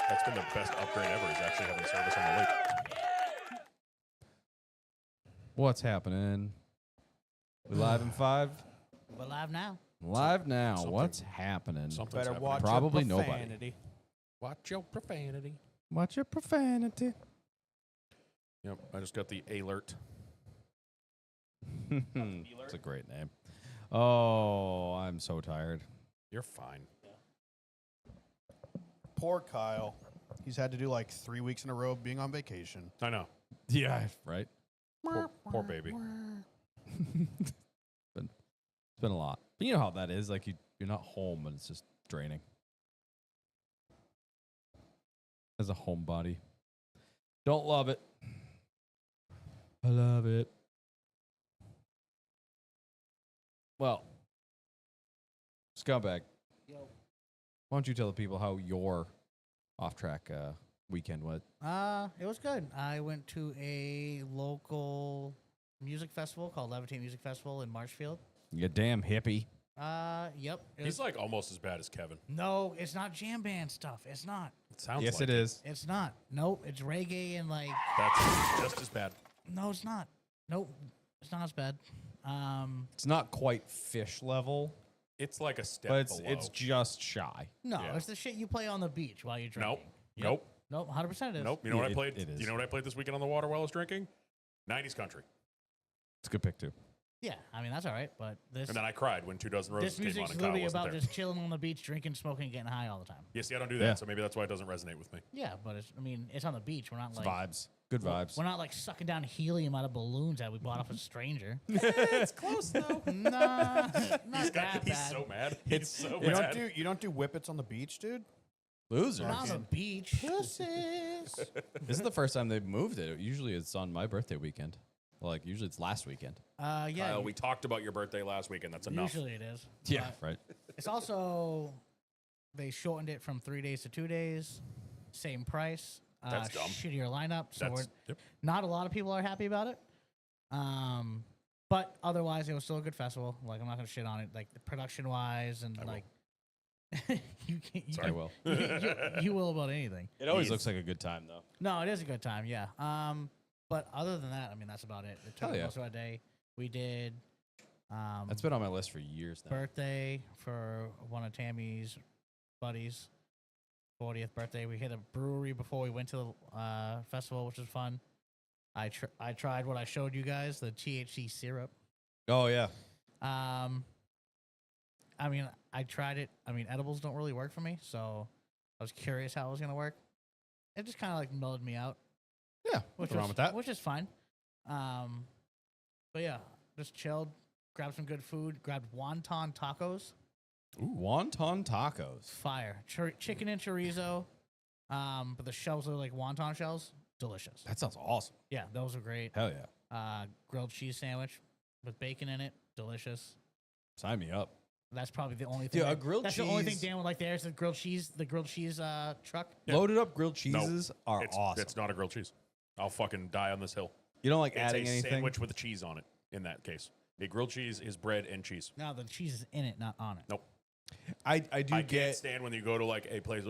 That's been the best upgrade ever, is actually having service on the lake. What's happening? We live in 5? We're live now. Live now. What's happening? Something's Better happening. watch Probably your nobody. profanity. Watch your profanity. Watch your profanity. Yep, I just got the alert. It's a great name. Oh, I'm so tired. You're fine. Poor Kyle. He's had to do like 3 weeks in a row of being on vacation. I know. Yeah, right? Poor baby. It's been a lot. But you know how that is. Like, you're not home and it's just draining. As a homebody. Don't love it. I love it. Well, Scumbag, Yo. why don't you tell the people how your off-track weekend went? It was good. I went to a local music festival called Levitate Music Festival in Marshfield. You damn hippie. Yep. He's like almost as bad as Kevin. No, it's not jam band stuff. It's not. It sounds Yes, like it is. It's not. Nope. It's reggae and like. That's just as bad. No, it's not. Nope. It's not as bad. It's not quite fish level, It's like a step but below. it's just shy. No, Yeah. it's the shit you play on the beach while you're Nope. drinking. Yep. Nope. Nope. 100% it is. Nope. You know what I It- played? it is. You know what I played this weekend on the water while I was drinking? 90s country. It's a good pick, too. Yeah, I mean that's all right, but this And then I cried when 2 Dozen Roses this came on music's and Kyle literally wasn't about there. just chilling on the beach, drinking, smoking, getting high all the time. Yeah, see, I don't do that, Yeah. so maybe that's why it doesn't resonate with me. Yeah, but it's. I mean, it's on the beach. We're not It's like vibes. Good vibes. We're not like sucking down helium out of balloons that we bought off a stranger. It's close, though. Nah, not that He's bad. so mad. He's so You mad. don't do whippets on the beach, dude? Losers. Not on the beach. This is the first time they've moved it. Usually it's on my birthday weekend. Like, usually it's last weekend. Yeah. Kyle, we talked about your birthday last week, and that's enough. Usually it is. Yeah, But right. It's also they shortened it from 3 days to 2 days. Same price. That's dumb. Shittier lineup. So That's, yep. not a lot of people are happy about it. But otherwise, it was still a good festival. Like I'm not gonna shit on it. Like production wise and I will. like you can't. You Sorry, can- Will. you will about anything. It always He's- looks like a good time, though. No, it is a good time. Yeah. But other than that, I mean, that's about it. It took Hell yeah. most of our day. We did. That's been on my list for years now. Birthday for one of Tammy's buddies. 40th birthday. We hit a brewery before we went to the festival, which was fun. I tried what I showed you guys, the THC syrup. Oh, yeah. I mean, I tried it. I mean, edibles don't really work for me, so I was curious how it was gonna work. It just kind of like mellowed me out, Yeah. which What's wrong was, with that? which is fine. But yeah, just chilled, grabbed some good food, grabbed wonton tacos. Ooh, wonton tacos. Fire. Chicken and chorizo. But the shells are like wonton shells. Delicious. That sounds awesome. Yeah, those are great. Hell yeah. Grilled cheese sandwich with bacon in it. Delicious. Sign me up. That's probably the only thing. Dude, a grilled that's the only thing cheese- Dan would like there is the grilled cheese truck. Yeah. Loaded up grilled cheeses are It's, awesome. It's not a grilled cheese. I'll fucking die on this hill. You don't like It's adding a anything? sandwich with a cheese on it, in that case. A grilled cheese is bread and cheese. No, the cheese is in it, not on it. Nope. I do I can't get... stand when you go to like a place,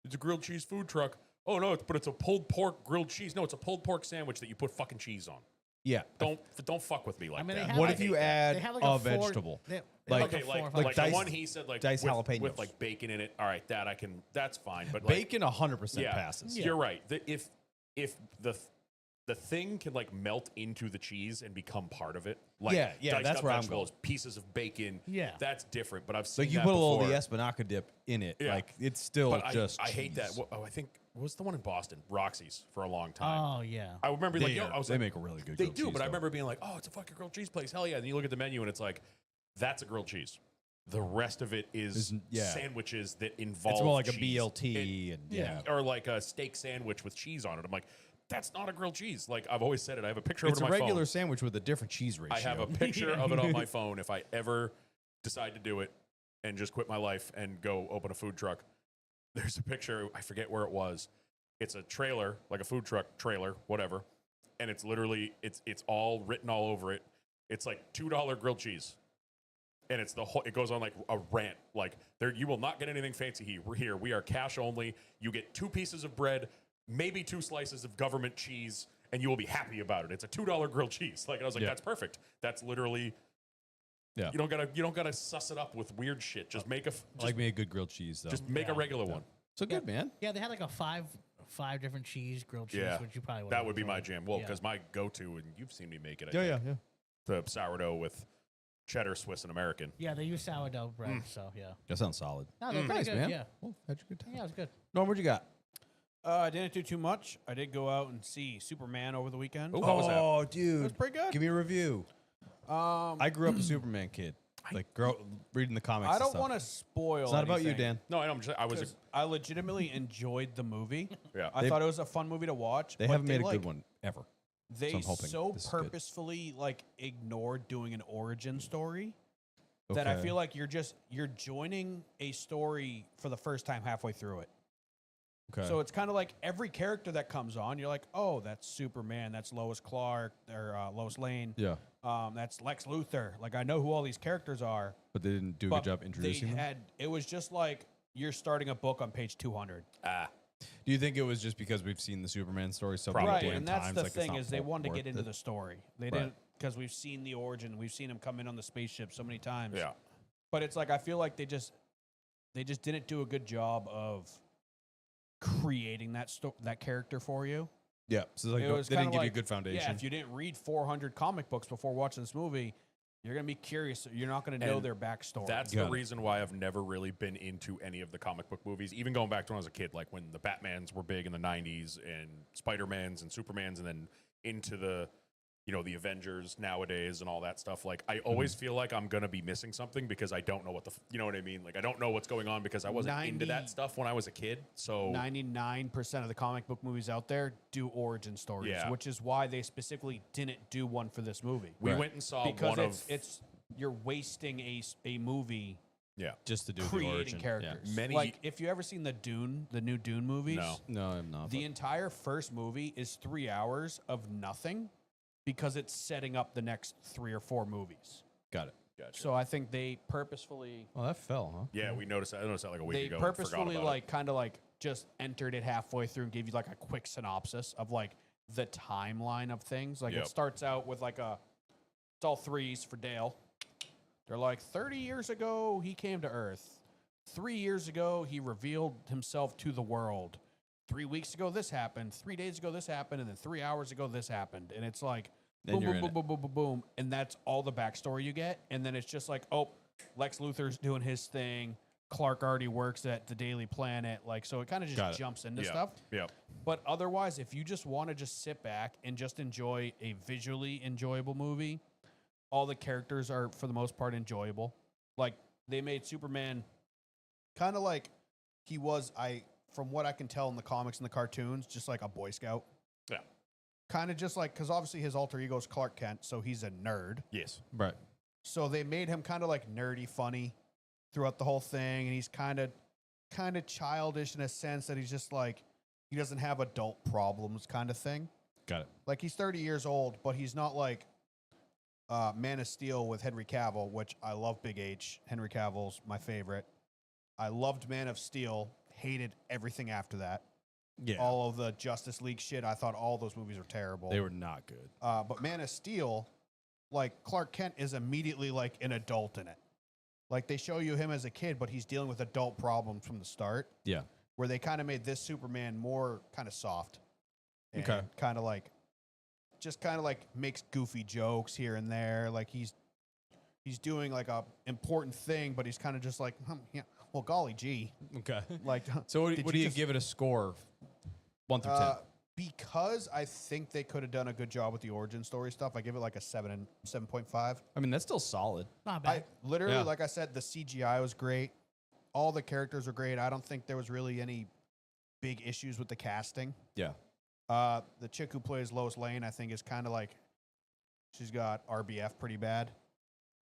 it's a grilled cheese food truck. Oh, no, but it's a pulled pork grilled cheese. No, it's a pulled pork sandwich that you put fucking cheese on. Yeah. Don't fuck with me like I mean, they that. have What like- if you They add have like a four- vegetable? they- Like- a Okay, four or like five- like the diced- one he said, like diced with jalapenos. like bacon in it. All right, that's fine. But like, Bacon 100% passes. You're right. If the thing can like melt into the cheese and become part of it, like Yeah, diced that's up where I'm vegetables, pieces of bacon. Yeah. that's different. But I've seen Like, you that put a little of before. the Espinaca dip in it. Yeah. Like, it's still But just I hate that. cheese. I think what's the one in Boston, Roxy's, for a long time. Oh yeah. I remember They, like, I was they like, make a really good they grilled do, cheese, but I though. remember being like, oh, it's a fucking grilled cheese place, hell yeah. And you look at the menu and it's like, that's a grilled cheese. The rest of it is yeah. sandwiches that involve It's more like a cheese. BLT and yeah. Or like a steak sandwich with cheese on it. I'm like, that's not a grilled cheese. Like, I've always said it. I have a picture It's of a it on my regular phone. sandwich with a different cheese ratio. I have a picture of it on my phone if I ever decide to do it and just quit my life and go open a food truck. There's a picture, I forget where it was. It's a trailer, like a food truck trailer, whatever. And it's literally, it's all written all over it. It's like $2 grilled cheese. and it's the whole. It goes on like a rant. Like there, you will not get anything fancy here. We are cash only. You get 2 pieces of bread, maybe 2 slices of government cheese, and you will be happy about it. It's a $2 grilled cheese. Like I was like, that's perfect. That's literally. Yeah. You don't gotta suss it up with weird shit. Just make a. Like me a good grilled cheese though. Just make a regular one. So good, man. Yeah, they had like a five different cheese grilled cheese, Yeah, which you probably would. that would be my jam. Well, Yeah. because my go-to, and you've seen me make it. I Yeah, think, the sourdough with cheddar, Swiss, and American. Yeah, they use sourdough bread, so yeah. That sounds solid. No, they're pretty Nice, good. man. Yeah, Well, had you a good time. yeah, it was good. Norm, what you got? I didn't do too much. I did go out and see Superman over the weekend. Oh, how was that? Oh, It dude. was pretty good. Give me a review. I grew up a Superman kid. Like, reading the comics. I and don't stuff. want to spoil. It's not about you, anything, Dan. No, I know. I was. 'cause I legitimately enjoyed the movie. Yeah. I thought it was a fun movie to watch. They but haven't made a like, good one ever. They I'm hoping so this is good. purposefully like ignored doing an origin story that I Okay. feel like you're joining a story for the first time halfway through it. Okay. So it's kind of like every character that comes on, you're like, oh, that's Superman, that's Lois Clark, or Lois Lane, yeah, that's Lex Luthor. Like I know who all these characters are. but they didn't do a But good job introducing them. it was just like you're starting a book on page 200. Do you think it was just because we've seen the Superman story so many Right, damn and that's times? the like, it's thing not is they wanted to worth get into it? the story. They Right. didn't because we've seen the origin, we've seen him come in on the spaceship so many times. Yeah. But it's like I feel like they just didn't do a good job of creating that character for you. Yeah, so it's like It they was didn't kinda give you a like, good foundation. Yeah, if you didn't read 400 comic books before watching this movie, you're gonna be curious. You're not gonna know And their backstory. That's Got the it. reason why I've never really been into any of the comic book movies, even going back to when I was a kid, like when the Batmans were big in the 90s and Spider-Mans and Supermans, and then into the, the Avengers nowadays and all that stuff. Like, I always feel like I'm going to be missing something because I don't know what you know what I mean? Like, I don't know what's going on because I wasn't into that stuff when I was a kid. So 99% of the comic book movies out there do origin stories, Yeah. which is why they specifically didn't do one for this movie. we Right. went and saw Because one it's you're wasting a movie yeah. just to do the creating origin. characters. Many- Like if you ever seen the new Dune movies, No. Yeah. No, I'm not. the but- entire first movie is 3 hours of nothing because it's setting up the next 3 or 4 movies. Got it. Gotcha. So I think they purposefully Oh, that fell, huh? Yeah, we noticed that. I noticed that like a week they ago. and forgot purposefully about like kind of like just entered it halfway through and gave you like a quick synopsis of like the timeline of things. Like Yep. it starts out with like it's all threes for Dale. They're like 30 years ago he came to Earth. 3 years ago he revealed himself to the world. 3 weeks ago this happened. 3 days ago this happened, and then 3 hours ago this happened. And it's like Then boom, you're boom, in boom, boom, boom, boom, boom, and that's all the backstory you get. And then it's just like, oh, Lex Luthor's doing his thing. Clark already works at the Daily Planet, like so. It kind of Got just it. jumps into Yeah. stuff. Yeah. But otherwise, if you just want to just sit back and just enjoy a visually enjoyable movie, all the characters are for the most part enjoyable. Like they made Superman kind of like he was. From what I can tell in the comics and the cartoons, just like a Boy Scout. Yeah. Kind of just like because obviously his alter ego is Clark Kent, so he's a nerd. Yes. Right. So they made him kind of like nerdy, funny throughout the whole thing, and he's kind of childish in a sense that he's just like he doesn't have adult problems, kind of thing. Got it. Like he's 30 years old, but he's not like Man of Steel with Henry Cavill, which I love. Big H, Henry Cavill's my favorite. I loved Man of Steel, hated everything after that. Yeah. All of the Justice League shit, I thought all those movies were terrible. They were not good. But Man of Steel, like Clark Kent is immediately like an adult in it. Like they show you him as a kid, but he's dealing with adult problems from the start. Yeah. Where they kind of made this Superman more kind of soft. And Okay. Kind of like, just kind of like makes goofy jokes here and there. Like he's doing like a important thing, but he's kind of just like, yeah, well, golly gee. Okay. Like, So what did do you just- give it a score? 1 through 10. Because I think they could have done a good job with the origin story stuff, I give it like a 7.5. I mean, that's still solid. Not bad. Literally, Yeah. like I said, the CGI was great. All the characters were great. I don't think there was really any big issues with the casting. Yeah. The chick who plays Lois Lane, I think, is kind of like she's got RBF pretty bad.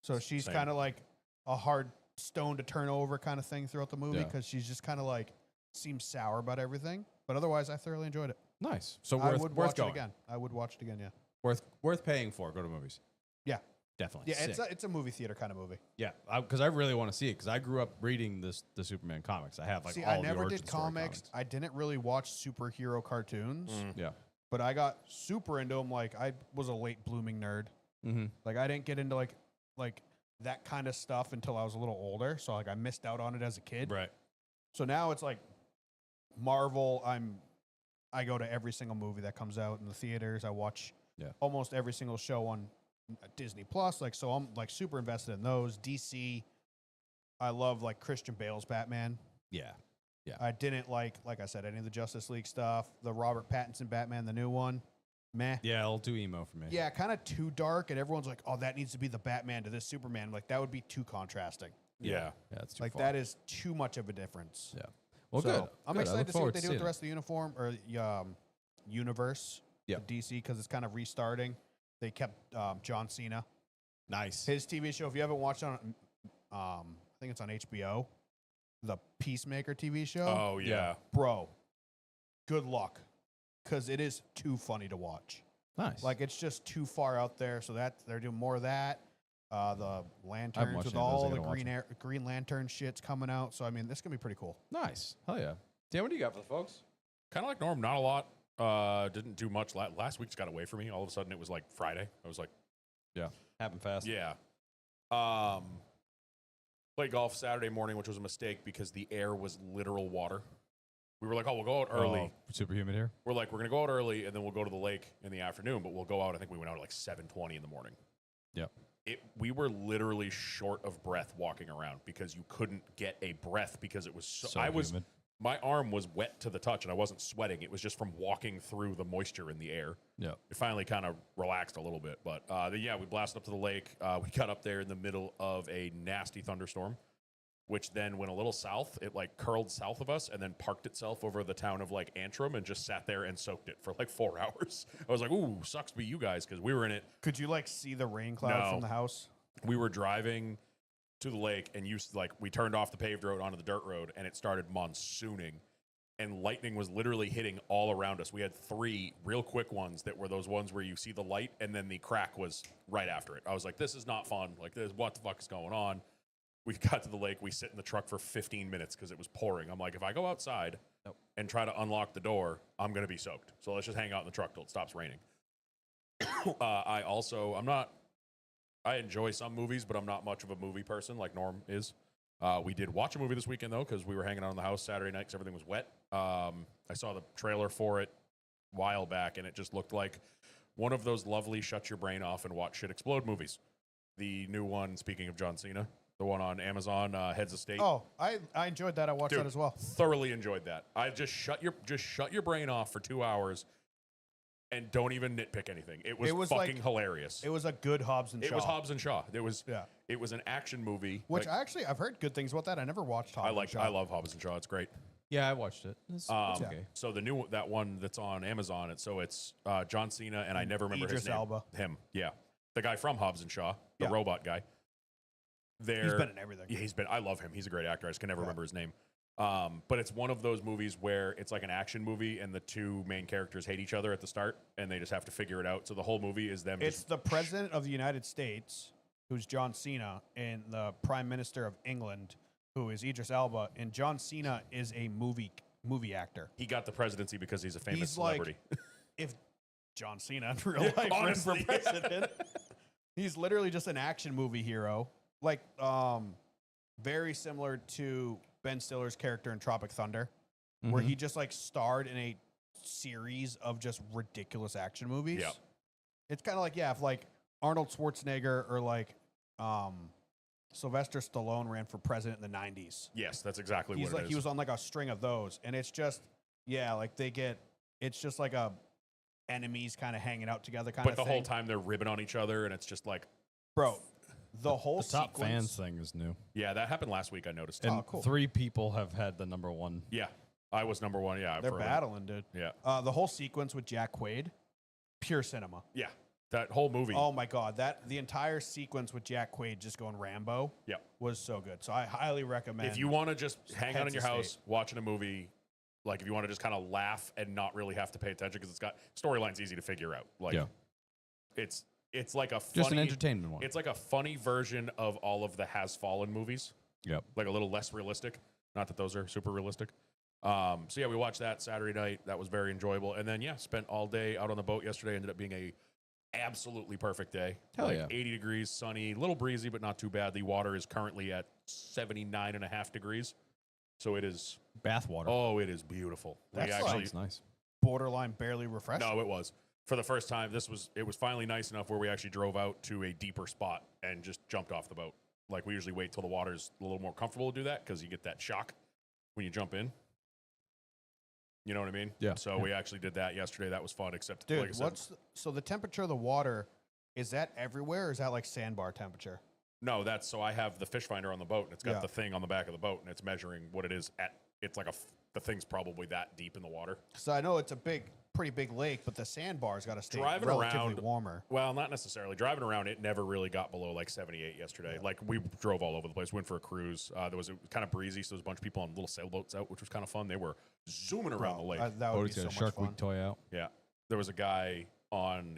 So she's Same. kind of like a hard stone to turn over kind of thing throughout the movie Yeah. because she's just kind of like seems sour about everything. But otherwise, I thoroughly enjoyed it. Nice. So I worth would worth watch going. it again. I would watch it again. Yeah. Worth paying for. Go to movies. Yeah. definitely. Yeah, sick. it's a movie theater kind of movie. Yeah, because I really want to see it because I grew up reading the Superman comics. I have like See, all I of the never origin did story comics. I didn't really watch superhero cartoons, Yeah. but I got super into them. Like I was a late blooming nerd. Mm-hmm. Like I didn't get into like that kind of stuff until I was a little older. So like I missed out on it as a kid. Right. So now it's like Marvel. I go to every single movie that comes out in the theaters. I watch almost every single show on Disney Plus. Like so, I'm like super invested in those. DC. I love like Christian Bale's Batman. Yeah. I didn't like I said, any of the Justice League stuff. The Robert Pattinson Batman, the new one, meh. Yeah, it'll do emo for me. Yeah, kind of too dark, and everyone's like, "Oh, that needs to be the Batman to this Superman." Like that would be too contrasting. Yeah. Yeah, it's too Like far. that is too much of a difference. Yeah. Well, So, good. I'm Good. I excited look to see forward what they do with seeing the rest of the uniform or universe Yeah. of DC because it's kind of restarting. They kept John Cena. it. Nice. His TV show, if you haven't watched it on, I think it's on HBO, the Peacemaker TV show. Oh yeah. Bro, good luck because it is too funny to watch. Nice. Like it's just too far out there. So that they're doing more of that. The lanterns watched with any of those. all I the gotta watch Green Lantern shit's coming out. So I mean, this is gonna be pretty cool. nice. Hell yeah. Dan, what do you got for the folks? Kind of like Norm, not a lot. Didn't do much. Last week's got away from me. All of a sudden, it was like Friday. I was like, Happen fast. yeah. Played golf Saturday morning, which was a mistake because the air was literal water. We were like, oh, we'll go out early. Oh, super humid here. We're like, we're going to go out early, and then we'll go to the lake in the afternoon, but we'll go out. I think we went out at like 7:20 in the morning. Yep. We were literally short of breath walking around because you couldn't get a breath because it was so humid. My arm was wet to the touch, and I wasn't sweating. It was just from walking through the moisture in the air. Yeah. It finally kind of relaxed a little bit. But yeah, we blasted up to the lake. We got up there in the middle of a nasty thunderstorm, which then went a little south. It like curled south of us and then parked itself over the town of like Antrim and just sat there and soaked it for like 4 hours. I was like, ooh, sucks to be you guys because we were in it. Could you like see the rain cloud No. from the house? We were driving to the lake and we turned off the paved road onto the dirt road and it started monsooning. And lightning was literally hitting all around us. We had 3 real quick ones that were those ones where you see the light and then the crack was right after it. I was like, this is not fun. Like, what the fuck is going on? We got to the lake. We sit in the truck for 15 minutes because it was pouring. I'm like, if I go outside and try to unlock the door, I'm going to be soaked. So let's just hang out in the truck till it stops raining. I enjoy some movies, but I'm not much of a movie person like Norm is. We did watch a movie this weekend, though, because we were hanging out in the house Saturday night because everything was wet. I saw the trailer for it a while back, and it just looked like one of those lovely shut your brain off and watch shit explode movies. The new one, speaking of John Cena, the one on Amazon, Heads of State. Oh, I enjoyed that. I watched Dude, that as well. Thoroughly enjoyed that. I just shut your brain off for 2 hours and don't even nitpick anything. It was fucking hilarious. It was a good Hobbs and Shaw. It was Hobbs and Shaw. It was Yeah. It was an action movie. Which like, I've heard good things about that. I never watched Hobbs and Shaw. I love Hobbs and Shaw. It's great. Yeah, I watched it. It's okay. So that one that's on Amazon. It's John Cena and I never remember Idris his name. Elba. Him, yeah, the guy from Hobbs and Shaw, the Yeah. robot guy. He's been in everything. Yeah, I love him. He's a great actor. I just can never remember his name. But it's one of those movies where it's like an action movie and the 2 main characters hate each other at the start and they just have to figure it out. So the whole movie is them. It's just, the president of the United States, who's John Cena, and the prime minister of England, who is Idris Elba. And John Cena is a movie actor. he got the presidency because he's a famous He's like- celebrity. If John Cena in real life ran honestly. for president, he's literally just an action movie hero. Like, very similar to Ben Stiller's character in Tropic Thunder, where he just like starred in a series of just ridiculous action movies. Yeah. It's kind of like, if like Arnold Schwarzenegger or like Sylvester Stallone ran for president in the 90s. Yes, that's exactly He's what like, it is. he was on like a string of those. And it's just, like it's just like a enemies kind of hanging out together kind but of the thing. whole time they're ribbing on each other and it's just like, Bro, the whole The top sequence, fans thing is new. yeah, that happened last week. I noticed. And cool. 3 people have had the number 1. Yeah, I was number 1. Yeah, they're for a minute. battling, dude. Yeah, The whole sequence with Jack Quaid, pure cinema. yeah, that whole movie. Oh my god, the entire sequence with Jack Quaid just going Rambo, Yep. was so good. So I highly recommend. If you want to just hang out in Heads your of house State. watching a movie, like if you want to just kind of laugh and not really have to pay attention because it's got storyline's easy to figure out. Like, Yeah. it's it's like a funny, Just an entertainment one. It's like a funny version of all of the Has Fallen movies. Yep. Like a little less realistic. Not that those are super realistic. So yeah, we watched that Saturday night. That was very enjoyable. And then spent all day out on the boat yesterday. Ended up being a absolutely perfect day. Hell like yeah. 80 degrees, sunny, a little breezy, but not too bad. The water is currently at 79.5 degrees. So it is Bath water. Oh, it is beautiful. That's Sounds nice. Borderline barely refreshing. No, it was. For the first time, it was finally nice enough where we actually drove out to a deeper spot and just jumped off the boat. Like we usually wait till the water's a little more comfortable to do that because you get that shock when you jump in. You know what I mean? Yeah. So we actually did that yesterday. That was fun, except Dude, like I said, so the temperature of the water, is that everywhere or is that like sandbar temperature? no, so I have the fish finder on the boat and it's got Yeah. the thing on the back of the boat and it's measuring what it is at. It's like the thing's probably that deep in the water. So I know it's a pretty big lake, but the sandbar's got to stay Driving relatively around- warmer. Well, not necessarily. Driving around, it never really got below like 78 yesterday. Yeah. Like we drove all over the place. Went for a cruise. It was kind of breezy, so there was a bunch of people on little sailboats out, which was kind of fun. They were zooming around the lake. That would be Bodie's so got a much Shark fun. Week toy out. Yeah. There was a guy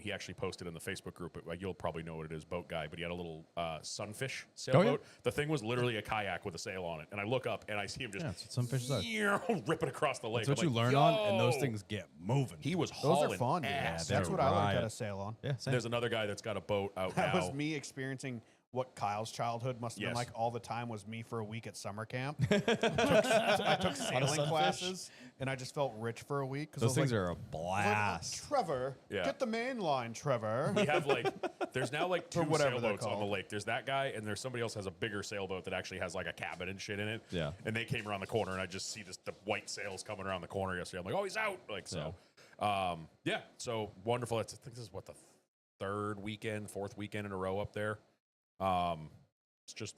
he actually posted in the Facebook group. You'll probably know what it is, boat guy, but he had a little sunfish sailboat. The thing was literally a kayak with a sail on it. And I look up and I see him just Yeah, that's what some fish are. ripping across the lake. That's what I'm you like, learn on, and those "Yo!" things get moving. He was Those hauling are fun. Dude. ass. That's they're what I learned how riot. to sail on. Yeah, same. There's another guy that's got a boat out That now. was me experiencing what Kyle's childhood must have been Yes. like all the time was me for a week at summer camp. I took sailing sunfish? classes, and I just felt rich for a week. Those things are a I was like, blast. Trevor, Yeah. get the main line, Trevor. We have there's now like two whatever they're sailboats on the called. lake. There's that guy, and there's somebody else has a bigger sailboat that actually has like a cabin and shit in it. Yeah. And they came around the corner, and I just see the white sails coming around the corner yesterday. I'm like, oh, he's out. So wonderful. I think this is what the fourth weekend in a row up there. It's just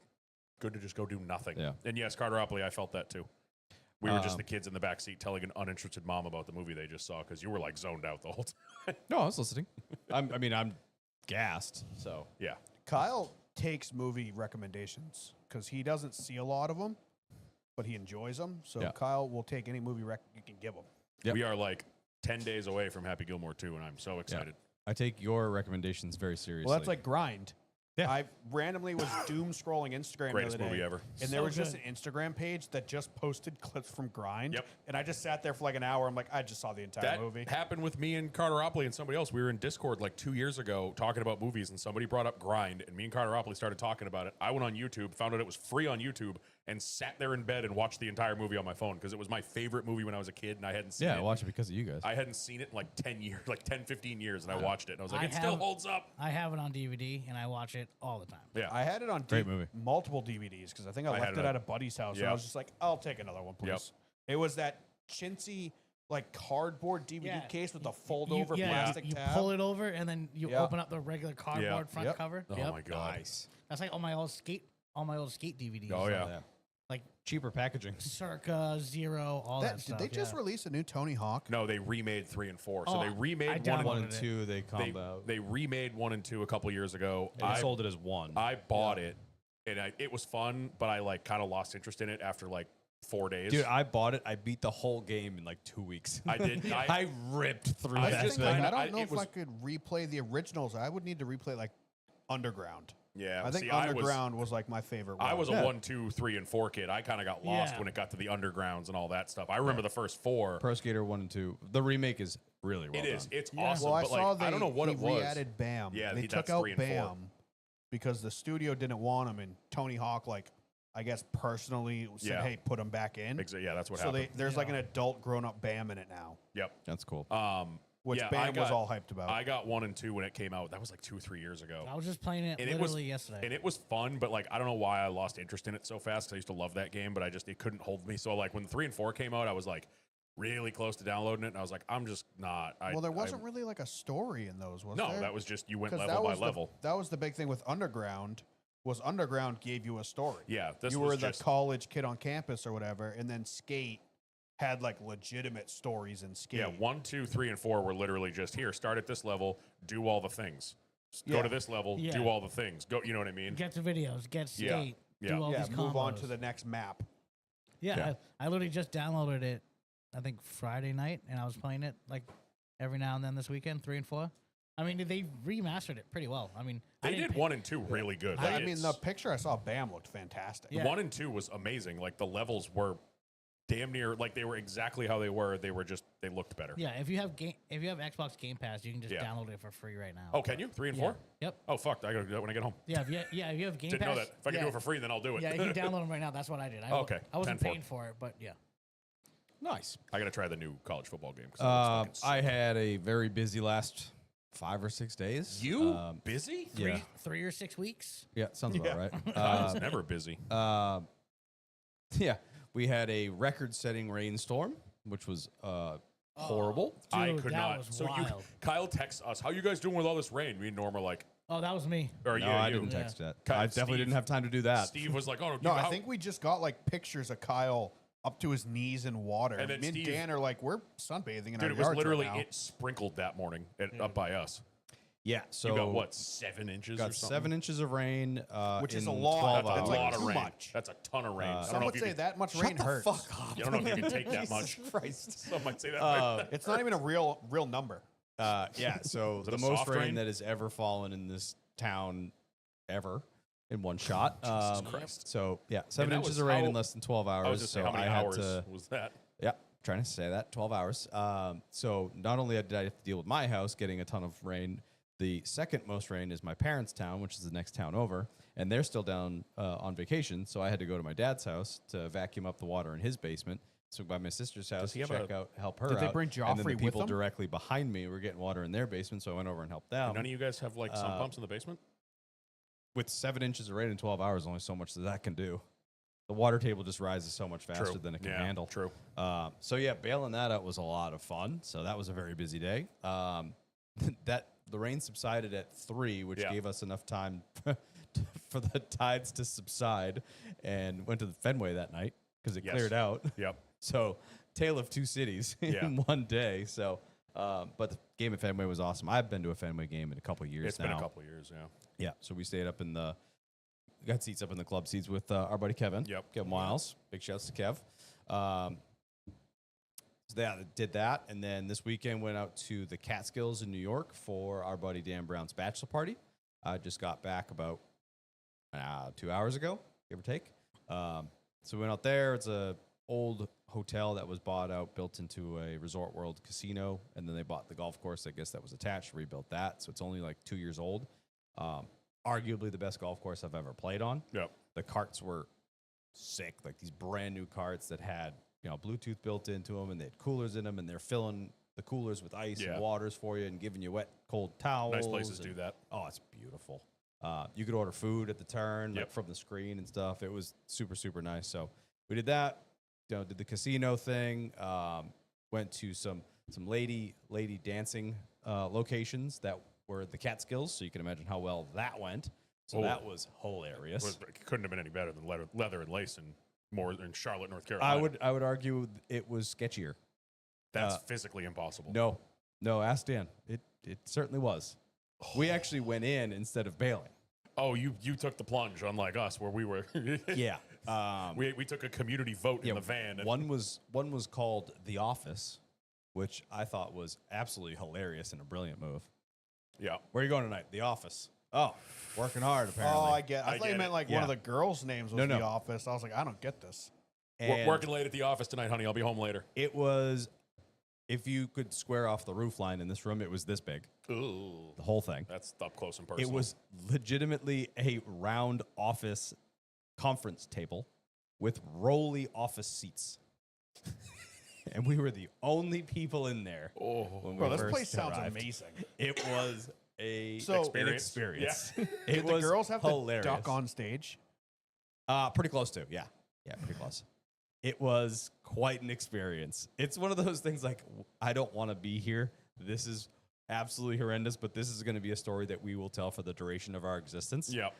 good to just go do nothing. Yeah. And yes, Carteropoli, I felt that too. We were just Um, the kids in the back seat telling an uninterested mom about the movie they just saw because you were like zoned out the whole time. No, I was listening. I'm gassed. So Yeah. Kyle takes movie recommendations because he doesn't see a lot of them, but he enjoys them. So Yeah. Kyle will take any movie you can give him. Yep. We are like 10 days away from Happy Gilmore 2, and I'm so excited. I take your recommendations very seriously. Well, that's like Grind. Yeah. I randomly was doom scrolling Instagram Greatest the other day, movie ever. and there So was just good. an Instagram page that just posted clips from Grind. Yep. And I just sat there for like an hour. I'm like, I just saw the entire That movie. happened with me and Carteropoli and somebody else. We were in Discord like 2 years ago talking about movies, and somebody brought up Grind, and me and Carteropoli started talking about it. I went on YouTube, found out it was free on YouTube, and sat there in bed and watched the entire movie on my phone because it was my favorite movie when I was a kid, and I hadn't seen yeah, it. I watch it because of you guys. I hadn't seen it in like 10 years, like 10, 15 years, and I watched it, and I was like, I it still have- holds up. I have it on DVD and I watch it all the time. Yeah. I had it on Great movie. multiple DVDs because I think I I had left it it on- at a buddy's house, and Yeah. I was just like, I'll take another one, please. Yep. It was that chintzy, like cardboard DVD case with the fold over plastic you tab. pull it over and then you Yeah. open up the regular cardboard front Yep. cover. Oh Yep. my God. Nice. That's like all my old skate DVDs. Oh, yeah. Like Cheaper packaging. Circa, Zero, all that Did stuff. they just yeah. release a new Tony Hawk? No, they remade 3 and 4. So Oh, they I remade 1 and downloaded One and it. two, they they, combo. they remade 1 and 2 a couple years ago. They sold it as one. I bought it, and it was fun, but I like kind of lost interest in it after like 4 days. Dude, I bought it. I beat the whole game in like 2 weeks. I did. I ripped through I that just thing. kinda- I don't know it if was- I could replay the originals. I would need to replay like Underground. Yeah, I think see, Underground was like my favorite one. I was a Yeah. 1, 2, 3, and 4 kid. I kind of got lost Yeah. when it got to the undergrounds and all that stuff. I remember the first 4. Pro Skater 1 and 2. The remake is really well It is. done. It's Yeah. awesome. Well, I but saw like, I don't know what he it was. re-added Bam. Yeah, they he- took that's out 3 and 4. Bam because the studio didn't want him, and Tony Hawk, like I guess personally said, Yeah. "Hey, put him back in." Yeah, that's what So happened. there's like Yeah. an adult grown-up Bam in it now, Yep. That's cool. which Yeah, Bam was all hyped about. I got 1 and 2 when it came out. That was like 2 or 3 years ago. I was just playing it And it was- literally yesterday. And it was fun, but like I don't know why I lost interest in it so fast. 'Cause I used to love that game, but it couldn't hold me. So like when 3 and 4 came out, I was like really close to downloading it, and I was like, I'm just not. well, there wasn't really like a story in those, was No, there? that was just you went 'Cause level by was level. that was the big thing with Underground. Was Underground gave you a story. Yeah, this You was were the just college kid on campus or whatever, and then Skate had like legitimate stories in Skate. yeah. 1, 2, 3, and 4 were literally just here. Start at this level, do all the things. Go Yeah. to this level, Yeah. do all the things. Go. You know what I mean? Get the videos, get Yeah. skate, Yeah. do all Yeah, these move on combos. to the next map. Yeah, Yeah. I literally just downloaded it, I think Friday night, and I was playing it like every now and then this weekend, 3 and 4. I mean, they remastered it pretty well. I mean, They did 1 and 2 really good. I Like, mean, it's- the picture I saw of Bam looked fantastic. Yeah. 1 and 2 was amazing. Like the levels were damn near like they were exactly how they were. They looked better. Yeah, if you have Xbox Game Pass, you can just Yeah. download it for free right now. Oh, can you? 3 and 4? Yep. Oh fuck! I gotta do that when I get home. Yeah, if you have Game Didn't Pass. know that. If I can do it for free, then I'll do it. Yeah, you can download them right now. That's what I did. Okay, I wasn't 10-4. paying for it, but yeah. Nice. I gotta try the new college football game. 'Cause it looks fucking I sick. had a very busy last 5 or 6 days. You busy? Yeah. 3 or 6 weeks. Yeah, sounds about right. I was never busy. Yeah, we had a record-setting rainstorm, which was horrible. I Dude, could that not. was So wild. Kyle texts us, "How you guys doing with all this rain?" Me and Norm are like, Oh, that was me. "Or No, yeah, I you." didn't text that. Kyle- I definitely Steve- didn't have time to do that. Steve was like, "Oh No, I how- think we just got like pictures of Kyle up to his knees in water. And then Me and Steve- Dan are like, we're sunbathing in dude, our it was yards literally right now. it sprinkled that morning up by us. Yeah, so You got what 7 inches? got or something? 7 inches of rain, Which is in a lot. 12 That's a hours. like lot of too rain. much. That's a ton of rain. I don't Some know would if you say could- that much Shut rain the hurts. fuck up. I don't know if you can take that much. Christ. Some might say that. It's not even a real number. Yeah, so it the a most soft rain rain? that has ever fallen in this town ever in one shot. Christ. So, yeah, 7 that inches was of rain in how- less than 12 hours. I was just so saying, how many I had hours to, was that? yeah, trying to say that, 12 hours. So not only did I have to deal with my house getting a ton of rain, the second most rain is my parents' town, which is the next town over, and they're still down on vacation. So I had to go to my dad's house to vacuum up the water in his basement. So by my sister's house he to have check out, help her Did they out. bring and then the Joffrey with people them? directly behind me were getting water in their basement, so I went over and helped them. None of you guys have like sump pumps in the basement? With 7 inches of rain in 12 hours, only so much that can do. The water table just rises so much faster than it can handle. True. So yeah, bailing that out was a lot of fun. So that was a very busy day. The rain subsided at 3, which Yeah. gave us enough time for the tides to subside, and went to the Fenway that night because it Yes. cleared out. Yep. So tale of two cities Yeah. in one day. So, but the game at Fenway was awesome. I've been to a Fenway game in a couple years It's now. been a couple of years, yeah. Yeah, so we stayed up in got seats up in the club seats with our buddy Kevin. Yep. Kevin Wiles. Big shouts to Kev. So yeah, did that, and then this weekend went out to the Catskills in New York for our buddy Dan Brown's bachelor party. I just got back about 2 hours ago, give or take. So we went out there. It's a old hotel that was bought out, built into a Resort World casino, and then they bought the golf course, I guess, that was attached, rebuilt that. So it's only like 2 years old. Arguably the best golf course I've ever played on. Yep. The carts were sick, like these brand new carts that had, Bluetooth built into them, and they had coolers in them, and they're filling the coolers with ice Yeah. and waters for you and giving you wet, cold towels. Nice places and- do that. Oh, it's beautiful. You could order food at the turn, like Yep. from the screen and stuff. It was super, super nice. So we did that. Did the casino thing. Went to some lady dancing locations that were the Catskills. So you can imagine how well that went. So Oh. that was hilarious. It couldn't have been any better than leather and lace and more in Charlotte, North Carolina. I would argue it was sketchier. That's physically impossible. No. Ask Dan. It certainly was. We actually went in instead of bailing. Oh, you took the plunge, unlike us, where we were. Yeah. We took a community vote in the van. And One was called The Office, which I thought was absolutely hilarious and a brilliant move. yeah. Where are you going tonight? The Office. Oh, working hard apparently. Oh, I get. I thought get you meant it. like Yeah. one of the girls' names was No. The Office. I was like, I don't get this. And Working late at the office tonight, honey. I'll be home later. it was, if you could square off the roof line in this room, it was this big, Ooh. the whole thing. That's up close and personal. It was legitimately a round office conference table with rolly office seats. And we were the only people in there. Oh. When we Bro, this first place sounds arrived. amazing. It was an Experience. experience. Yeah. It Did was the girls have hilarious. to duck on stage? Pretty close to, yeah. Yeah, pretty close. It was quite an experience. It's one of those things like, I don't want to be here. This is absolutely horrendous, but this is going to be a story that we will tell for the duration of our existence. Yeah.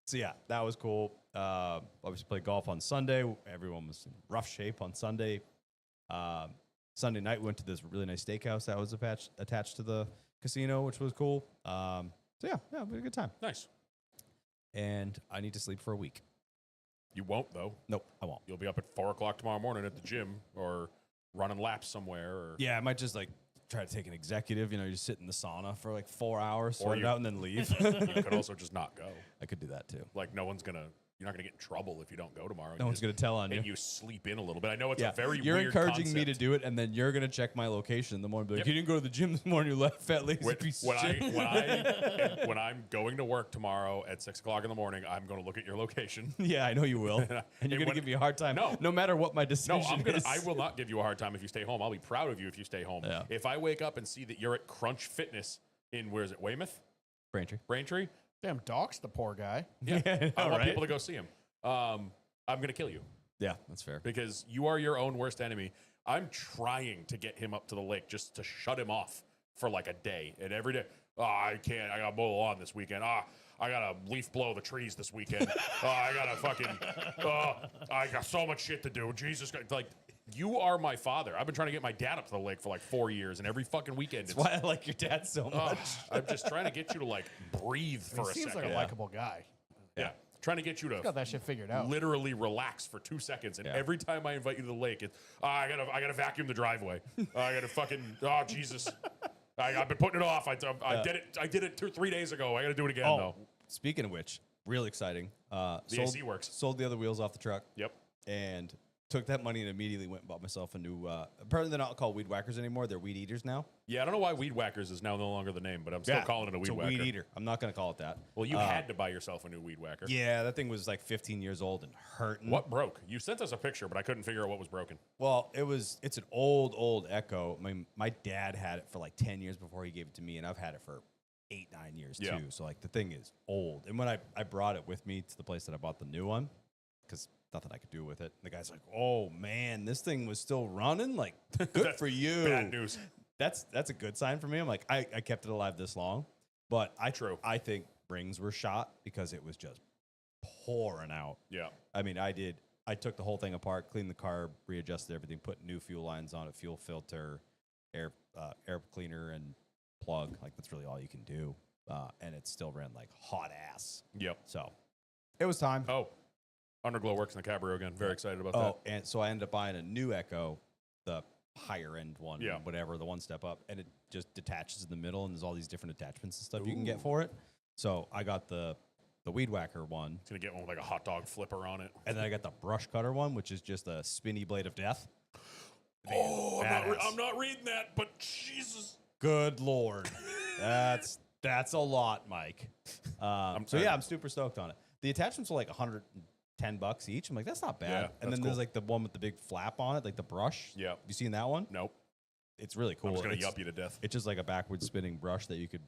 So yeah, that was cool. Obviously played golf on Sunday. Everyone was in rough shape on Sunday. Sunday night we went to this really nice steakhouse that was attached to the casino, which was cool. So yeah, we had a good time. Nice. And I need to sleep for a week. You won't though. Nope, I won't. You'll be up at 4:00 tomorrow morning at the gym or running laps somewhere. Or Yeah, I might just like try to take an executive. You just sit in the sauna for like 4 hours, Or sweat it you- out, and then leave. You could also just not go. I could do that too. Like you're not gonna get in trouble if you don't go tomorrow. No one's going to tell on you. And you sleep in a little bit. I know it's Yeah, a very you're weird encouraging me to concept. do it, and then you're going to check my location in the morning. Be like, Yep. you didn't go to the gym this morning. You left, fat lazy piece of shit. When I'm going to work tomorrow at 6 o'clock in the morning, I'm going to look at your location. Yeah, I know you will, and you're And going to when- give me a hard time. No. No matter what my decision is. I will not give you a hard time if you stay home. I'll be proud of you if you stay home. Yeah. If I wake up and see that you're at Crunch Fitness in, where is it, Weymouth? Braintree? Damn, docs the poor guy. Yeah. I want right? people to go see him. I'm going to kill you Yeah, that's fair. because you are your own worst enemy. I'm trying to get him up to the lake just to shut him off for like a day. And every day, I can't. I got to mow the lawn this weekend. I got to leaf blow the trees this weekend. I got to fucking, I got so much shit to do. Jesus Christ. Like, you are my father. I've been trying to get my dad up to the lake for like 4 years, and every fucking weekend. That's why I like your dad so much. I'm just trying to get you to like breathe for He a seems second. like a likable guy. Yeah. Trying to get you Got to that shit figured out. literally relax for 2 seconds. And Yeah. every time I invite you to the lake, it's, I gotta vacuum the driveway. I gotta fucking, oh, Jesus. I've been putting it off. I did it 2-3 days ago. I gotta do it again, though. Speaking of which, real exciting. The AC works. Sold the other wheels off the truck. Yep. And took that money and immediately went and bought myself a new. Apparently, they're not called weed whackers anymore. They're weed eaters now. Yeah, I don't know why Weed Whackers is now no longer the name, but I'm still calling it a Weed It's a Whacker. weed eater. I'm not going to call it that. Well, you had to buy yourself a new Weed Whacker. Yeah, that thing was like 15 years old and hurting. What broke? You sent us a picture, but I couldn't figure out what was broken. Well, it's an old Echo. My dad had it for like 10 years before he gave it to me, and I've had it for 8-9 years Yeah. too. So like the thing is old. And when I brought it with me to the place that I bought the new one, because nothing I could do with it. The guy's like, "Oh man, this thing was still running. Like, good for you." Bad news. That's a good sign for me. I'm like, I kept it alive this long, but True. I think rings were shot because it was just pouring out. Yeah. I mean, I took the whole thing apart, cleaned the carb, readjusted everything, put new fuel lines on it, fuel filter, air cleaner, and plug. Like that's really all you can do, and it still ran like hot ass. Yep. So it was time. Oh, Underglow works in the Cabrio again. Very excited about Oh, and so I ended up buying a new Echo, the higher end one, Yeah. whatever, the one step up, and it just detaches in the middle, and there's all these different attachments and stuff you can get for it. So I got the Weed Whacker one, It's going to get one with like a hot dog flipper on it. and then I got the Brush Cutter one, which is just a spinny blade of death. Oh, badass. I'm not reading that, but Jesus. Good Lord. That's a lot, Mike. I'm super stoked on it. The attachments are like $110 each. I'm like, that's not bad. Yeah, and that's then cool. there's like the one with the big flap on it, like the brush. Yep. You seen that one? Nope. It's really cool. I'm just going to It's- yup you to death. It's just like a backward spinning brush that you could,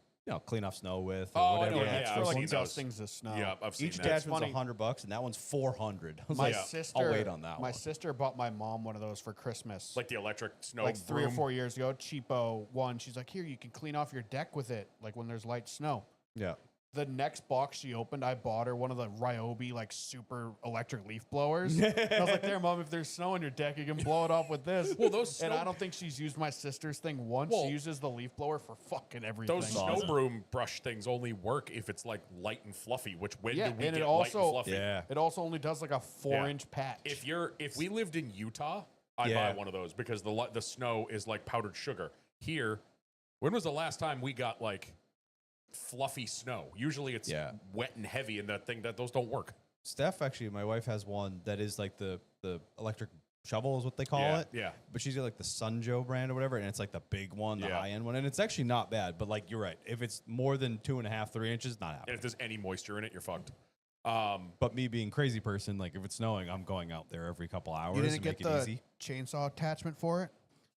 clean off snow with or Oh, I whatever. know, Yeah, yeah, it's I've for like seen those. dusting the snow. Yeah, I've seen Each that. attachment's funny. $100, and that one's $400. I was My like, sister, I'll wait on that my one. sister bought my mom one of those for Christmas. Like the electric snow Like 3 or broom. 4 years ago, cheapo one. She's like, here, you can clean off your deck with it, like when there's light snow. Yeah. The next box she opened, I bought her one of the Ryobi like super electric leaf blowers. And I was like, there, Mom, if there's snow on your deck, you can blow it off with this. Well, those and snow- I don't think she's used my sister's thing once. Well, she uses the leaf blower for fucking everything. Those snow broom brush things only work if it's like light and fluffy, which when Yeah, do we and get it light and also- fluffy? Yeah. It also only does like a 4-inch patch. If we lived in Utah, I'd Yeah. buy one of those because the snow is like powdered sugar. Here, when was the last time we got like fluffy snow? Usually it's Yeah. wet and heavy, and those don't work. Steph, actually, my wife has one that is like the electric shovel is what they call Yeah, it. yeah. But she's got like the Sunjo brand or whatever, and it's like the big one, the Yeah. high end one, and it's actually not bad. But like you're right, if it's more than 2.5, 3 inches, not And happening. if there's any moisture in it, you're fucked. But me being crazy person, like if it's snowing, I'm going out there every couple hours you didn't and get make it the easy. chainsaw attachment for it?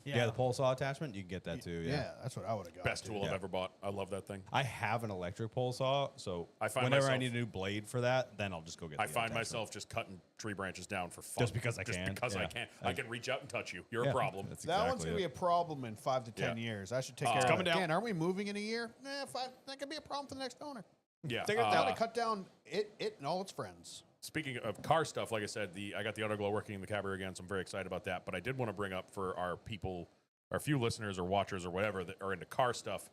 Yeah. the pole saw attachment, you can get that too. Yeah. that's what I would have got. Best too. tool I've Yeah. ever bought. I love that thing. I have an electric pole saw, so I find whenever I myself- need a new blade for that, then I'll just go get. I the find attachment. myself just cutting tree branches down for fun. Just because I can, Just because I yeah. can. I can reach out and touch you. You're Yeah, a problem. that's That one's exactly gonna be it. a problem in 5 to 10 Yeah. years. I should take It's care of coming it. down. Again, aren't we moving in a year? That could be a problem for the next owner. Yeah. They got to cut down it and all its friends. Speaking of car stuff, like I said, I got the Underglow working in the Cabrio again, so I'm very excited about that. But I did want to bring up for our people, our few listeners or watchers or whatever that are into car stuff,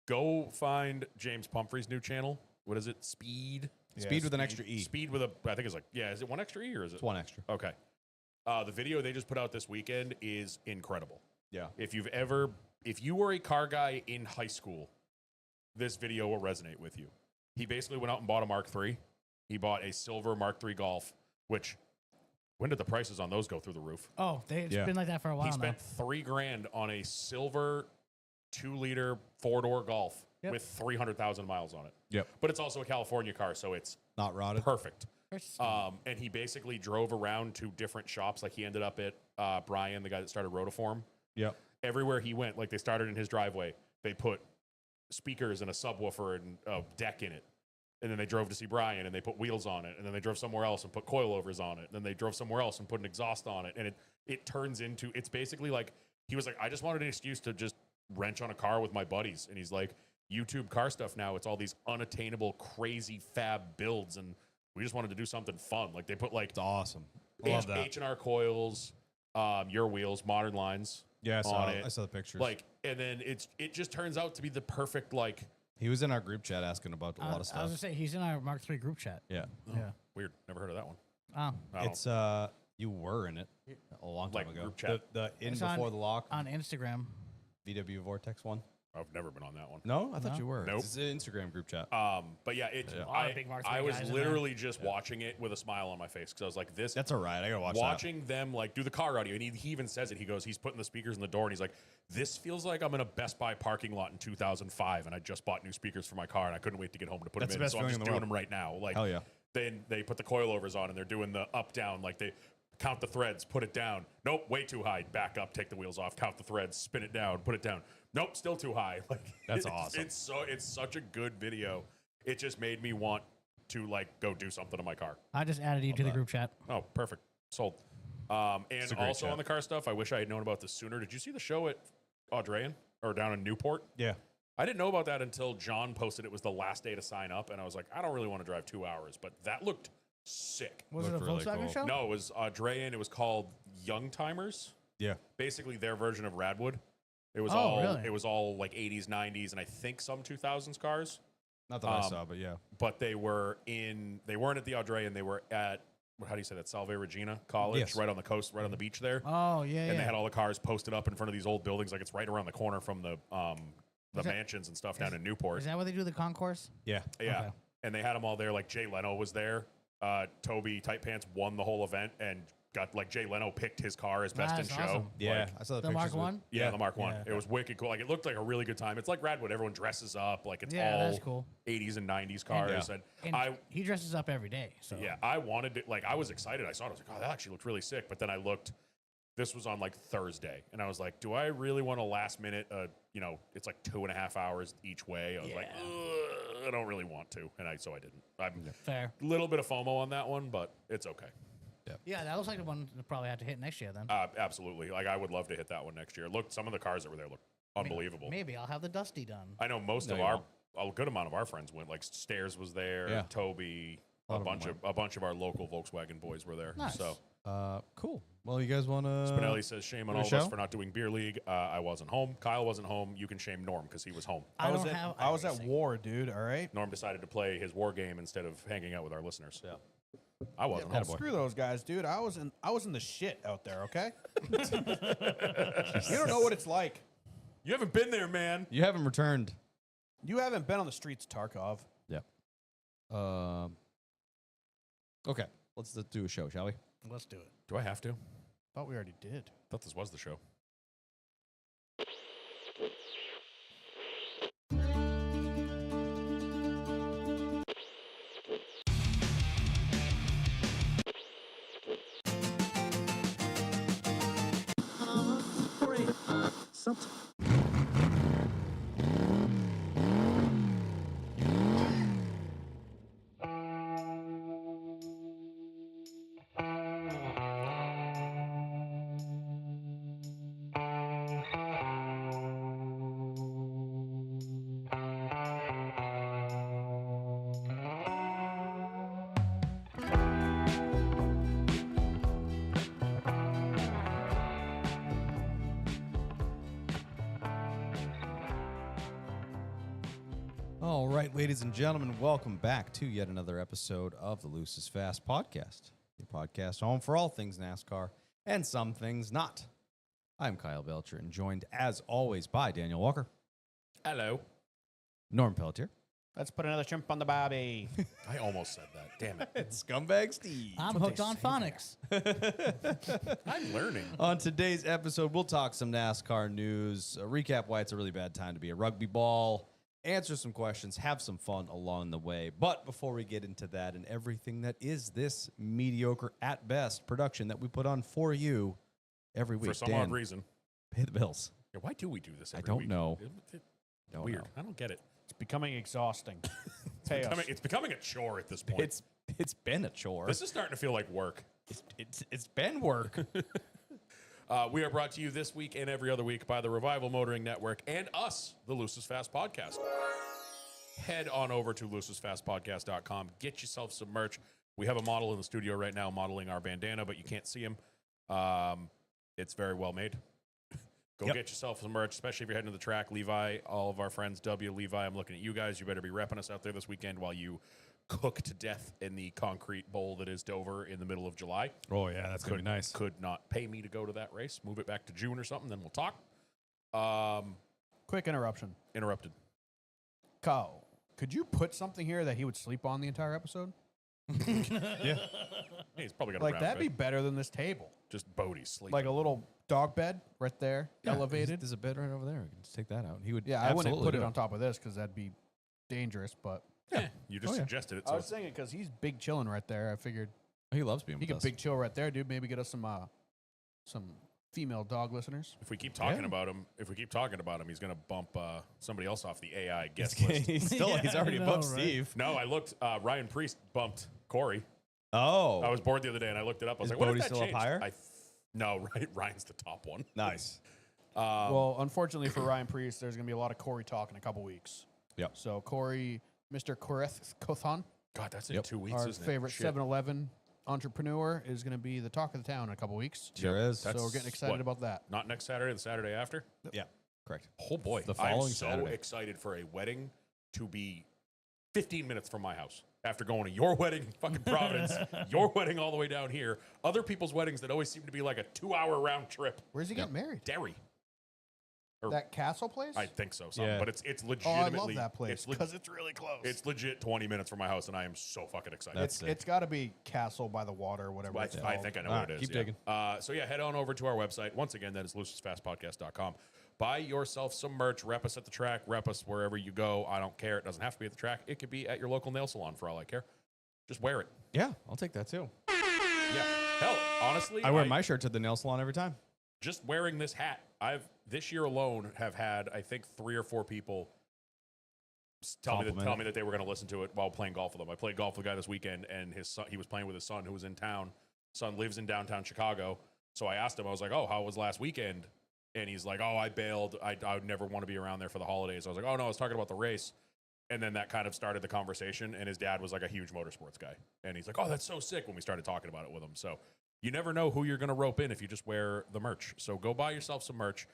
go find James Pumphrey's new channel. What is it? Speed Speed with an extra E. Speed with a, I think it's like, yeah, is it one extra E or is it? It's one extra. Okay. The video they just put out this weekend is incredible. Yeah. If you've ever if you were a car guy in high school, this video will resonate with you. He basically went out and bought a Mark III. He bought a silver Mark III Golf, which, when did the prices on those go through the roof? Oh, it's been like that for a while He spent $3,000 on a silver 2-liter 4-door Golf with 300,000 miles on it. Yep. But it's also a California car, so it's Not rotted. perfect. now. And he basically drove around to different shops. Like he ended up at Brian, the guy that started Rotiform. Yep. Everywhere he went, like they started in his driveway, they put speakers and a subwoofer and a deck in it. And then they drove to see Brian and they put wheels on it. And then they drove somewhere else and put coilovers on it. And then they drove somewhere else and put an exhaust on it. And it turns into, it's basically like, he was like, I just wanted an excuse to just wrench on a car with my buddies. And he's like, YouTube car stuff now, it's all these unattainable, crazy fab builds. And we just wanted to do something fun. Like they put like It's awesome. I love that. H&R coils, your wheels, modern lines. Yeah, I I saw the pictures. Like, and then it just turns out to be the perfect, like, he was in our group chat asking about a lot of I was stuff. going to say, he's in our Mark III group chat. Yeah. Yeah. weird. Never heard of that one. Oh, I don't- It's you were in it a long time Like ago. group chat. The in It's before on- the lock on Instagram. VW Vortex one. I've never been on that one. No, I thought No? you were. Nope. It's an Instagram group chat. But yeah, it. Yeah. A lot of big Mark I III was guys in there. literally just watching it with a smile on my face because I was like, this. That's all right. I gotta watch watching them like do the car audio, and he even says it. He goes, he's putting the speakers in the door, and he's like, "This feels like I'm in a Best Buy parking lot in 2005, and I just bought new speakers for my car, and I couldn't wait to get home to put That's them the in. best So I'm feeling just in the doing world. them right now. Like, Hell yeah. Then they put the coilovers on, and they're doing the up down. Like they count the threads, put it down. Nope, way too high. Back up, take the wheels off, count the threads, spin it down, put it down. Nope, still too high. Like That's awesome. It's such a good video. It just made me want to like go do something to my car. I just added you to the that. group chat. Oh, perfect. Sold. It's And a great also chat. on the car stuff, I wish I had known about this sooner. Did you see the show at Audreyan or down in Newport? Yeah. I didn't know about that until John posted it was the last day to sign up, and I was like, I don't really want to drive 2 hours, but that looked sick. Was it a Looked really Volkswagen cool. show? No, it was Audreyan. It was called Young Timers. Yeah. Basically, their version of Radwood. It was really? It was all like 80s, 90s, and I think some 2000s cars. Not that I saw, but yeah. But they weren't at the Audrey, they were at, how do you say that, Salve Regina College, Yes. right on the coast, right on the beach there. Oh, yeah, And yeah. they had all the cars posted up in front of these old buildings, like it's right around the corner from the that- mansions and stuff down in Newport. Is that where they do the concourse? Yeah. Yeah. Okay. And they had them all there, like Jay Leno was there. Toby Tight Pants won the whole event and got, like, Jay Leno picked his car as best in That's show. awesome. Yeah. Like, I saw the The pictures. Mark of it. One? yeah, the Mark One. Yeah. It was wicked cool. Like it looked like a really good time. It's like Radwood. Everyone dresses up. Like it's Yeah, all that's cool. 80s and 90s cars. Yeah. And, And I he dresses up every day. So yeah, I wanted to, like, I was excited. I saw it. I was like, oh, that actually looked really sick. But then I looked, this was on like Thursday. And I was like, do I really want to last minute, it's like 2.5 hours each way. I was like, Yeah. "Ugh, I don't really want to. So I didn't. I'm fair. a little bit of FOMO on that one, but it's okay. Yeah, that looks like the one that probably have to hit next year then. Absolutely. Like, I would love to hit that one next year. Look, some of the cars that were there look unbelievable. Maybe I'll have the Dusty done. I know most No, of you a good amount of our friends went. Like Stairs was there, Yeah. Toby, A a lot of them bunch of our local Volkswagen boys were there. Nice. So Cool. Well, you guys want to? Spinelli says shame on for all the of us show? for not doing beer league. I wasn't home. Kyle wasn't home. You can shame Norm because he was home. I was don't at, have. I was at iRacing. war, dude. All right. Norm decided to play his war game instead of hanging out with our listeners. Yeah, I wasn't Oh, home. screw those guys, dude. I was in the shit out there. Okay. You don't know what it's like. You haven't been there, man. You haven't returned. You haven't been on the streets, Tarkov. Yeah. Okay. Let's do a show, shall we? Let's do it. Do I have to? Thought we already did. I thought this was the show. All right, ladies and gentlemen, welcome back to yet another episode of the Loose is Fast podcast, your podcast home for all things NASCAR and some things not. I'm Kyle Belcher, and joined, as always, by Daniel Walker, Hello. Norm Pelletier, Let's put another shrimp on the bobby. I almost said that. Damn it. and Scumbag Steve. I'm what hooked they on say phonics. I'm learning. On today's episode, we'll talk some NASCAR news, recap why it's a really bad time to be a rugby ball, answer some questions, have some fun along the way. But before we get into that and everything that is this mediocre at best production that we put on for you every week, For some Dan, odd reason. pay the bills. Yeah, why do we do this every don't week? know. It's weird. I don't get it. It's becoming exhausting. Pay us. It's becoming a chore at this point. It's been a chore. This is starting to feel like work. It's been work. We are brought to you this week and every other week by the Revival Motoring Network and us, the Lucis Fast Podcast. Head on over to lucisfastpodcast.com. Get yourself some merch. We have a model in the studio right now modeling our bandana, but you can't see him. It's very well made. Go Yep. get yourself some merch, especially if you're heading to the track. Levi, all of our friends, W, Levi, I'm looking at you guys. You better be repping us out there this weekend while you cook to death in the concrete bowl that is Dover in the middle of July. Oh, yeah, that's going to be nice. Could not pay me to go to that race. Move it back to June or something, then we'll talk. Quick interruption. Interrupted. Kyle, could you put something here that he would sleep on the entire episode? Yeah. Hey, he's probably got a Like, round that'd be bed. better than this table. Just Bodie sleeping. Like a little dog bed right there, elevated. There's a bed right over there. We can just take that out. He would. Yeah, I wouldn't absolutely put do it on top of this because that'd be dangerous. But You just Oh, yeah. suggested it. I So was thinking because he's big chilling right there. I figured He loves being he with could us. big chill right there, dude. Maybe get us some female dog listeners. if we keep talking Yeah. about him, he's going to bump somebody else off the AI guest list. he's Yeah, already I bumped know, right? Steve. No, I looked. Ryan Priest bumped Corey. Oh, I was bored the other day and I looked it up. I was Is like, what if Bodie that still up changed? higher? No, right. Ryan's the top one. nice. Well, unfortunately for Ryan Priest, there's going to be a lot of Corey talk in a couple weeks. Yep. So Corey, Mr. Koreth Kothan, God, that's in Yep. 2 weeks, our isn't favorite it? Shit. 7-Eleven entrepreneur, is going to be the talk of the town in a couple weeks. Sure is. So we're getting excited what? about that. Not next Saturday, the Saturday after? Yeah, correct. Oh, boy. The I'm following so Saturday. excited for a wedding to be 15 minutes from my house. After going to your wedding in fucking Providence, your wedding all the way down here, other people's weddings that always seem to be like a 2-hour round trip. Where's he getting married? Derry. That castle place? I think so, Yeah. but it's Oh, I legitimately. love that place It's, because it's really close. it's legit 20 minutes from my house, and I am so fucking excited. That's sick. It's got to be Castle by the Water or whatever it's I called. think I know All what right, it is. keep yeah. digging. So yeah, head on over to our website. Once again, that is lucisfastpodcast.com. Buy yourself some merch. Rep us at the track. Rep us wherever you go. I don't care. It doesn't have to be at the track. It could be at your local nail salon for all I care. Just wear it. Yeah, I'll take that too. Yeah. Hell, honestly, I wear my shirt to the nail salon every time. just wearing this hat. I've this year alone have had I think 3 or 4 people tell me Compliment. that they were going to listen to it while playing golf with them. I played golf with a guy this weekend, and his son, he was playing with his son who was in town. Son lives in downtown Chicago, so I asked him. I was like, "Oh, how was last weekend?" And he's like, "Oh, I bailed. I would never want to be around there for the holidays." I was like, "Oh no, I was talking about the race." And then that kind of started the conversation. And his dad was like a huge motorsports guy, and he's like, "Oh, that's so sick." When we started talking about it with him, so you never know who you're going to rope in if you just wear the merch. So go buy yourself some merch.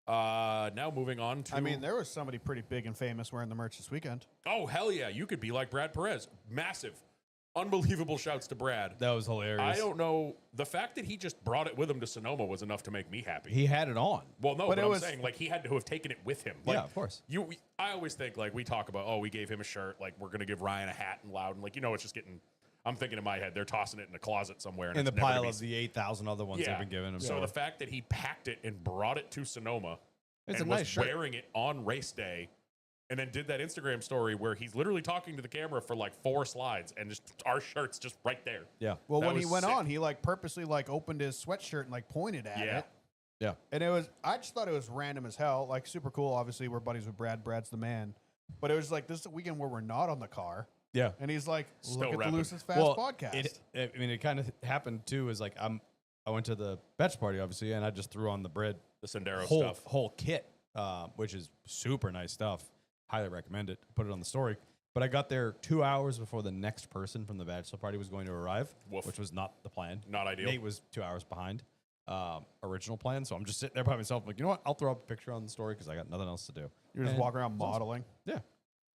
Now moving on to. I mean, there was somebody pretty big and famous wearing the merch this weekend. Oh, hell yeah. You could be like Brad Perez. Massive. Unbelievable shouts to Brad. That was hilarious. I don't know. The fact that he just brought it with him to Sonoma was enough to make me happy. He had it on. Well, no, But but it I'm was- saying, like, he had to have taken it with him. Like, Yeah, of course. I always think, like, we talk about, oh, we gave him a shirt. Like, we're going to give Ryan a hat and Loudon. Like, it's just getting, I'm thinking in my head, they're tossing it in a closet somewhere. And In the it's never gonna pile be- of the 8,000 other ones they've been giving him. So the fact that he packed it and brought it to Sonoma It's and a nice was shirt. wearing it on race day and then did that Instagram story where he's literally talking to the camera for like 4 slides and just our shirt's just right there. Yeah. Well, That when he was went sick. on, he like purposely like opened his sweatshirt and like pointed at Yeah. it. Yeah. And I just thought it was random as hell. Like super cool. Obviously, we're buddies with Brad. Brad's the man. But it was like this is a weekend where we're not on the car. Yeah. And he's like, Still look at repping. the Lucis Fast podcast. It kind of happened too. Is like I went to the bachelor party obviously, and I just threw on the bread The Sendero whole stuff. whole kit, which is super nice stuff. Highly recommend it. Put it on the story. But I got there 2 hours before the next person from the bachelor party was going to arrive, Woof. which was not the plan. Not ideal. Nate was 2 hours behind original plan, so I'm just sitting there by myself, like, you know what? I'll throw up a picture on the story because I got nothing else to do. You're just And walking around it's awesome. modeling. Yeah,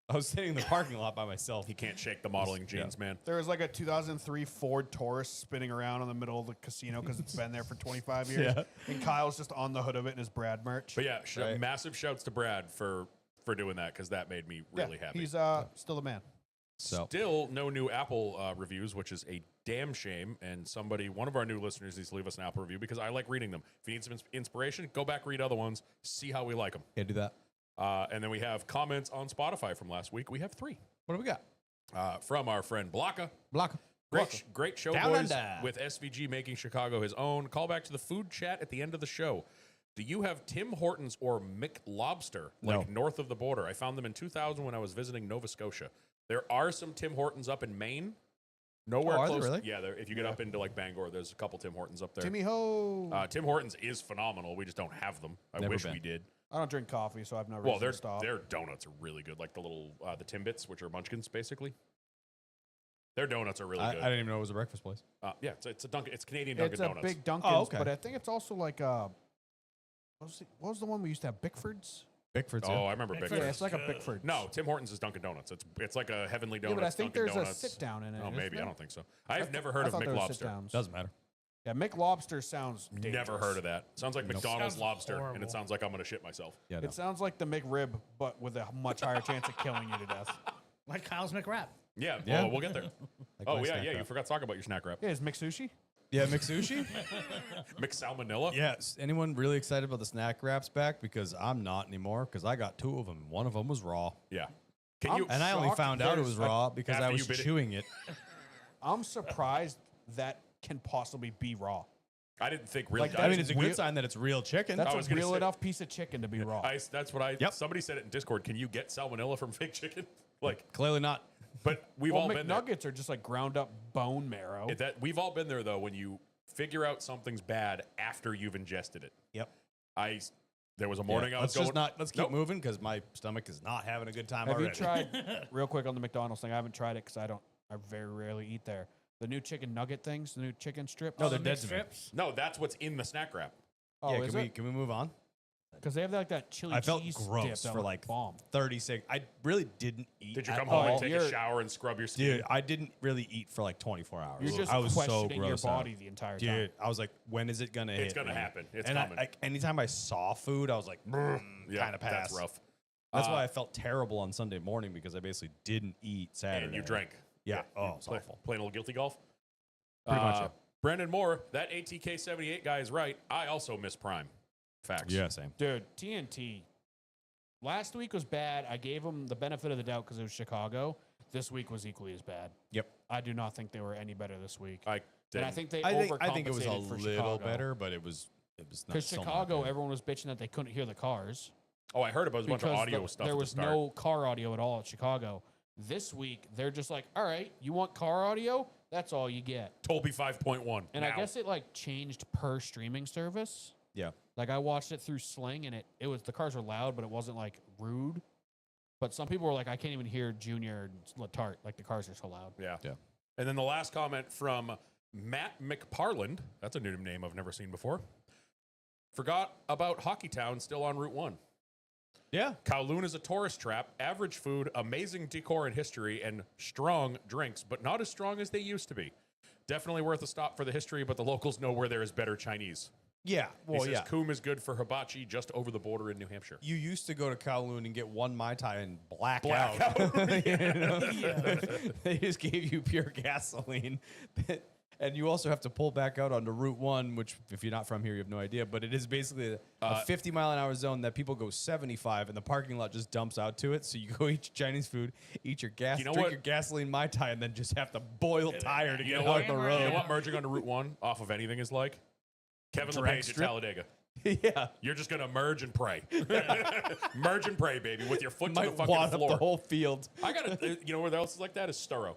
I was sitting in the parking lot by myself. He can't shake the modeling genes, man. There was like a 2003 Ford Taurus spinning around in the middle of the casino because it's been there for 25 years. Yeah. And Kyle's just on the hood of it in his Brad merch. But yeah, Right. massive shouts to Brad for doing that because that made me really happy. He's still the man. So Still no new Apple reviews, which is a damn shame. And one of our new listeners needs to leave us an Apple review because I like reading them. If you need some inspiration, go back, read other ones, see how we like them. can't do that. And then we have comments on Spotify from last week. We have 3 What do we got? from our friend Blocka. Block. Great show, Down boys, under. with SVG making Chicago his own. Call back to the food chat at the end of the show. Do you have Tim Hortons or McLobster, like No. north of the border? I found them in 2000 when I was visiting Nova Scotia. There are some Tim Hortons up in Maine. Nowhere are there close. really? Yeah, if you get up into like Bangor, there's a couple Tim Hortons up there. Timmy Ho. Tim Hortons is phenomenal. We just don't have them. I Never wish been. we did. I don't drink coffee, so I have no reason Well, to stop. their donuts are really good, like the little the Timbits, which are Munchkins, basically. Their donuts are really I good. didn't even know it was a breakfast place. Yeah, it's a Dunkin'. It's Canadian Dunkin' It's a Donuts. big Dunkin's, Oh, okay. but I think it's also like what was the one we used to have? Bickford's? Bickford's. Oh, I remember Bickford's. Bickford's. Yeah, it's like a Bickford's. No, Tim Hortons is Dunkin' Donuts. It's like a Heavenly Donuts. Yeah, but I think Dunkin' there's Donuts. a sit down in it. Oh, isn't maybe. I there? don't think so. I've never heard of thought there was McLobster. sit-downs. Doesn't matter. Yeah, McLobster sounds dangerous. Never heard of that. Sounds like McDonald's Sounds lobster, and horrible. it sounds like I'm gonna shit myself. Yeah, no. It sounds like the McRib, but with a much higher chance of killing you to death. Like Kyle's McWrap. Yeah, Yeah. well, we'll get there. Like Oh my yeah, snack yeah. You wrap. forgot to talk about your snack wrap. Yeah, is McSushi? Yeah, McSushi. McSalmonella. Yes. Anyone really excited about the snack wraps back? Because I'm not anymore. Because I got 2 of them. One of them was raw, Yeah. Can I'm you? and I only Shocked found out it there's was a- raw because after I you was bit it. chewing it. I'm surprised that can possibly be raw. I didn't think really. Like, I mean, it's a real- good sign that it's real chicken. That's I a was gonna real say- enough piece of chicken to be raw. That's what I. Yep. Somebody said it in Discord. Can you get salmonella from fake chicken? Like, Clearly not. but we've well, all been there. McNuggets are just like ground up bone marrow. We've all been there though. When you figure out something's bad after you've ingested it. Yep. There was a morning I was let's going. just not. Let's keep Nope. moving because my stomach is not having a good time Have already. you tried, real quick on the McDonald's thing, I haven't tried it because I very rarely eat there. The new chicken nugget things, the new chicken strips. No, they're The dead mixed to me. strips. No, that's what's in the snack wrap. Oh, Yeah, is can we it? can we move on? Because they have like that chili I felt cheese gross dip that for looked like bomb. 36. I really didn't eat. Did you at come home all. and take a You're- shower and scrub your skin? Dude, I didn't really eat for like 24 hours. You're just I was so questioning your gross out. body the entire time. Dude, I was like, when is it gonna hit? It's gonna me? happen. It's and coming. anytime I saw food, I was like, Yeah, kind of pass. that's rough. That's why I felt terrible on Sunday morning because I basically didn't eat Saturday. And you drank. Yeah. Oh, it's Play, awful. playing a little guilty golf. Pretty much, yeah. Brendan Moore, that ATK 78 guy is right. I also miss Prime. Facts. Yeah, same. Dude, TNT. Last week was bad. I gave them the benefit of the doubt because it was Chicago. This week was equally as bad. Yep. I do not think they were any better this week. I And didn't. I think they I think it was a overcompensated for little Chicago. better, but it was not Because so Chicago, much. everyone was bitching that they couldn't hear the cars. Oh, I heard about a bunch of because audio stuff. there at the was start. no car audio at all at Chicago. This week, they're just like, all right, you want car audio? That's all you get. Dolby 5.1. And now. I guess it like changed per streaming service. Yeah. Like I watched it through Sling, and it was the cars were loud, but it wasn't like rude. But some people were like, I can't even hear Junior and Latart. Like the cars are so loud. Yeah. Yeah. And then the last comment from Matt McParland. That's a new name I've never seen before. Forgot about Hockeytown, still on Route 1. Yeah. Kowloon is a tourist trap, average food, amazing decor and history, and strong drinks, but not as strong as they used to be. Definitely worth a stop for the history, but the locals know where there is better Chinese. Yeah. He Well, says yeah. Coombe is good for hibachi just over the border in New Hampshire. You used to go to Kowloon and get one Mai Tai and black Black out. out. You know? They just gave you pure gasoline. And you also have to pull back out onto Route 1, which, if you're not from here, you have no idea. But it is basically a 50-mile-an-hour zone that people go 75, and the parking lot just dumps out to it. So you go eat your Chinese food, eat your gas, You know drink what? your gasoline Mai Tai, and then just have to boil tire to You get know, out what, the you road. know what merging onto Route 1 off of anything is like? Kevin Drag LePage at strip? Talladega. Yeah. You're just going to merge and pray. Merge and pray, baby, with your foot to the Might fucking wad up floor. the whole field. I got to, you know where else is like that is Sturrow.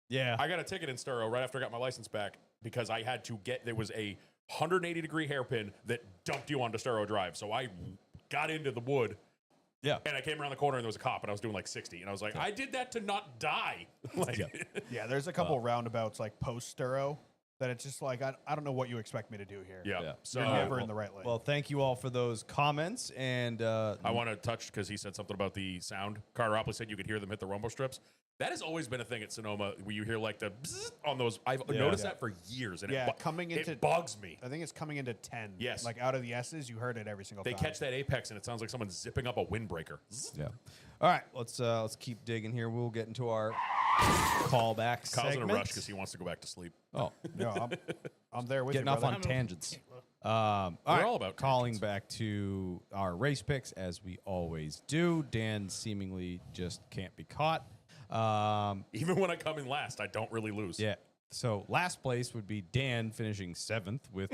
Yeah. I got a ticket in Sturrow right after I got my license back because I had to there was a 180-degree hairpin that dumped you onto Sturrow Drive. So I got into the wood. Yeah. And I came around the corner and there was a cop and I was doing like 60. And I was like, I did that to not die. Like, Yeah. Yeah, there's a couple roundabouts like post Sturo that it's just like, I don't know what you expect me to do here. Yeah. Yeah. So You're never in the right lane. Well, thank you all for those comments. And I want to touch because he said something about the sound. Carteropoulos said you could hear them hit the rumble strips. That has always been a thing at Sonoma where you hear like the bzzz on those. I've noticed that for years, and it bugs me. I think it's coming into 10. Yes. Like out of the S's, you heard it every single They time. catch that apex, and it sounds like someone's zipping up a windbreaker. yeah. All right, let's keep digging here. We'll get into our callback Kyle's segment. in a rush because he wants to go back to sleep. Oh, No, I'm there with getting you, off brother. on tangents. We're all about calling tangents. back to our race picks as we always do. Dan seemingly just can't be caught. Even when I come in last, I don't really lose. Yeah. So last place would be Dan finishing 7th with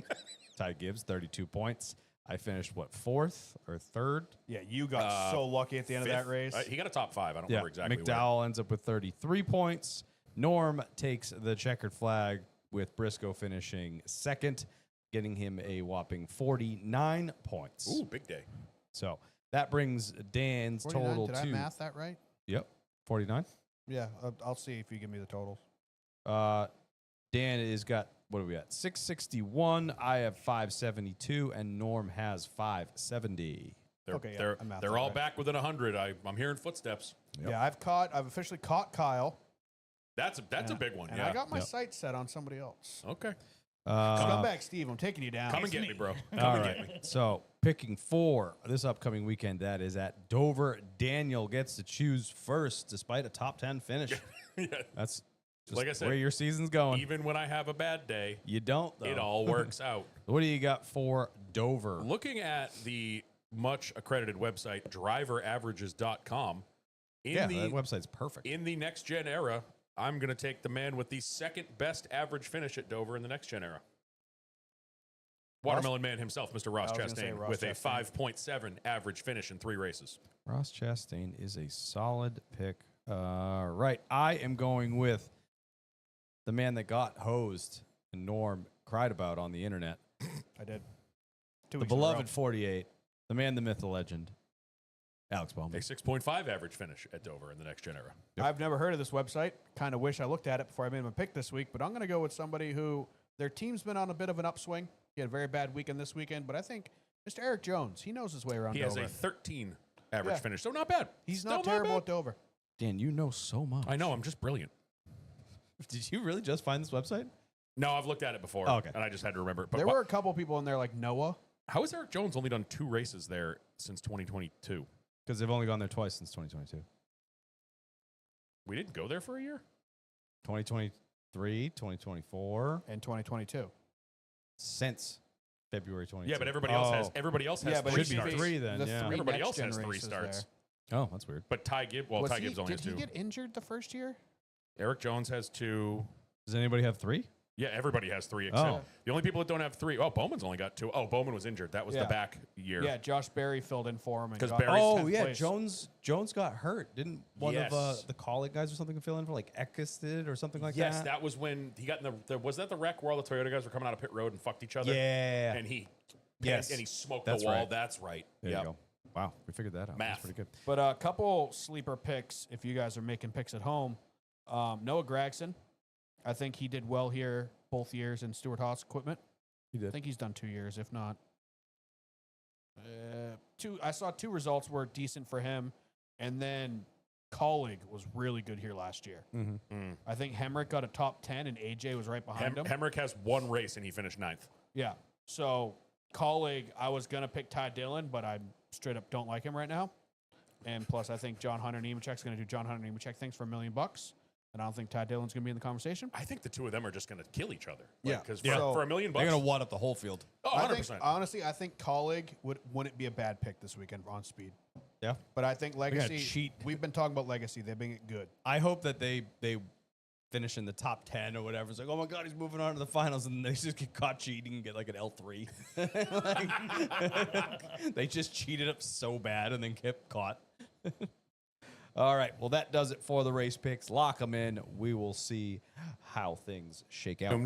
Ty Gibbs, 32 points. I finished, what, 4th or 3rd? Yeah, you got so lucky at the end of that race. He got a top 5. I don't remember exactly where. McDowell ends up with 33 points. Norm takes the checkered flag with Briscoe finishing 2nd, getting him a whopping 49 points. Ooh, big day. So that brings Dan's 49? total Did to... I math that right? Yep, 49. Yeah, I'll see if you give me the totals. Dan has got, what do we got? 661. I have 572, and Norm has 570. They're, Okay, yeah, they're, I mathed they're that all right. back within 100. I'm hearing footsteps. Yep. Yeah, I've officially caught Kyle. That's a big one. And Yeah. I got my Yep. sights set on somebody else. Okay. Come back, Steve. I'm taking you down. Come and get me, bro. Come All and right. get me. So picking 4 this upcoming weekend, that is at Dover. Daniel gets to choose first despite a top 10 finish. Yeah. That's just Like I said, where your season's going. Even when I have a bad day, You don't, though. it all works out. What do you got for Dover? Looking at the much accredited website driveraverages.com, Yeah, that website's perfect. in the next gen era, I'm going to take the man with the second best average finish at Dover in the next gen era. Watermelon Man himself, Mr. Ross I was gonna say Chastain, Ross with Chastain. a 5.7 average finish in 3 races. Ross Chastain is a solid pick. Right. I am going with the man that got hosed and Norm cried about on the internet. I did. The 2 weeks in a row. beloved 48, the man, the myth, the legend, Alex A Bowman. 6.5 average finish at Dover in the next gen era. Yep. I've never heard of this website. Kind of wish I looked at it before I made my pick this week, but I'm going to go with somebody who their team's been on a bit of an upswing. He had a very bad weekend this weekend, but I think Mr. Eric Jones, he knows his way around He Dover. has a 13 average Yeah. finish, so not bad. He's Still not terrible bad. at Dover. Dan, you know so much. I know, I'm just brilliant. Did you really just find this website? No, I've looked at it before, Oh, okay. and I just had to remember it. But There were a couple people in there like Noah. how has Eric Jones only done 2 races there since 2022? Because they've only gone there twice since 2022. We didn't go there for a year? 2023, 2024, in 2022. since February 22. Yeah, but everybody else has Yeah, but 3 it should be starts. 3 then, The yeah. 3 Everybody next else gen has 3 races starts. there. Oh, that's weird. But Ty Gibbs, Was Ty he- Gibbs only has did 2. he get injured the first year? Eric Jones has 2. Does anybody have 3? Yeah, everybody has 3 except Oh. the only people that don't have 3. Oh, Bowman's only got 2. Oh, Bowman was injured. That was the Yeah. back year. Yeah, Josh Berry filled in for him. and 'Cause got Berry's Oh 10th yeah, place. Jones got hurt. Didn't one Yes. of the colleague guys or something fill in for like Eckes did or something like Yes, that? that was when he got in was that the wreck where all the Toyota guys were coming out of pit road and fucked each other? Yeah. And he Yes. and he smoked That's the wall. right. That's right. There Yep. you go. Wow, we figured that out. Math. That's pretty good. But a couple sleeper picks if you guys are making picks at home. Noah Gragson. I think he did well here both years in Stuart Haas equipment. He I did. think he's done 2 years, if not. I saw 2 results were decent for him. And then Colleague was really good here last year. Mm-hmm. I think Hemrick got a top 10 and AJ was right behind him. Hemrick has 1 race and he finished 9th. Yeah. So Colleague, I was going to pick Ty Dillon, but I straight up don't like him right now. And plus, I think John Hunter Nemechek's going to do John Hunter Nemechek things for $1 million. And I don't think Ty Dillon's going to be in the conversation. I think the 2 of them are just going to kill each other. Yeah. Because Yeah. for $1 million, They're gonna wad up the whole field. oh, I 100%. think, honestly, I think Colleague wouldn't be a bad pick this weekend on speed. Yeah. But I think Legacy, cheat. we've been talking about Legacy. They've been good. I hope that they finish in the top 10 or whatever. It's like, oh my god, he's moving on to the finals, and they just get caught cheating and get like an L3. Like, they just cheated up so bad and then kept caught. All right, well that does it for the race picks. Lock them in. We will see how things shake out. That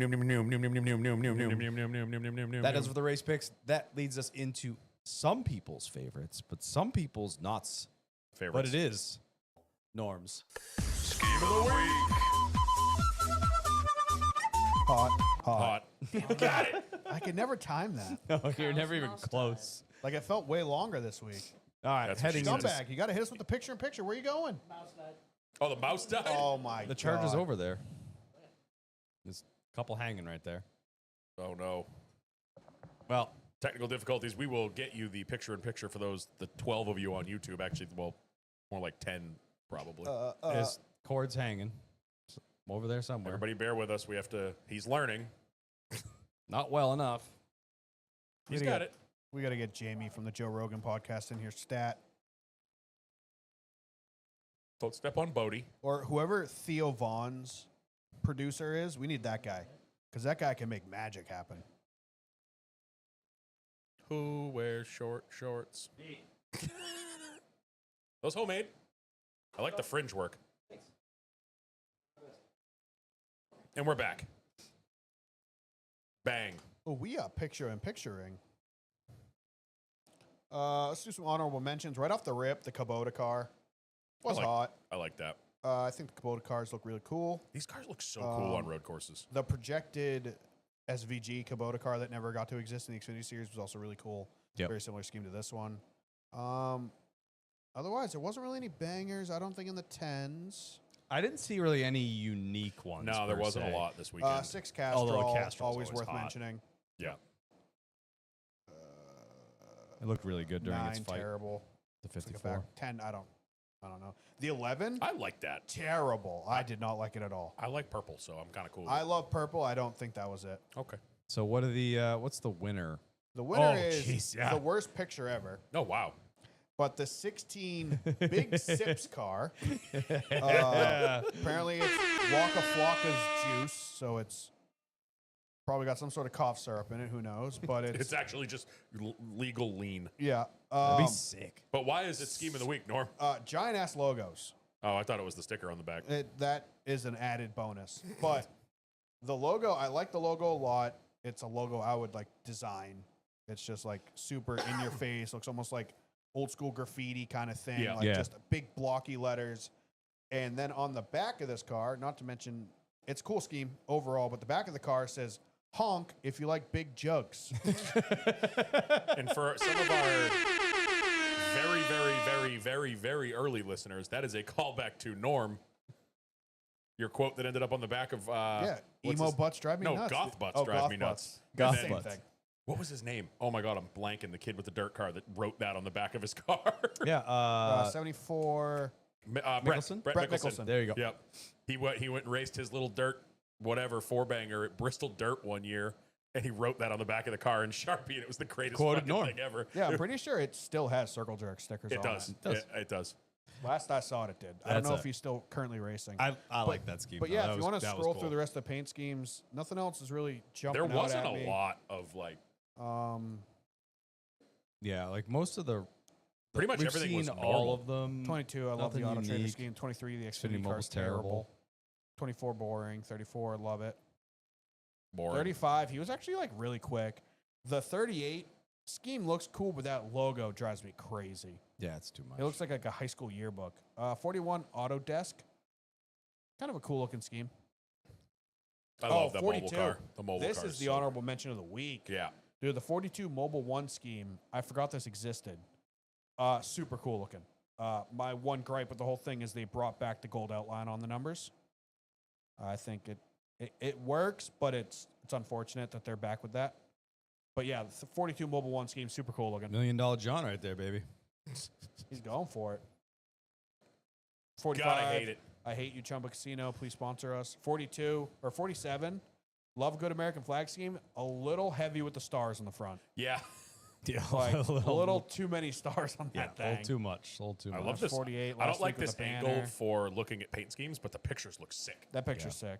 does it for the race picks. That leads us into some people's favorites, but some people's not. favorites. But it is Norm's. Scheme of the week. Hot. Got it. I could never time that. No, you're never even Mouse close. Like it felt way longer this week. All right, That's what heading she into said. Scumbag, you got to hit us with the picture-in-picture. Where are you going? Oh, the mouse died? Oh my god. the charge is over there. There's a couple hanging right there. Oh, no. Well, Technical difficulties. We will get you the picture-in-picture for the 12 of you on YouTube. Actually, well, more like 10 probably. his cord's hanging over there somewhere. Everybody bear with us. We have to, he's learning. Not well enough. He's Gonna got get- it. We got to get Jamie from the Joe Rogan podcast in here. Stat. Don't step on Bodie. Or whoever Theo Vaughn's producer is, we need that guy. Because that guy can make magic happen. Who wears short shorts? Those homemade. I like the fringe work. And we're back. Bang. Oh, we are picture-in-picturing. Let's do some honorable mentions. Right off the rip, the Kubota car was hot. I like that. I think the Kubota cars look really cool. These cars look so cool on road courses. The projected SVG Kubota car that never got to exist in the Xfinity Series was also really cool. Yep. Very similar scheme to this one. Otherwise, there wasn't really any bangers, I don't think, in the 10s. I didn't see really any unique ones. No, there per wasn't se. a lot this weekend. 6 Although Castrol, Castrol's always always worth hot. mentioning. Yeah. It looked really good during 9, its fight. terrible. The It's like a 54. back 10, I don't know. The 11, I like that. terrible. I did not like it at all. I like purple, so I'm kind of cool. I love purple. I don't think that was it. Okay. So what are the what's the winner? The winner Oh, is jeez, yeah. the worst picture ever. Oh, wow. But the 16 Big Sips car, apparently it's Waka Flocka's juice, so it's probably got some sort of cough syrup in it. Who knows? But It's actually just legal lean. yeah. That'd be sick. But why is it scheme of the week, Norm? Giant ass logos. Oh, I thought it was the sticker on the back. That is an added bonus. But the logo, I like the logo a lot. It's a logo I would like design. It's just like super in your face. Looks almost like old school graffiti kind of thing. Yeah. Like Yeah. just big blocky letters. And then on the back of this car, not to mention it's a cool scheme overall, but the back of the car says honk if you like big jugs. And for some of our very, very, very, very, very early listeners, that is a callback to Norm. Your quote that ended up on the back of Yeah. what's Emo his- butts drive me No, nuts. goth butts Oh, drive goth me butts. nuts. Goth And then- butts. Thing. What was his name? Oh my god, I'm blanking. The kid with the dirt car that wrote that on the back of his car. Yeah. 74. Mickelson? Brett Brett Mickelson. Mickelson. There you go. Yep. He went and raced his little dirt whatever four banger at Bristol Dirt one year, and he wrote that on the back of the car in Sharpie, and it was the greatest Quoted fucking Norm. thing ever. Yeah, I'm pretty sure it still has Circle Jerk stickers It on does. it. does. It does. Last I saw it did. I don't That's know it. if he's still currently racing. I like that scheme. But though. yeah, That if you was- want to that was scroll cool. through the rest of the paint schemes, nothing else is really jumping There out wasn't at a me. lot of like Yeah, like most of the Pretty much we've everything seen was all normal. of them. 22, I love the Nothing Auto Trader unique. scheme. 23, the Xfinity Xfinity car is Mobile's terrible. terrible. 24, boring. 34, love it. boring. 35, he was actually like really quick. The 38 scheme looks cool, but that logo drives me crazy. Yeah, it's too much. It looks like a high school yearbook. 41, Autodesk. Kind of a cool looking scheme. I love the 42. mobile car. The mobile This car is the so- honorable mention of the week. Yeah. Dude, the 42 Mobile 1 scheme, I forgot this existed. Super cool looking. My one gripe with the whole thing is they brought back the gold outline on the numbers. I think it works, but it's unfortunate that they're back with that. But yeah, the 42 Mobile 1 scheme, super cool looking. $1 Million John right there, baby. He's going for it. 45. God, I hate it. I hate you, Chumba Casino. Please sponsor us. 42 or 47. Love a good American flag scheme. A little heavy with the stars on the front. Yeah. Yeah, Like a little too many stars on yeah, that a thing. little too much. A little too I much. love this. 48 I last don't like week with this the angle banner. for looking at paint schemes, but the pictures look sick. That picture's sick.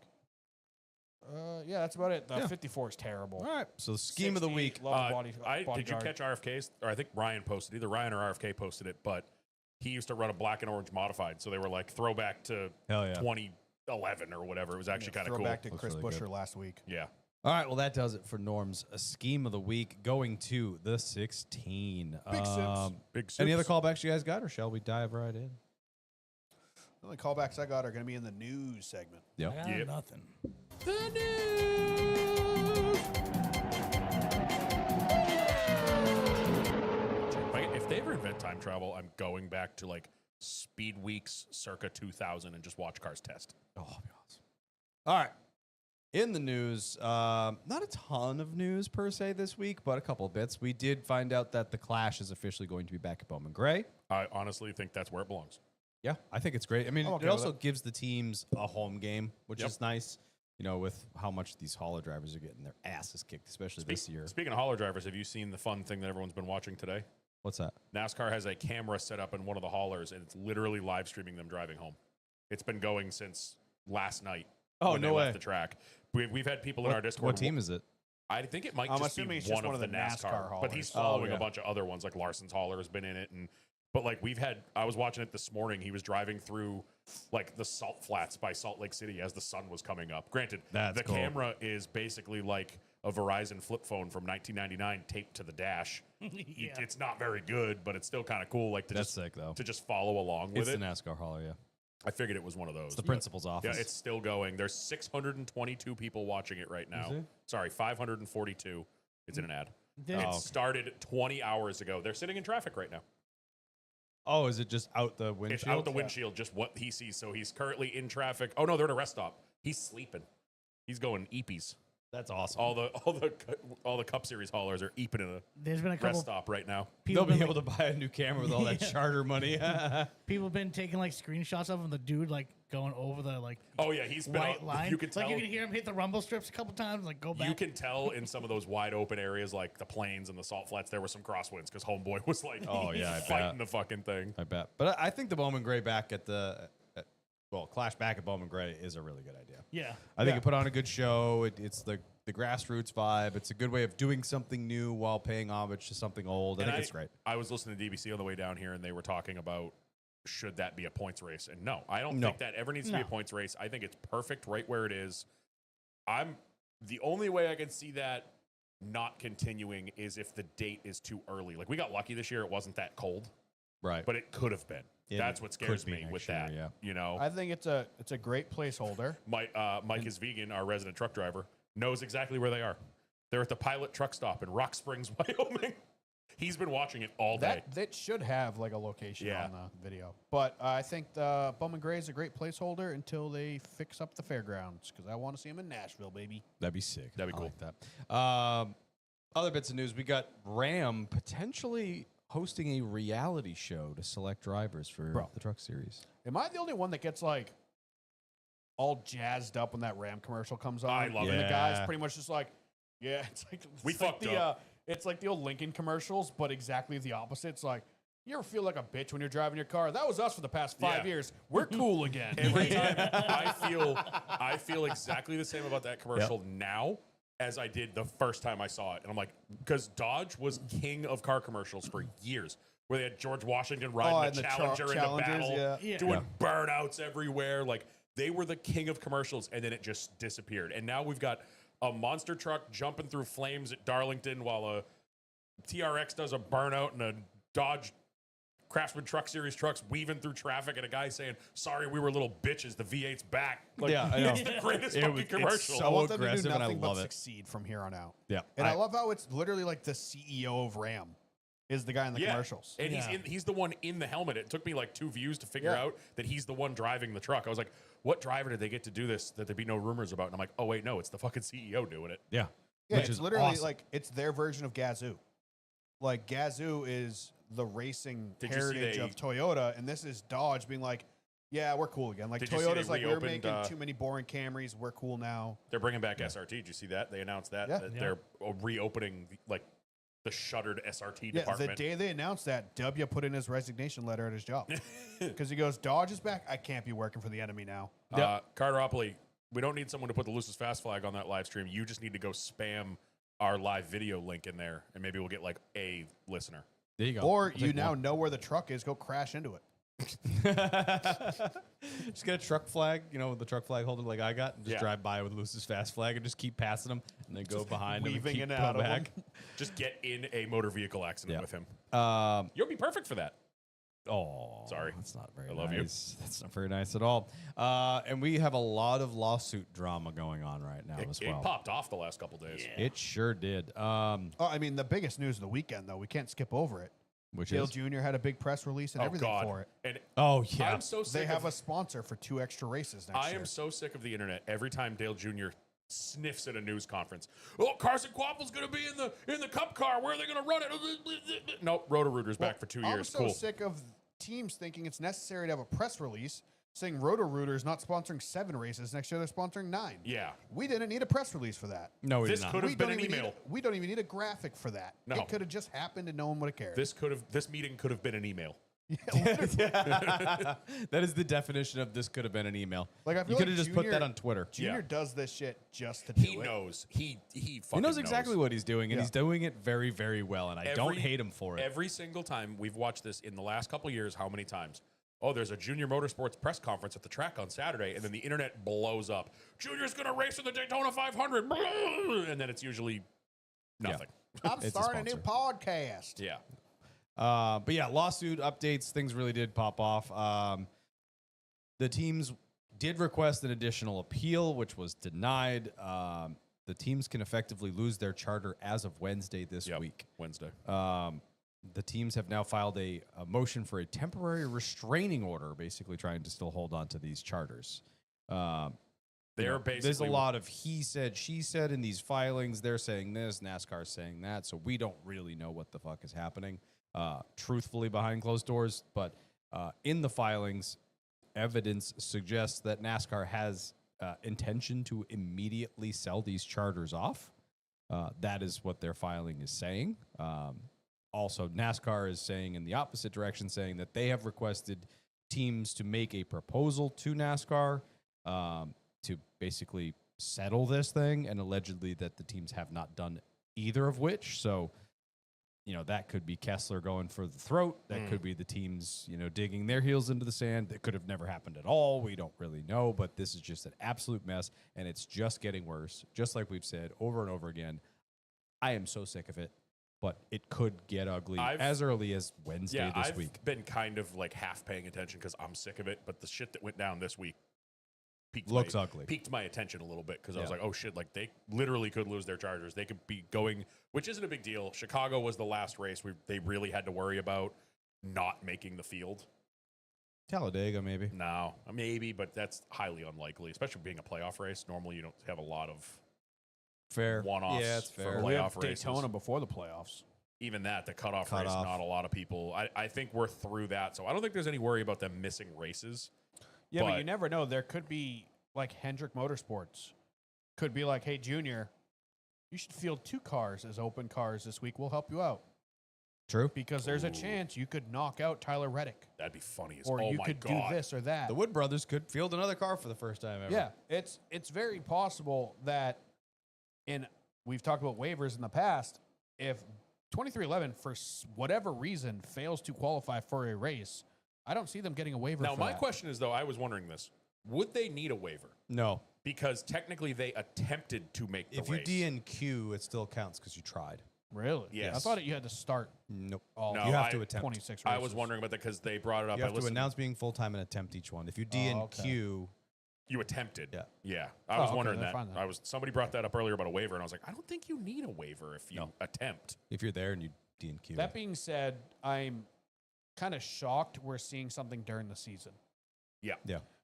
Yeah, that's about it. The Yeah. 54 is terrible. All right, so the scheme of the 60, week. Love the body, Did you bodyguard. catch RFK's? Or I think Ryan posted. Either Ryan or RFK posted it, but he used to run a black and orange modified, so they were like throwback to Hell yeah. 2011 or whatever. It was actually kind of cool. Throwback to Looks Chris really good. Buescher last week. Yeah. All right, well, that does it for Norm's scheme of the week. Going to the 16. Big sips. Big Any other sips. callbacks you guys got, or shall we dive right in? The only callbacks I got are going to be in the news segment. Yep. I got Yep. nothing. The news. If they ever invent time travel, I'm going back to like Speed Weeks circa 2000 and just watch cars test. Oh, that'd be awesome. All right. In the news, not a ton of news per se this week, but a couple of bits. We did find out that the Clash is officially going to be back at Bowman Gray. I honestly think that's where it belongs. Yeah, I think it's great. I mean, I'm okay it with also it. gives the teams a home game, which Yep. is nice. You know, with how much these hauler drivers are getting their asses kicked, especially this year. Speaking of hauler drivers, have you seen the fun thing that everyone's been watching today? What's that? NASCAR has a camera set up in one of the haulers, and it's literally live streaming them driving home. It's been going since last night. Oh, when no they way. left the track. We've had people in our Discord. What team is it? I think it might I'm just be assuming it's one just of one the of the NASCAR, NASCAR but he's haulers. following yeah. a bunch of other ones, like Larson's hauler has been in it, but like I was watching it this morning. He was driving through like the salt flats by Salt Lake City as the sun was coming up. Granted, That's the cool. camera is basically like a Verizon flip phone from 1999 taped to the dash. Yeah. It's not very good, but it's still kind of cool. Like to That's just sick, though. to just follow along with It's it. the NASCAR hauler, yeah. I figured it was one of those. It's the principal's office. Yeah, it's still going. There's 622 people watching it right now. it? Sorry, 542. It's in an ad. Did- It Oh. started 20 hours ago. They're sitting in traffic right now. Oh, is it just out the windshield? It's out the windshield, just what he sees. So he's currently in traffic. Oh no, they're at a rest stop. He's sleeping. He's going eepies. That's awesome. All the Cup Series haulers are eeping in a There's been a rest couple stop right now. people They'll be been, able to buy a new camera with all that Yeah. charter money. people been taking like screenshots of him, the dude like going over the like Oh yeah, he's been white out, line. You can tell. Like you can hear him hit the rumble strips a couple times, like go back. You can tell in some of those wide open areas like the plains and the salt flats, there were some crosswinds because Homeboy was like Oh, yeah, I fighting bet. the fucking thing. I bet. But I think the Bowman Gray back at Clash back at Bowman Gray is a really good idea. Yeah. I think it put on a good show. It's the grassroots vibe. It's a good way of doing something new while paying homage to something old. I And think it's great. I was listening to DBC on the way down here, and they were talking about should that be a points race? And no, I don't No. think that ever needs to be a No. points race. I think it's perfect right where it is. The only way I can see that not continuing is if the date is too early. Like we got lucky this year; it wasn't that cold, Right. but it could have been. Yeah, That's it what scares could be me next with year, that. yeah. You know, I think it's a great placeholder. Mike SVGnon, our resident truck driver, knows exactly where they are. They're at the Pilot truck stop in Rock Springs, Wyoming. He's been watching it all day. That should have like a location Yeah. on the video. But I think the Bowman Gray is a great placeholder until they fix up the fairgrounds because I want to see them in Nashville, baby. That'd be sick. That'd be I cool. like that. Other bits of news: we got Ram potentially hosting a reality show to select drivers for Bro. the Truck Series. Am I the only one that gets like all jazzed up when that Ram commercial comes on? I love and it. the guy's Yeah. pretty much just like, yeah, it's like We it's like fucked the, up. It's like the old Lincoln commercials, but exactly the opposite. It's like, you ever feel like a bitch when you're driving your car? That was us for the past 5 Yeah. years. We're cool again. Every time I feel exactly the same about that commercial now as I did the first time I saw it. And I'm like, because Dodge was king of car commercials for years, where they had George Washington riding and the the Challenger into Challengers, battle, Yeah. doing burnouts everywhere. Like they were the king of commercials, and then it just disappeared. And now we've got a monster truck jumping through flames at Darlington while a TRX does a burnout and a Dodge Craftsman Truck Series trucks weaving through traffic and a guy saying, "Sorry, we were little bitches. The V8's back." Like, Yeah, I know. it's the greatest It fucking was- it's commercial. so I want them to do aggressive, and I nothing but love it. succeed from here on out. Yeah, And I love how it's literally like the CEO of Ram is the guy in the commercials. And Yeah. he's the one in the helmet. It took me like 2 views to figure Yeah. out that he's the one driving the truck. I was like, what driver did they get to do this that there'd be no rumors about? And I'm like, oh, wait, no, it's the fucking CEO doing it. yeah. Yeah, Which it's is literally awesome. like it's their version of Gazoo. Like Gazoo is the racing Did you see heritage they- of Toyota, and this is Dodge being like, yeah, we're cool again. Like Did you see Toyota's they like, we're reopened, making too many boring Camrys. We're cool now. They're bringing back SRT. Did you see that? They announced that, Yeah. that Yeah. they're reopening like the shuttered SRT Yeah, department. the day they announced that, W put in his resignation letter at his job because he goes, Dodge is back. I can't be working for the enemy now. Carteropoli, we don't need someone to put the Lucis Fast flag on that live stream. You just need to go spam our live video link in there, and maybe we'll get like a listener. There you go. Or I'll you take now one. know where the truck is. Go crash into it. Just get a truck flag, the truck flag holder like I got, and just Yeah. drive by with Lucis Fast flag and just keep passing them, and then go behind them and weaving keep in and pulling out of back. them. Just get in a motor vehicle accident Yeah. with him. Um, You'll be perfect for that. Oh, Sorry. that's not very I love you. nice. That's not very nice at all. And we have a lot of lawsuit drama going on right now as It well. popped off the last couple days. It sure did. Oh, I mean, the biggest news of the weekend, though, we can't skip over it. Which Dale is? Jr. had a big press release and Oh everything God! for it. And Oh, yeah. I'm so sick. They have of, a sponsor for 2 extra races next I year. am so sick of the internet. Every time Dale Jr. sniffs at a news conference, oh, Carson Quapple's going to be in the Cup car. Where are they going to run it? Nope, Roto-Rooter's back for 2 years. I'm so Cool. sick of teams thinking it's necessary to have a press release saying Roto-Rooter is not sponsoring 7 races next year. They're sponsoring 9. Yeah. We didn't need a press release for that. No, we This did not. could have been an even email. Need, we don't even need a graphic for that. No. It could have just happened and no one would have cared. This meeting could have been an email. That is the definition of this could have been an email. Like, I feel you could like have just put Junior- that on Twitter. Junior Yeah. does this shit just to do He it. knows. He He fucking knows exactly what he's doing, and Yeah. he's doing it very, very well, and I don't hate him for it. Every single time we've watched this in the last couple of years, how many times? Oh, there's a Junior Motorsports press conference at the track on Saturday, and then the internet blows up. Junior's going to race in the Daytona 500. And then it's usually nothing. I'm It's a starting a new sponsor. podcast. Yeah. But yeah, lawsuit updates, things really did pop off. The teams did request an additional appeal, which was denied. The teams can effectively lose their charter as of Wednesday this Yep. week. Wednesday. The teams have now filed a motion for a temporary restraining order, basically trying to still hold on to these charters. They're basically. There's a lot of he said, she said in these filings. They're saying this, NASCAR's saying that, so we don't really know what the fuck is happening, truthfully, behind closed doors. But in the filings, evidence suggests that NASCAR has intention to immediately sell these charters off. That is what their filing is saying. Also, NASCAR is saying in the opposite direction, saying that they have requested teams to make a proposal to NASCAR to basically settle this thing, and allegedly that the teams have not done either of which. So, that could be Kessler going for the throat. That could be the teams, digging their heels into the sand. That could have never happened at all. We don't really know, but this is just an absolute mess, and it's just getting worse. Just like we've said over and over again, I am so sick of it, but it could get ugly as early as Wednesday this week. I've been kind of like half paying attention because I'm sick of it, but the shit that went down this week Looks ugly. Piqued my attention a little bit because I was Yeah. like, oh shit, like they literally could lose their chargers. They could be going, which isn't a big deal. Chicago was the last race they really had to worry about not making the field. Talladega, maybe. No, maybe, but that's highly unlikely, especially being a playoff race. Normally, you don't have a lot of Fair. one-offs Yeah, it's for fair. We have playoff races. Daytona before the playoffs. Even that, the cutoff race, Cutoff. not a lot of people. I think we're through that, so I don't think there's any worry about them missing races. Yeah, but But- you never know. There could be like Hendrick Motorsports could be like, hey, Junior, you should field 2 cars as open cars this week. We'll help you out True. because there's a chance you could knock out Tyler Reddick, That'd be funny as or oh you my could God. do this or that. The Wood brothers could field another car for the first time ever. Yeah, it's very possible that we've talked about waivers in the past. If 2311 for whatever reason fails to qualify for a race, I don't see them getting a waiver. Now, for my that. question is, though, I was wondering this. Would they need a waiver? No. Because technically they attempted to make the If you race. DNQ, it still counts because you tried. Really? Yes. I thought you had to start Nope. all No, you have I- to attempt. 26 races. I was wondering about that because they brought it up. You have I to listened- announce being full time and attempt each one. If you Oh, DNQ, You attempted. Yeah. Yeah. I was okay, wondering then that. fine then. Somebody brought that up earlier about a waiver, and I was like, I don't think you need a waiver if you No. attempt. if you're there and you DNQ, That being said, I'm kind of shocked we're seeing something during the season. yeah,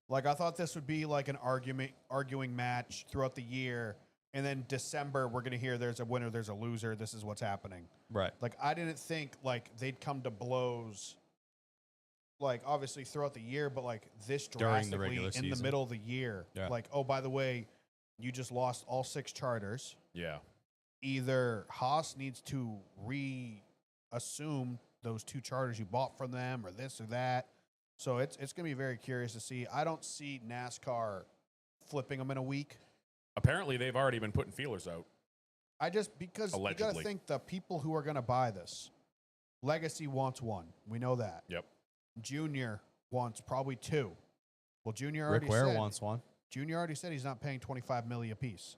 Like, I thought this would be like an arguing match throughout the year, and then December we're gonna hear there's a winner, there's a loser. This is what's happening. right. Like, I didn't think like they'd come to blows. Like, obviously throughout the year, but like this During the drastically regular in the season. middle of the year. Yeah. Like, oh, by the way, you just lost all 6 charters. Yeah. Either Haas needs to reassume those 2 charters you bought from them, or this or that. So it's going to be very curious to see. I don't see NASCAR flipping them in a week. Apparently, they've already been putting feelers out. Because you got Allegedly. to think the people who are going to buy this. Legacy wants 1. We know that. Yep. Junior wants probably 2. Well, Junior already Rick Ware said, wants one. Junior already said he's not paying $25 million a piece.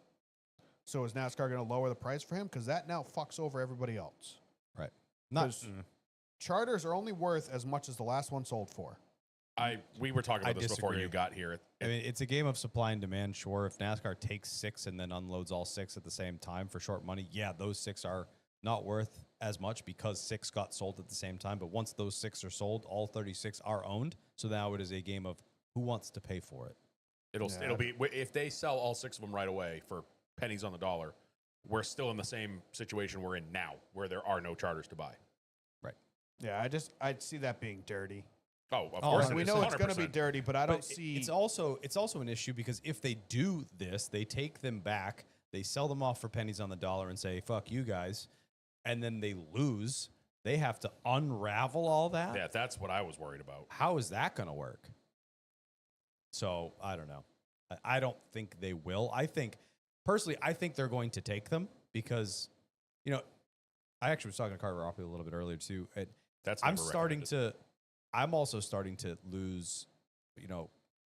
So is NASCAR going to lower the price for him? Because that now fucks over everybody else. Right. Not. 'Cause charters are only worth as much as the last one sold for. We were talking about I this before disagree. you got here. I mean, it's a game of supply and demand. Sure, if NASCAR takes 6 and then unloads all 6 at the same time for short money, yeah, those 6 are not worth as much because 6 got sold at the same time. But once those 6 are sold, all 36 are owned. So now it is a game of who wants to pay for it. It'll be if they sell all 6 of them right away for pennies on the dollar. We're still in the same situation we're in now, where there are no charters to buy. Yeah, I'd see that being dirty. Oh, of course, we it is, know it's going to be 100%. dirty, but I don't But see. it's also an issue because if they do this, they take them back, they sell them off for pennies on the dollar and say, fuck you guys, and then they lose. They have to unravel all that. Yeah, that's what I was worried about. How is that going to work? So I don't know. I don't think they will. Personally, I think they're going to take them because, I actually was talking to Carter Roppy a little bit earlier too. That's I'm never starting recommended. I'm also starting to lose,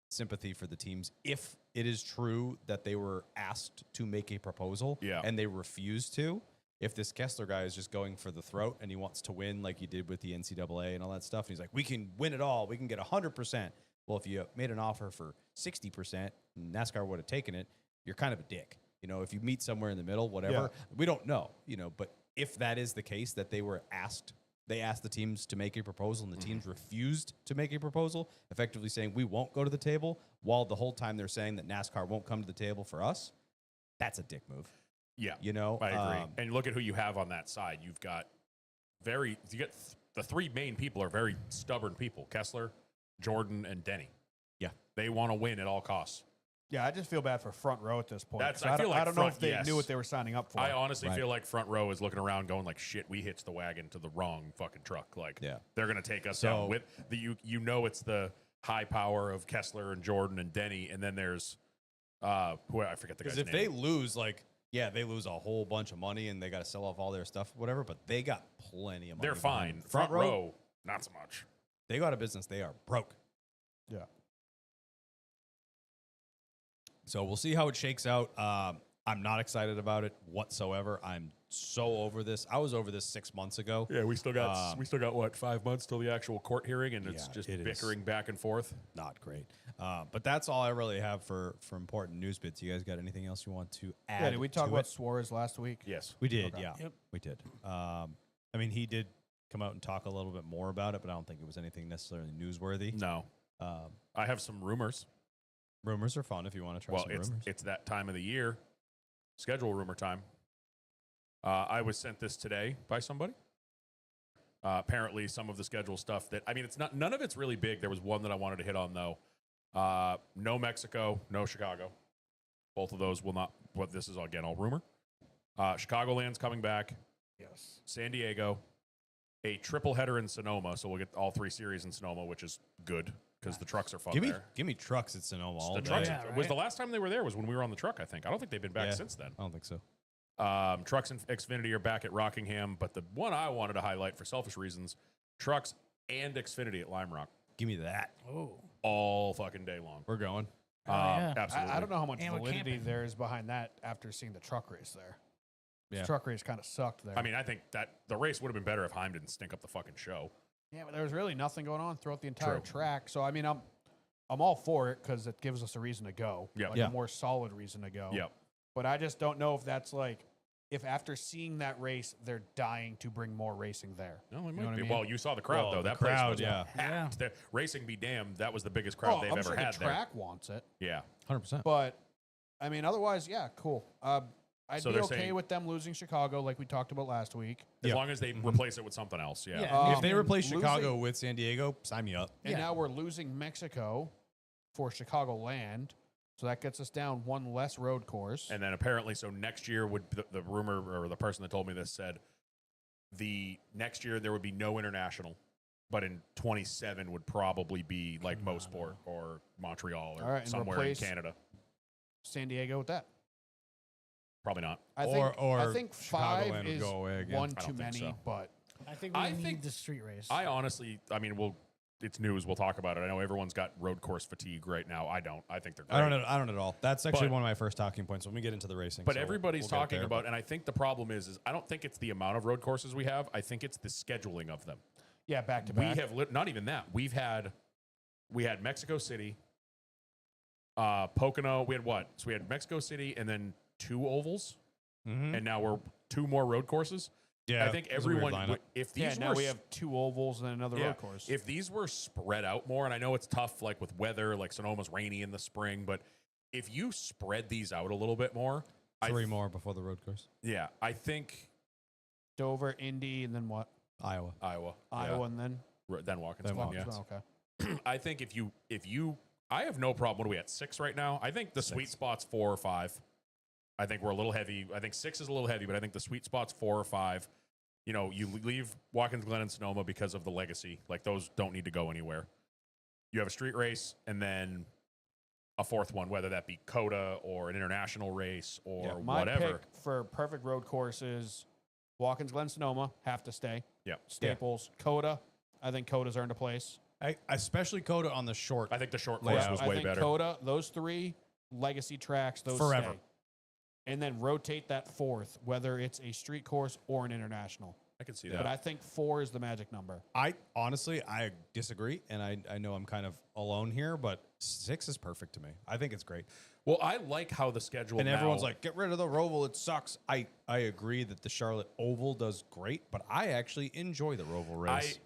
sympathy for the teams if it is true that they were asked to make a proposal and they refused to. If this Kessler guy is just going for the throat and he wants to win like he did with the NCAA and all that stuff, and he's like, we can win it all. We can get 100%. Well, if you made an offer for 60%, NASCAR would have taken it. You're kind of a dick. If you meet somewhere in the middle, whatever, we don't know, but if that is the case that they asked the teams to make a proposal and the teams refused to make a proposal, effectively saying we won't go to the table while the whole time they're saying that NASCAR won't come to the table for us, that's a dick move. Yeah, I I agree. And look at who you have on that side. You've got the 3 main people are very stubborn people: Kessler, Jordan, and Denny. Yeah, they want to win at all costs. Yeah, I just feel bad for front row at this point. I feel like I don't know if they knew what they were signing up for. I honestly feel like front row is looking around going like, shit, we hitched the wagon to the wrong fucking truck. Like, they're going to take us down with it's the high power of Kessler and Jordan and Denny. And then there's, I forget the guy's name. Because if they lose, they lose a whole bunch of money and they got to sell off all their stuff, whatever, but they got plenty of money. They're fine. Front row, not so much. They got a business. They are broke. Yeah. So we'll see how it shakes out. I'm not excited about it whatsoever. I'm so over this. I was over this 6 months ago. Yeah, we still got what, 5 months till the actual court hearing, and it's just bickering back and forth. Not great. But that's all I really have for important news bits. You guys got anything else you want to add? Yeah, did we talk to about it? Suarez last week? Yes, We did. Okay. Yeah, Yep. we did. He did come out and talk a little bit more about it, but I don't think it was anything necessarily newsworthy. No. I have some rumors. Rumors are fun if you want to try some rumors. It's that time of the year. Schedule rumor time. I was sent this today by somebody. Apparently, some of the schedule stuff none of it's really big. There was one that I wanted to hit on though. No Mexico, no Chicago. Both of those will not. But this is again all rumor. Chicagoland's coming back. Yes. San Diego, a triple header in Sonoma, so we'll get all 3 series in Sonoma, which is good because the trucks are fun there. Give me trucks at Sonoma all The day. trucks Yeah, was right. the last time they were there was when we were on the truck. I think. I don't think they've been back Yeah. since then. I don't think so. Trucks and Xfinity are back at Rockingham, but the one I wanted to highlight for selfish reasons, trucks and Xfinity at Lime Rock Give me that. Oh, all fucking day long. We're going. yeah. Absolutely. I don't know how much And we're validity camping. there is behind that after seeing the truck race there. Yeah. The truck race kind of sucked there. I mean, I think that the race would have been better if Heim didn't stink up the fucking show. yeah, but there was really nothing going on throughout the entire True. track. So I mean, I'm all for it because it gives us a reason to go. Yeah. Like Yeah. a more solid reason to go. Yep. But I just don't know if that's if after seeing that race, they're dying to bring more racing there. No, it know might what I be. mean? Well, you saw the crowd Well, though. the That crowd, place was yeah. packed. The racing be damned. That was the biggest crowd they've I'm ever sure had the there. track wants it. Yeah. 100%. But I mean, otherwise, yeah, cool. I'd So be they're okay saying- with them losing Chicago, like we talked about last week. As Yeah. long as they replace it with something else. Yeah. Yeah. If they replace losing- Chicago with San Diego, sign me up. And Yeah. now we're losing Mexico for Chicagoland, so that gets us down one less road course. And then apparently, so next year would the rumor or the person that told me this said the next year there would be no international, but in 27 would probably be like Mosport or Montreal or All right, and somewhere in replace- Canada. San Diego with that. Probably not. I Or think Chicagoland 5 would is go away again. one I too don't think many, so. but I think we I need think- the street race. I honestly, it's news. We'll talk about it. I know everyone's got road course fatigue right now. I don't. I think they're great. I don't at all. That's actually But- one of my first talking points when we get into the racing. But so everybody's we'll get talking there, about, but- and I think the problem is I don't think it's the amount of road courses we have. I think it's the scheduling of them. Yeah, back to We back. have not even that. We had Mexico City, Pocono. We had what? So we had Mexico City and then 2 ovals, and now we're 2 more road courses. Yeah, I think it was a weird everyone. lineup. If these now were we have 2 ovals and another road course. if these were spread out more, and I know it's tough, like with weather, like Sonoma's rainy in the spring, but if you spread these out a little bit more, 3 more before the road course. Yeah, I think Dover, Indy, and then what? Iowa. Iowa, Iowa, and then then Watkins. Then Glen, Watkins. yeah. Oh, okay. I think if you, I have no problem. What are we at 6 right now? I think the sweet spot's 4 or 5. I think we're a little heavy. I think 6 is a little heavy, but I think the sweet spot's 4 or 5. You know, you leave Watkins Glen and Sonoma because of the legacy. Like those don't need to go anywhere. You have a street race and then a 4th one, whether that be COTA or an international race or My whatever. pick for perfect road courses, Watkins Glen, Sonoma have to stay. Yep. Staples, COTA. I think COTA's earned a place. Especially COTA on the short. I think the short Layout. course was I way think better. COTA, those 3 legacy tracks, those Forever. stay. And then rotate that 4th, whether it's a street course or an international. I can see But that. I think 4 is the magic number. I honestly, I disagree, and I know I'm kind of alone here, but 6 is perfect to me. I think it's great. Well, I like how the schedule And everyone's now- like, get rid of the Roval, it sucks. I agree that the Charlotte Oval does great, but I actually enjoy the Roval race.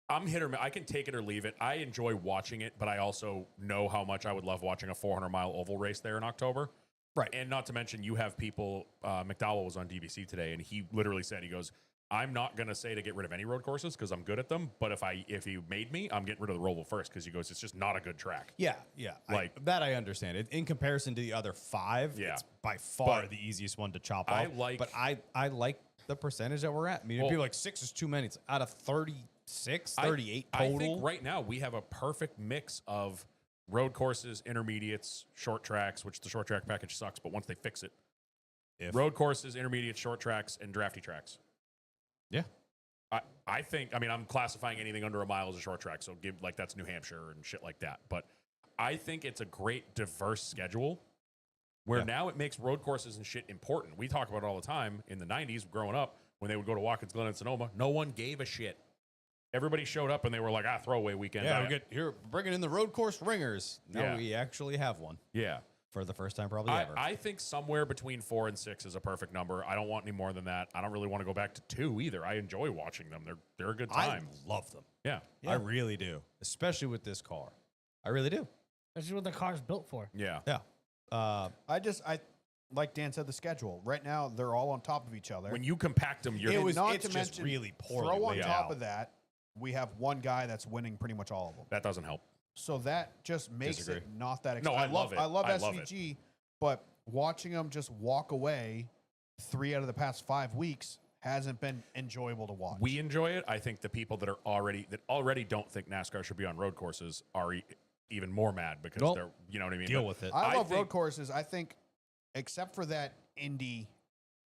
I'm hit or miss. I can take it or leave it. I enjoy watching it, but I also know how much I would love watching a 400-mile oval race there in October. Right. And not to mention, you have people, McDowell was on DVC today, and he literally said, he goes, I'm not going to say to get rid of any road courses because I'm good at them, but if you made me, I'm getting rid of the Roval first because he goes, it's just not a good track. Yeah. Like- that I understand. It in comparison to the other 5, Yeah. it's by far But the easiest one to chop I off. like- But I like the percentage that we're at. I mean, Well- it'd be like 6 is too many. It's out of 36, 38 I total. think right now we have a perfect mix of road courses, intermediates, short tracks, which the short track package sucks, but once they fix it, road courses, intermediate, short tracks, and drafty tracks. Yeah. I think, I mean, I'm classifying anything under a mile as a short track, so give like that's New Hampshire and shit like that. But I think it's a great diverse schedule where now it makes road courses and shit important. We talk about it all the time in the 90s growing up when they would go to Watkins Glen and Sonoma. No one gave a shit. Everybody showed up and they were like, throwaway weekend. Yeah, we get here bringing in the road course ringers. Now Yeah. we actually have one Yeah. for the first time probably ever. I think somewhere between 4 and 6 is a perfect number. I don't want any more than that. I don't really want to go back to 2 either. I enjoy watching them. They're a good time. I love them. Yeah. I really do, especially with this car. I really do. This is what the car's built for. Yeah. Yeah. I like Dan said, the schedule. Right now, they're all on top of each other. When you compact them, you're It's just really poorly throw on laid top out. of that, we have one guy that's winning pretty much all of them. that doesn't help. So that just makes Disagree. it not that No, exciting. I love it. I love I love it. SVG, but watching them just walk away 3 out of the past 5 weeks hasn't been enjoyable to watch. We enjoy it. I think the people that already don't think NASCAR should be on road courses are even more mad because Well, they're, you know what I mean? Deal But with it. I love road think- courses. I think, except for that Indy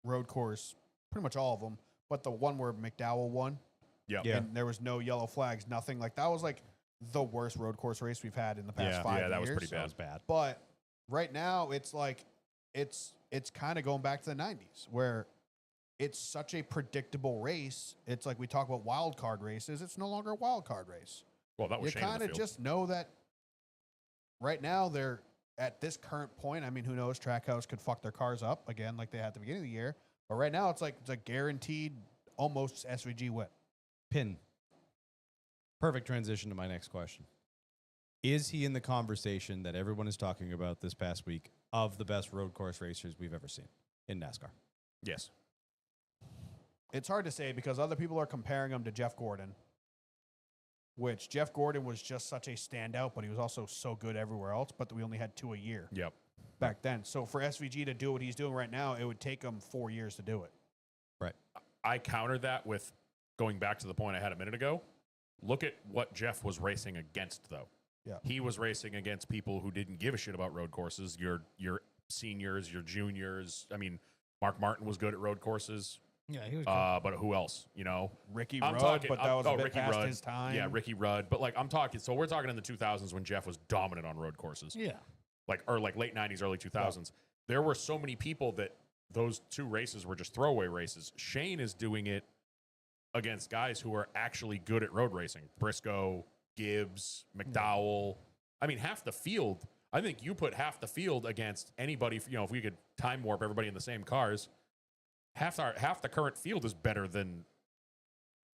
road course, pretty much all of them, but the one where McDowell won, Yeah. Yeah. and there was no yellow flags, nothing. Like, that was like the worst road course race we've had in the past 5 years. Yeah, that was pretty That bad. was bad. But right now, it's like it's kind of going back to the 90s where it's such a predictable race. It's like we talk about wild card races. It's no longer a wild card race. Well, that You was Shane in kind the of field. just know that right now they're at this current point. I mean, who knows? Trackhouse could fuck their cars up again like they had at the beginning of the year. But right now, it's a guaranteed almost SVG win. Pin. Perfect transition to my next question. Is he in the conversation that everyone is talking about this past week of the best road course racers we've ever seen in NASCAR? Yes. It's hard to say because other people are comparing him to Jeff Gordon, which Jeff Gordon was just such a standout, but he was also so good everywhere else, but we only had 2 a year Yep. back then. So for SVG to do what he's doing right now, it would take him 4 years to do it. Right. I countered that with going back to the point I had a minute ago. Look at what Jeff was racing against, though. Yeah. He was racing against people who didn't give a shit about road courses. Your seniors, your juniors. I mean, Mark Martin was good at road courses. Yeah, he was good. But who else? You know, Ricky I'm Rudd, talking- but that I'm- was a oh, bit Ricky past Rudd. his time. Yeah, Ricky Rudd. But like, I'm talking. So we're talking in the 2000s when Jeff was dominant on road courses. Yeah. Like late 90s, early 2000s. There were so many people that those 2 races were just throwaway races. Shane is doing it against guys who are actually good at road racing. Briscoe, Gibbs, McDowell. I mean, half the field. I think you put half the field against anybody. You know, if we could time warp everybody in the same cars, half the current field is better than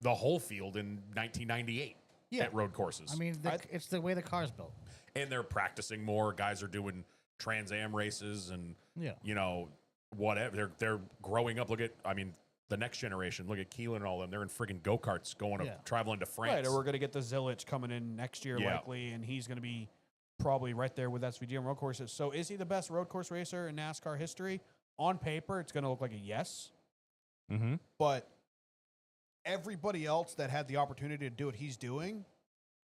the whole field in 1998 at road courses. I mean, it's the way the car's built. And they're practicing more. Guys are doing Trans Am races and you know, whatever. They're growing up. Look at, I mean, the next generation. Look at Keelan and all them. They're in friggin' go-karts going to traveling to France. Right, or we're going to get the Zilich coming in next year likely, and he's going to be probably right there with SVGnon road courses. So is he the best road course racer in NASCAR history? On paper, it's going to look like a yes. Mm-hmm. But everybody else that had the opportunity to do what he's doing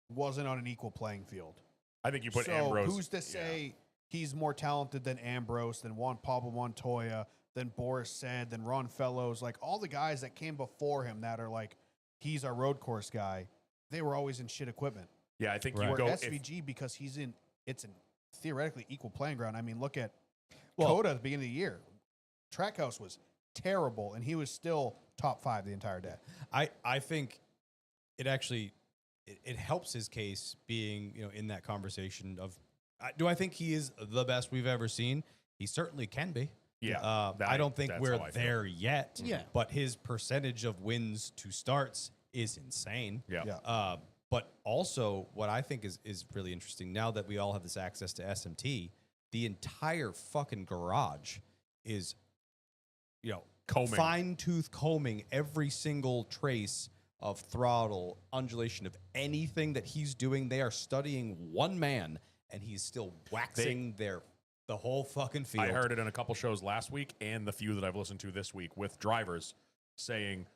wasn't on an equal playing field. I think you put so Ambrose. Who's to say he's more talented than Ambrose, than Juan Pablo Montoya, than Boris Said, than Ron Fellows? Like all the guys that came before him that are like, he's our road course guy. They were always in shit equipment. Yeah, I think Where you go SVG because he's in. It's a theoretically equal playing ground. I mean, look at Coda at the beginning of the year. Trackhouse was terrible, and he was still top 5 the entire day. I think it actually it helps his case being, you know, in that conversation of do I think he is the best we've ever seen? He certainly can be. Yeah, I don't think that's we're how I feel. there yet. Yeah. But his percentage of wins to starts is insane. Yeah. But also, what I think is really interesting now that we all have this access to SMT, the entire fucking garage is, you know, Combing. fine tooth combing every single trace of throttle, undulation of anything that he's doing. They are studying one man, and he's still waxing the whole fucking field. I heard it in a couple shows last week and the few that I've listened to this week with drivers saying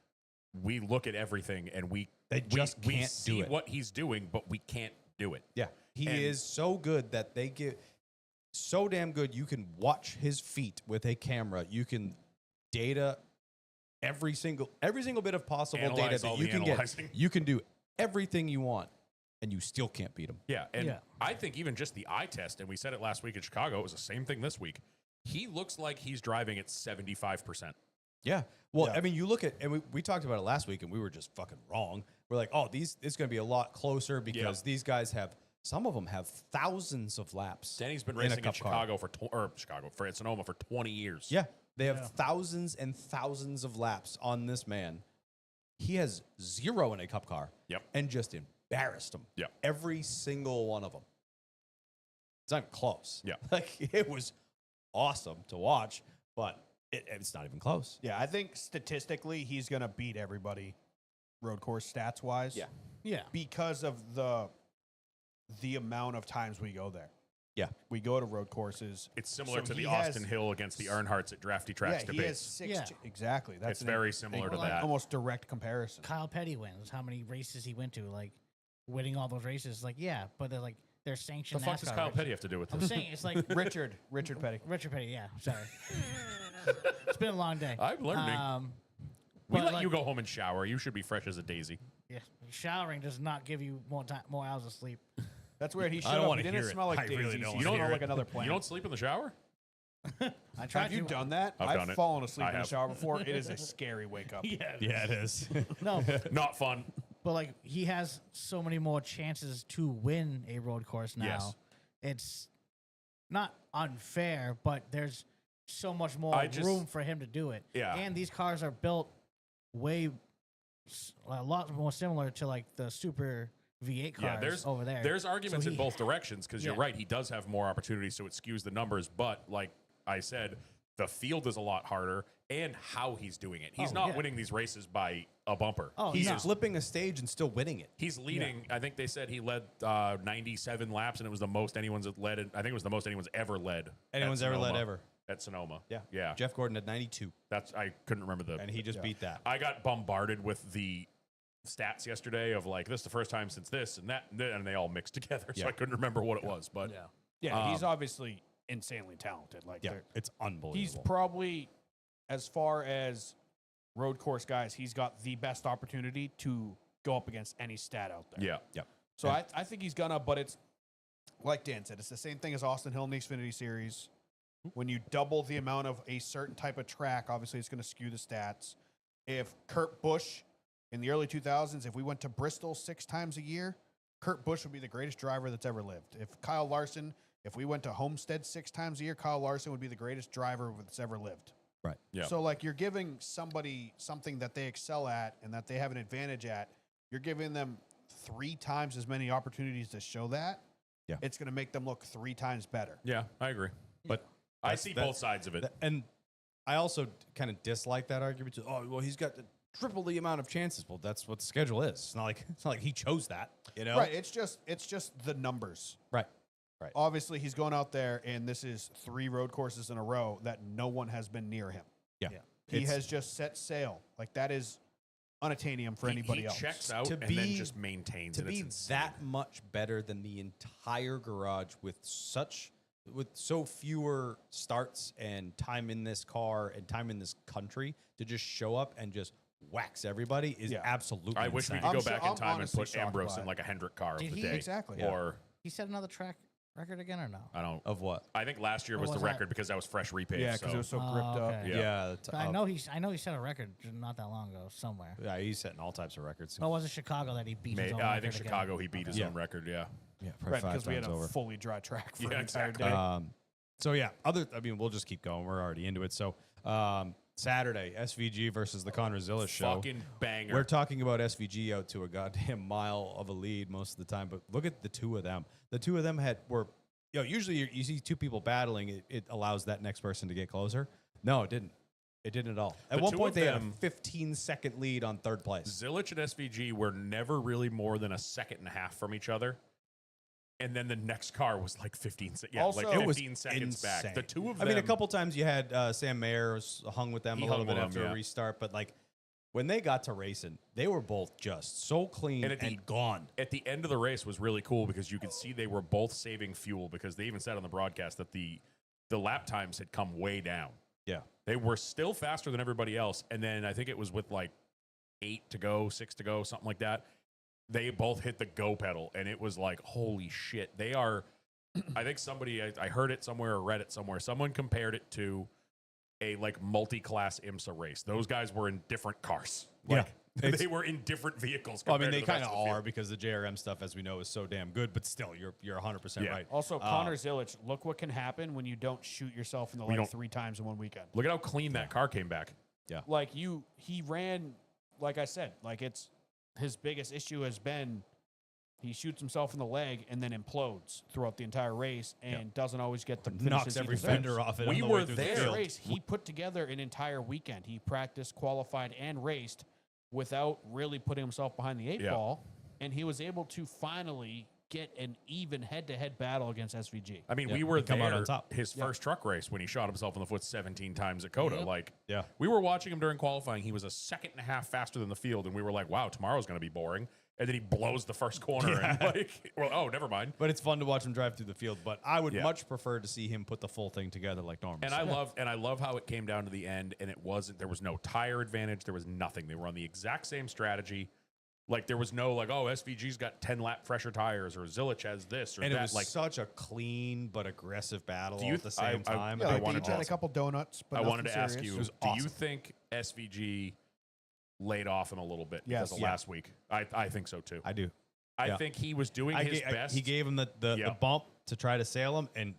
we look at everything and we just we can't see do it. what he's doing, but we can't do it. Yeah, he And- is so good that they get so damn good. You can watch his feet with a camera. You can data every single bit of possible Analyze data all that you the can analyzing. get. You can do everything you want, and you still can't beat him. Yeah, and Yeah. I think even just the eye test, and we said it last week in Chicago, it was the same thing this week. He looks like he's driving at 75%. Yeah. Well, Yeah. I mean, you look at, and we talked about it last week, and we were just fucking wrong. We're like, oh, it's going to be a lot closer because these guys some of them have thousands of laps. Danny's been in a racing in cup car. Chicago for Sonoma for 20 years. Yeah. They have thousands and thousands of laps on this man. He has 0 in a cup car. Yep. And just embarrassed them. Yep. Every single one of them. It's not even close. Yeah. Like, it was awesome to watch, but it's not even close. Yeah, I think statistically he's going to beat everybody road course stats wise. Yeah. Yeah. Because of the amount of times we go there. Yeah. We go to road courses. It's similar So to the he Austin has- Hill against the Earnhardts at Drafty Tracks Yeah, he has debates. 6 Yeah. exactly. That's It's very similar to like- that. almost direct comparison. Kyle Petty wins. How many races he went to? Like winning all those races. Like but they're The sanctioned. fuck does NASCAR Kyle races. Petty have to do with I'm this? saying it's like Richard Petty. Richard Petty. Yeah, sorry. It's been a long day. I'm learning. We but let like- you go home and shower. You should be fresh as a daisy. Yeah, showering does not give you more hours of sleep. That's where he I showed don't up. wanna He didn't hear it. smell like I really daisies. don't He wanna smelled hear like it. another plant. You don't sleep in the shower? I tried Have you to. done that? I've done it. fallen asleep I in the have. shower before. It is a scary wake up. Yeah. Yeah, it is. No, Not fun. but like he has so many more chances to win a road course now. Yes. It's not unfair, but there's so much more I just- room for him to do it. Yeah. And these cars are built a lot more similar to like the Super V8 cars Yeah, there's over there. There's arguments So in he- both directions because you're Yeah. right. He does have more opportunities, so it skews the numbers. But like I said, the field is a lot harder, and how he's doing it. He's Oh, not yeah. winning these races by a bumper. Oh, He's no. flipping a stage and still winning it. He's leading. I think they said he led 97 laps, and it was the most anyone's led. I think it was the most anyone's ever led. Anyone's at ever led Sonoma. ever. At Sonoma. Yeah. Yeah. Jeff Gordon had 92, That's I couldn't remember the. and he just beat that. I got bombarded with the stats yesterday of like this is the first time since this and that, and they all mixed together, so Yeah. I couldn't remember what it was. But Yeah, he's Um, obviously insanely talented. Like, Yeah, they're- it's unbelievable. he's probably, as far as road course guys, he's got the best opportunity to go up against any stat out there. yeah, So I think he's gonna, but it's like Dan said, it's the same thing as Austin Hill in the Xfinity Series. When you double the amount of a certain type of track, obviously it's going to skew the stats. If Kurt Busch in the early 2000s, if we went to Bristol 6 times a year, Kurt Busch would be the greatest driver that's ever lived. If we went to Homestead 6 times a year, Kyle Larson would be the greatest driver that's ever lived. Right. Yeah. So, like, you're giving somebody something that they excel at and that they have an advantage at. You're giving them 3 times as many opportunities to show that. Yeah. It's going to make them look 3 times better. Yeah, I agree. But I see both sides of it. And I also kind of dislike that argument. Too. Oh, well, he's got triple the amount of chances. Well, that's what the schedule is. It's not like he chose that, you know? Right. It's just the numbers. Right. Obviously, he's going out there, and this is 3 road courses in a row that no one has been near him. Yeah. He has just set sail. Like, that is unattainable for anybody else. He checks out To and be- then just maintains To it. be It's insane. that much better than the entire garage with so fewer starts and time in this car and time in this country to just show up and just wax everybody is absolutely I wish we insane. could go back in time and honestly put shocked Ambrose by in it. like a Hendrick car Did of the he? day. Exactly. Or He set another track record again or no? I don't. Of what? I think last year What was the was that? record because that was fresh repave. Yeah, because it was so Oh, gripped up. okay. Yeah. I know he set a record not that long ago somewhere. Yeah, he's setting all types of records. Oh, was it Chicago that he beat his own I record think again? Chicago he beat his Yeah. own record. Yeah. Yeah, Right, probably because we had 5 times a over. fully dry track for Yeah, an entire exactly. day. So yeah, we'll just keep going. We're already into it. So Saturday, SVG versus the Conor Zilla show. Fucking banger. We're talking about SVG out to a goddamn mile of a lead most of the time, but look at the two of them. The two of them usually you see 2 people battling, it allows that next person to get closer. No, it didn't. It didn't at all. At The one two point, of they had a them- 15-second lead on 3rd place. Zilich and SVG were never really more than a second and a half from each other. And then the next car was like 15 Also- like It was 15 seconds back. insane. The two of I them. mean, a couple times you had Sam Mayer hung with them He a little hung bit with after them, a yeah. restart, but like when they got to racing, they were both just so clean And and, at the- gone. At the end of the race was really cool because you could see they were both saving fuel because they even said on the broadcast that the lap times had come way down. Yeah. They were still faster than everybody else. And then I think it was with like 8 to go, 6 to go, something like that. They both hit the go pedal. And it was like, holy shit. They are, I think I heard it somewhere or read it somewhere. Someone compared it to a like multi-class IMSA race. Those guys were in different cars. Like, Yeah. they were in different vehicles. Well, I mean, compared they to the kind rest of of the are field. because the JRM stuff, as we know, is so damn good. But still, you're 100% Yeah. right. Also, Connor Zilic, look what can happen when you don't shoot yourself in the leg don't- 3 times in one weekend. Look at how clean that car came back. Like he ran, like I said, like it's his biggest issue has been he shoots himself in the leg and then implodes throughout the entire race and doesn't always get the Knocks finishes every he fender deserves. off it. We on the were way through the there. This field. race, he put together an entire weekend. He practiced, qualified, and raced without really putting himself behind the 8 Yeah. ball, and he was able to finally get an even head-to-head battle against SVG. I mean, Yeah, we were he come out there on top. his first truck race when he shot himself in the foot 17 times at Coda. Yep. Like, Yeah. we were watching him during qualifying. He was a second and a half faster than the field, and we were like, wow, tomorrow's going to be boring. And then he blows the first corner, and like, well, oh, never mind. But it's fun to watch him drive through the field. But I would Yeah. much prefer to see him put the full thing together like Norman. And said. I love how it came down to the end, and there was no tire advantage. There was nothing. They were on the exact same strategy. Like, there was no like, oh, SVG's got 10 lap fresher tires, or Zilich has this or and that. it was Like, such a clean but aggressive battle Do all you at the th- I- same I- time. Yeah, I like they wanted each to had a ask- couple donuts, but I wanted to nothing ask serious. you, was do you awesome. think SVG laid off him a little bit Yes. because of Yeah. last week? I think so too. I do. I Yeah. think he was doing his best. He gave him the Yeah. bump to try to sail him, and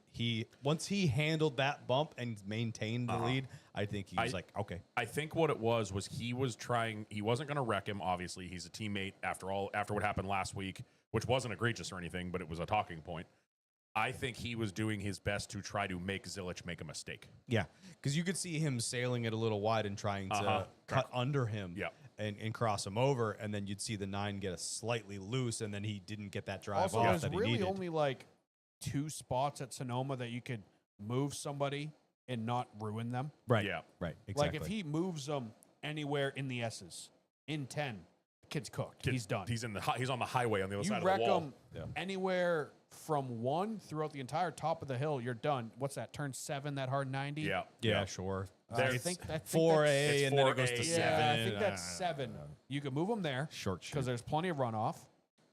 once he handled that bump and maintained the lead, I think he was like, okay, I think what it was he was trying. He wasn't going to wreck him. Obviously, he's a teammate. After what happened last week, which wasn't egregious or anything, but it was a talking point. I think he was doing his best to try to make Zilich make a mistake. yeah, because you could see him sailing it a little wide and trying to Uh-huh. cut under him, Yep. and cross him over, and then you'd see the 9 get a slightly loose, and then he didn't get that drive Also, off there's that he really needed. only like 2 spots at Sonoma that you could move somebody and not ruin them. right, Yeah. right, exactly. Like if he moves them anywhere in the S's in 10, kid's cooked. He's done. He's on the highway on the other You side wreck of the wall. him anywhere from 1 throughout the entire top of the hill, you're done. What's that? Turn 7, that hard 90? Yeah. yeah, sure. There's- I think 4A, it's and then it goes to 4A. 7. Yeah, I think that's 7. You can move them there Short because there's plenty of runoff.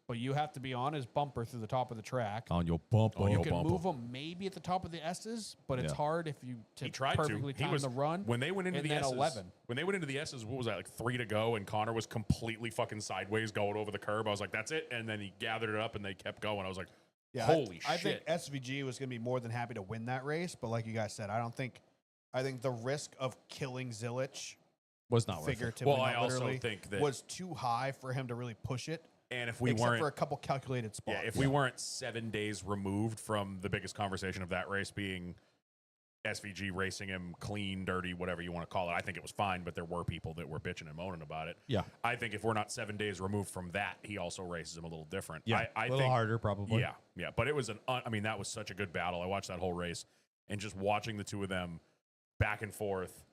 but you have to be on his bumper through the top of the track. On your bumper. On You your can bumper. move him maybe at the top of the S's, but it's Yeah. hard if you He tried perfectly to. He time was the run. when they went into and the then S's. 11. When they went into the S's, what was that, like 3 to go, and Connor was completely fucking sideways going over the curb. I was like, that's it. And then he gathered it up and they kept going. I was like, Yeah, holy I shit. think SVG was going to be more than happy to win that race, but like you guys said, I think the risk of killing Zilich Was not worth it. figuratively, Well, I not also literally, think that- was too high for him to really push it. And if we except weren't for a couple calculated spots. Yeah, if we weren't 7 days removed from the biggest conversation of that race being SVG racing him clean, dirty, whatever you want to call it, I think it was fine, but there were people that were bitching and moaning about it. Yeah. I think if we're not 7 days removed from that, he also races him a little different. Yeah. I a little think, harder, probably. Yeah, yeah. But it was I mean, that was such a good battle. I watched that whole race, and just watching the two of them back and forth,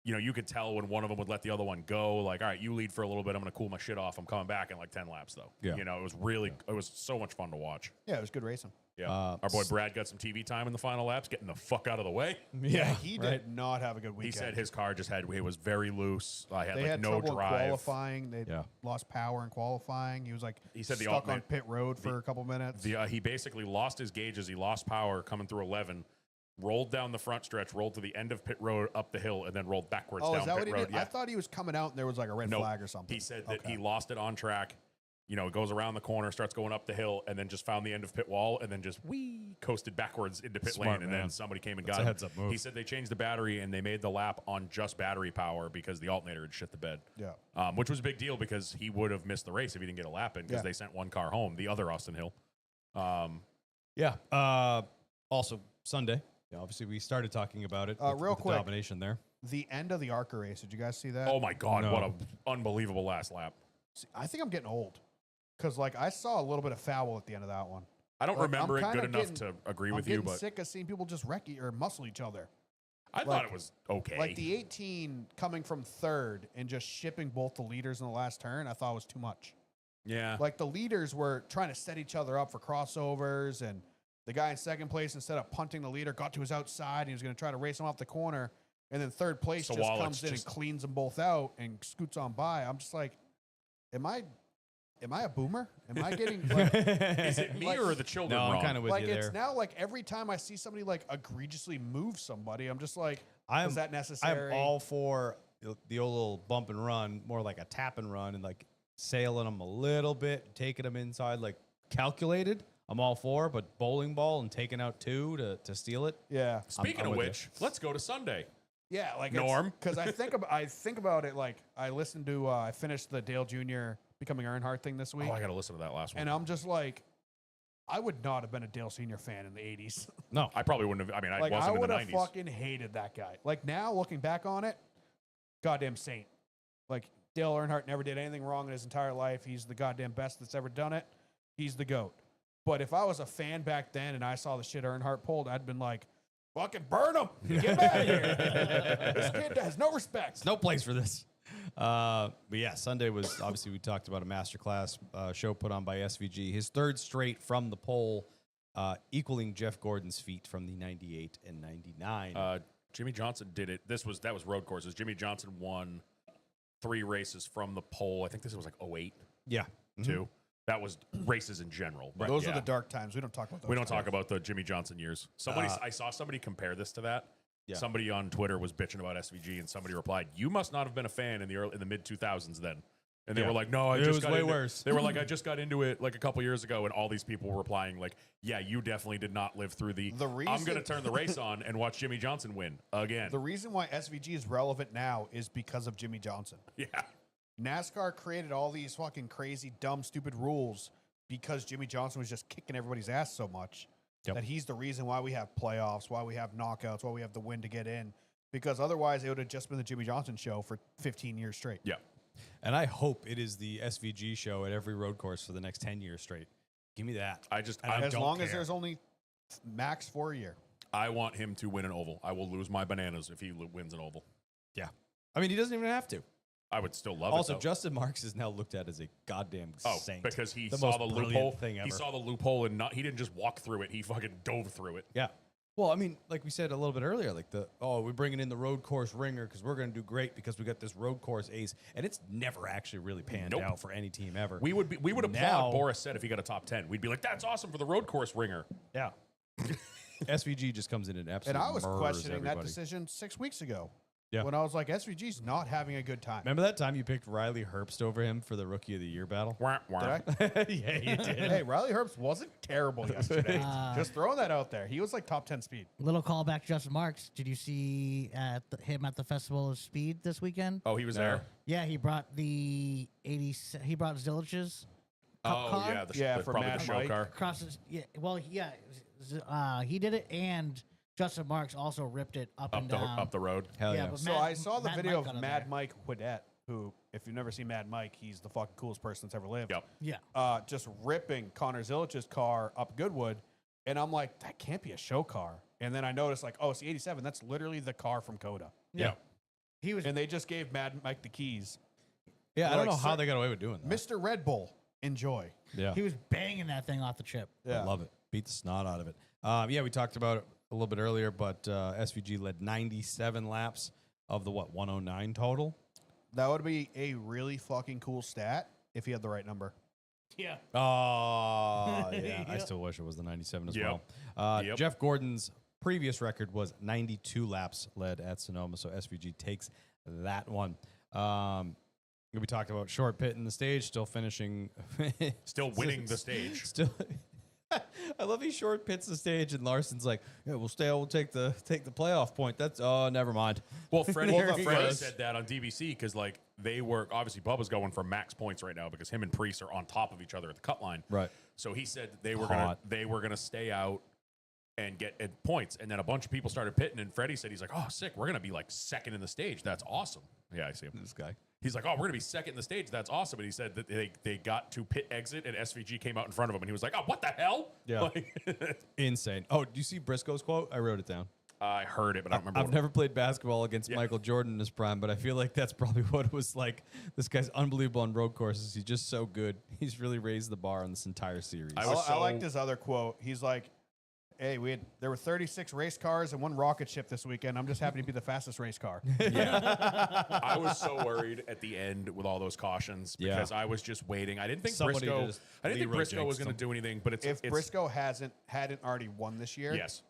you know, you could tell when one of them would let the other one go, like, all right, you lead for a little bit. I'm going to cool my shit off. I'm coming back in like 10 laps, though. Yeah. You know, it was really, it was so much fun to watch. Yeah, it was good racing. Yeah. Our boy Brad got some TV time in the final laps, getting the fuck out of the way. Yeah, he right. did not have a good weekend. He said his car just it was very loose. I had they like had no trouble drive. in qualifying. They Yeah. lost power in qualifying. He was like He said the stuck on ultimate- pit road for a couple minutes. He basically lost his gauges. He lost power coming through 11, rolled down the front stretch, rolled to the end of pit road up the hill, and then rolled backwards oh, down is that pit what he road. did? I thought he was coming out and there was like a red No, flag or something. He said that Okay. he lost it on track. You know, goes around the corner, starts going up the hill, and then just found the end of pit wall, and then just coasted backwards into pit Smart lane, and man. then somebody came and That's got a him. heads-up move. He said they changed the battery and they made the lap on just battery power because the alternator had shit the bed. Yeah. Which was a big deal because he would have missed the race if he didn't get a lap in because Yeah. they sent one car home, the other Austin Hill. Yeah. Also, Sunday. Yeah, obviously, we started talking about it. Real the quick. domination there. The end of the ARCA race. Did you guys see that? Oh my God, No. what an unbelievable last lap. See, I think I'm getting old because like I saw a little bit of foul at the end of that one. I don't Like, remember I'm it good kinda enough getting- to agree I'm with you, getting but sick of seeing people just wreck or muscle each other. I thought like- it was okay. Like the 18 coming from third and just shipping both the leaders in the last turn, I thought was too much. yeah. Like the leaders were trying to set each other up for crossovers, and the guy in second place, instead of punting the leader, got to his outside and he was going to try to race him off the corner. And then third place just Sawallich's comes in and cleans them both out and scoots on by. I'm just like, am I a boomer? Am I getting like, Is it me like- or are the children No, I'm wrong? kind of with like you it's there. now like every time I see somebody like egregiously move somebody, I'm just like, I'm, is that necessary? I'm all for the old little bump and run, more like a tap and run, and like sailing them a little bit, taking them inside, like calculated. I'm all for, but bowling ball and taking out two to steal it. Yeah. Speaking I'm of with you. which, let's go to Sunday. Yeah, like Norm. because I think about it. Like I listened to, I finished the Dale Jr. Becoming Earnhardt thing this week, Oh, I got to listen to that last one. and I'm just like, I would not have been a Dale Senior fan in the '80s. No, I probably wouldn't have. I mean, I Like I wasn't in would the have 90s. fucking hated that guy. Like now, looking back on it, goddamn saint. Like Dale Earnhardt never did anything wrong in his entire life. He's the goddamn best that's ever done it. He's the GOAT. But if I was a fan back then and I saw the shit Earnhardt pulled, I'd been like, fucking burn him. Get him out of here. This kid has no respect. no place for this. But yeah, Sunday was obviously, we talked about a masterclass show put on by SVG. His third straight from the pole, equaling Jeff Gordon's feat from the 98 and 99. Jimmy Johnson did it. That was road courses. Jimmy Johnson won 3 races from the pole. I think this was like 08 yeah. too. That was races in general. But Those yeah. are the dark times. We don't talk about those. We don't talk times. about the Jimmy Johnson years. I saw somebody compare this to that. Yeah. Somebody on Twitter was bitching about SVG, and somebody replied, "You must not have been a fan in the mid 2000s then." And they Yeah. were like, "No, It just was got way into-" worse. They were like, "I just got into it like a couple years ago," and all these people were replying like, "Yeah, you definitely did not live through the. The I'm going to reason- turn the race on and watch Jimmy Johnson win again." The reason why SVG is relevant now is because of Jimmy Johnson. Yeah, NASCAR created all these fucking crazy, dumb, stupid rules because Jimmy Johnson was just kicking everybody's ass so much Yep. that he's the reason why we have playoffs, why we have knockouts, why we have the win to get in. Because otherwise, it would have just been the Jimmy Johnson show for 15 years straight. yeah. And I hope it is the SVG show at every road course for the next 10 years straight. Give me that. I just And I As don't long as care. there's only max 4 a year. I want him to win an oval. I will lose my bananas if he wins an oval. Yeah. I mean, he doesn't even have to. I would still love Also, it. though. Justin Marks is now looked at as a goddamn saint. because he The saw most the brilliant loophole. thing He ever. saw the loophole and he didn't just walk through it. He fucking dove through it. Yeah. Well, I mean, like we said a little bit earlier, like we're bringing in the road course ringer because we're going to do great because we got this road course ace, and it's never actually really panned Nope. out for any team ever. We would applaud Now- Boris said if he got a top 10. We'd be like, that's awesome for the road course ringer. Yeah. SVG just comes in and And absolutely I was murders questioning that everybody. decision 6 weeks ago. Yeah. When I was like, SVG's not having a good time. Remember that time you picked Riley Herbst over him for the Rookie of the Year battle? Wah, wah. Did I? Yeah, you did. Hey, Riley Herbst wasn't terrible yesterday. Just throwing that out there. He was like top 10 speed. Little callback to Justin Marks. Did you see him at the Festival of Speed this weekend? Oh, he was there? Yeah, he brought the 80. He brought Zillich's cup car yeah. Yeah, The for probably Mad the show Mike. car. across his. Yeah, well, yeah, he did it, and Justin Marks also ripped it up and down. Up the road. Hell yeah. but So Mad- I saw the Mad video Mike got of in Mad there. Mike Whiddett, who, if you've never seen Mad Mike, he's the fucking coolest person that's ever lived. Yep. Yeah, Just ripping Connor Zillich's car up Goodwood. And I'm like, that can't be a show car. And then I noticed, like, oh, it's the 87. That's literally the car from Coda. Yeah. he was. And they just gave Mad Mike the keys. Yeah, I don't Like, know how sir- they got away with doing that. Mr. Red Bull, enjoy. Yeah. He was banging that thing off the chip. I love it. Beat the snot out of it. Yeah, we talked about it a little bit earlier, but SVG led 97 laps of the, 109 total? That would be a really fucking cool stat if he had the right number. Yeah. Oh, yeah. I Yep. still wish it was the 97 as Yep. well. Yep. Jeff Gordon's previous record was 92 laps led at Sonoma, so SVG takes that one. We talked about short pit in the stage, still finishing. Still winning the stage. Still. I love he short pits the stage, and Larson's like, "Yeah, we'll stay. We'll take the playoff point." That's never mind. Well, Freddie, Well, he Freddie goes. said that on DBC because, like, they were obviously Bubba's going for max points right now because him and Priest are on top of each other at the cut line. Right. So he said that Hot. they were gonna stay out and get points, and then a bunch of people started pitting, and Freddie said he's like, "Oh, sick! We're gonna be like second in the stage. That's awesome." Yeah, I see him. This guy. He's like, "Oh, we're gonna be second in the stage. That's awesome." And he said that they got to pit exit, and SVG came out in front of him, and he was like, "Oh, what the hell?" Yeah. Like, Insane. Oh, do you see Briscoe's quote? I wrote it down. I heard it, but I don't remember. I've what never played basketball against Yeah. Michael Jordan in his prime, but I feel like that's probably what it was like. This guy's unbelievable on road courses. He's just so good. He's really raised the bar on this entire series. I I, was I so- liked his other quote. He's like, "Hey, there were 36 race cars and one rocket ship this weekend. I'm just happy to be the fastest race car." Yeah. I was so worried at the end with all those cautions Yeah. because I was just waiting. I didn't think Somebody Briscoe. just I didn't think Leroy Briscoe was jinxed going to him. do anything. But If Briscoe hadn't already won this year, yes,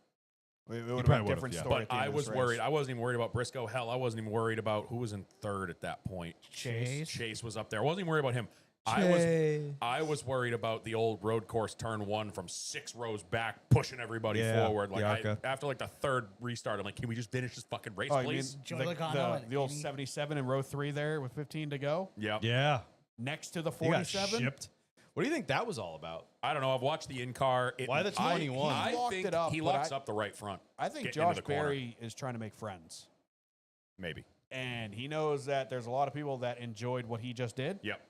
it would have been probably a would've, different yeah. story. but at the end I of was this race. worried. I wasn't even worried about Briscoe. Hell, I wasn't even worried about who was in third at that point. Chase. Chase was up there. I wasn't even worried about him. I was worried about the old road course turn one from 6 rows back, pushing everybody Yeah, forward. Like the Arca. after like the third restart, I'm like, can we just finish this fucking race, Oh, you mean please? Joey Logano and the old Andy- 77 in row 3 there with 15 to go Yeah. Yeah. next to the He got 47? shipped. What do you think that was all about? I don't know. I've watched the in car. Why the 21? I He locked think it up, he but locks up the right front. I think getting into Josh the corner. Berry is trying to make friends. Maybe. And he knows that there's a lot of people that enjoyed what he just did. Yep.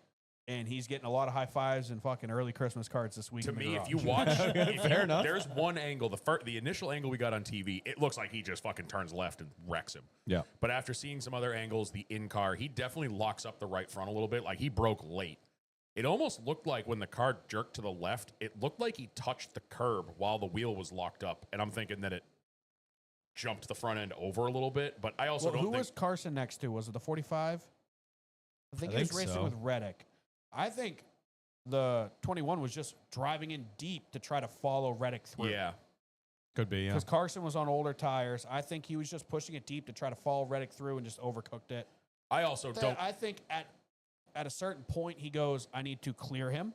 And he's getting a lot of high fives and fucking early Christmas cards this week. To in the me, if garage. you watch, Fair enough. There's one angle. The initial angle we got on TV, it looks like he just fucking turns left and wrecks him. Yeah. But after seeing some other angles, the in car, he definitely locks up the right front a little bit. Like he broke late. It almost looked like when the car jerked to the left, it looked like he touched the curb while the wheel was locked up. And I'm thinking that it jumped the front end over a little bit. But I also Well, don't who think. was Carson next to? Was it the 45? I think he was think racing so. with Reddick. I think the 21 was just driving in deep to try to follow Reddick through. Yeah. Could be, yeah. Because Carson was on older tires. I think he was just pushing it deep to try to follow Reddick through and just overcooked it. I also don't. I think at a certain point he goes, I need to clear him.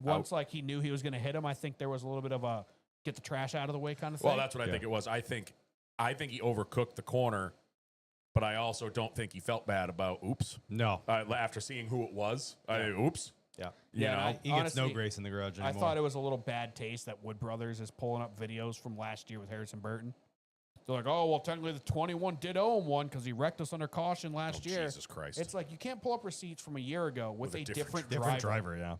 Once like he knew he was going to hit him, I think there was a little bit of a get the trash out of the way kind of thing. Well, that's what I think it was. I think he overcooked the corner, but I also don't think he felt bad about oops. No. After seeing who it was, oops. Yeah. You know? I- He gets no honestly, grace in the garage I anymore. thought it was a little bad taste that Wood Brothers is pulling up videos from last year with Harrison Burton. They're like, oh, well, technically the 21 did owe him one because he wrecked us under caution last year. Jesus Christ. It's like you can't pull up receipts from a year ago with, a different Different driver. driver,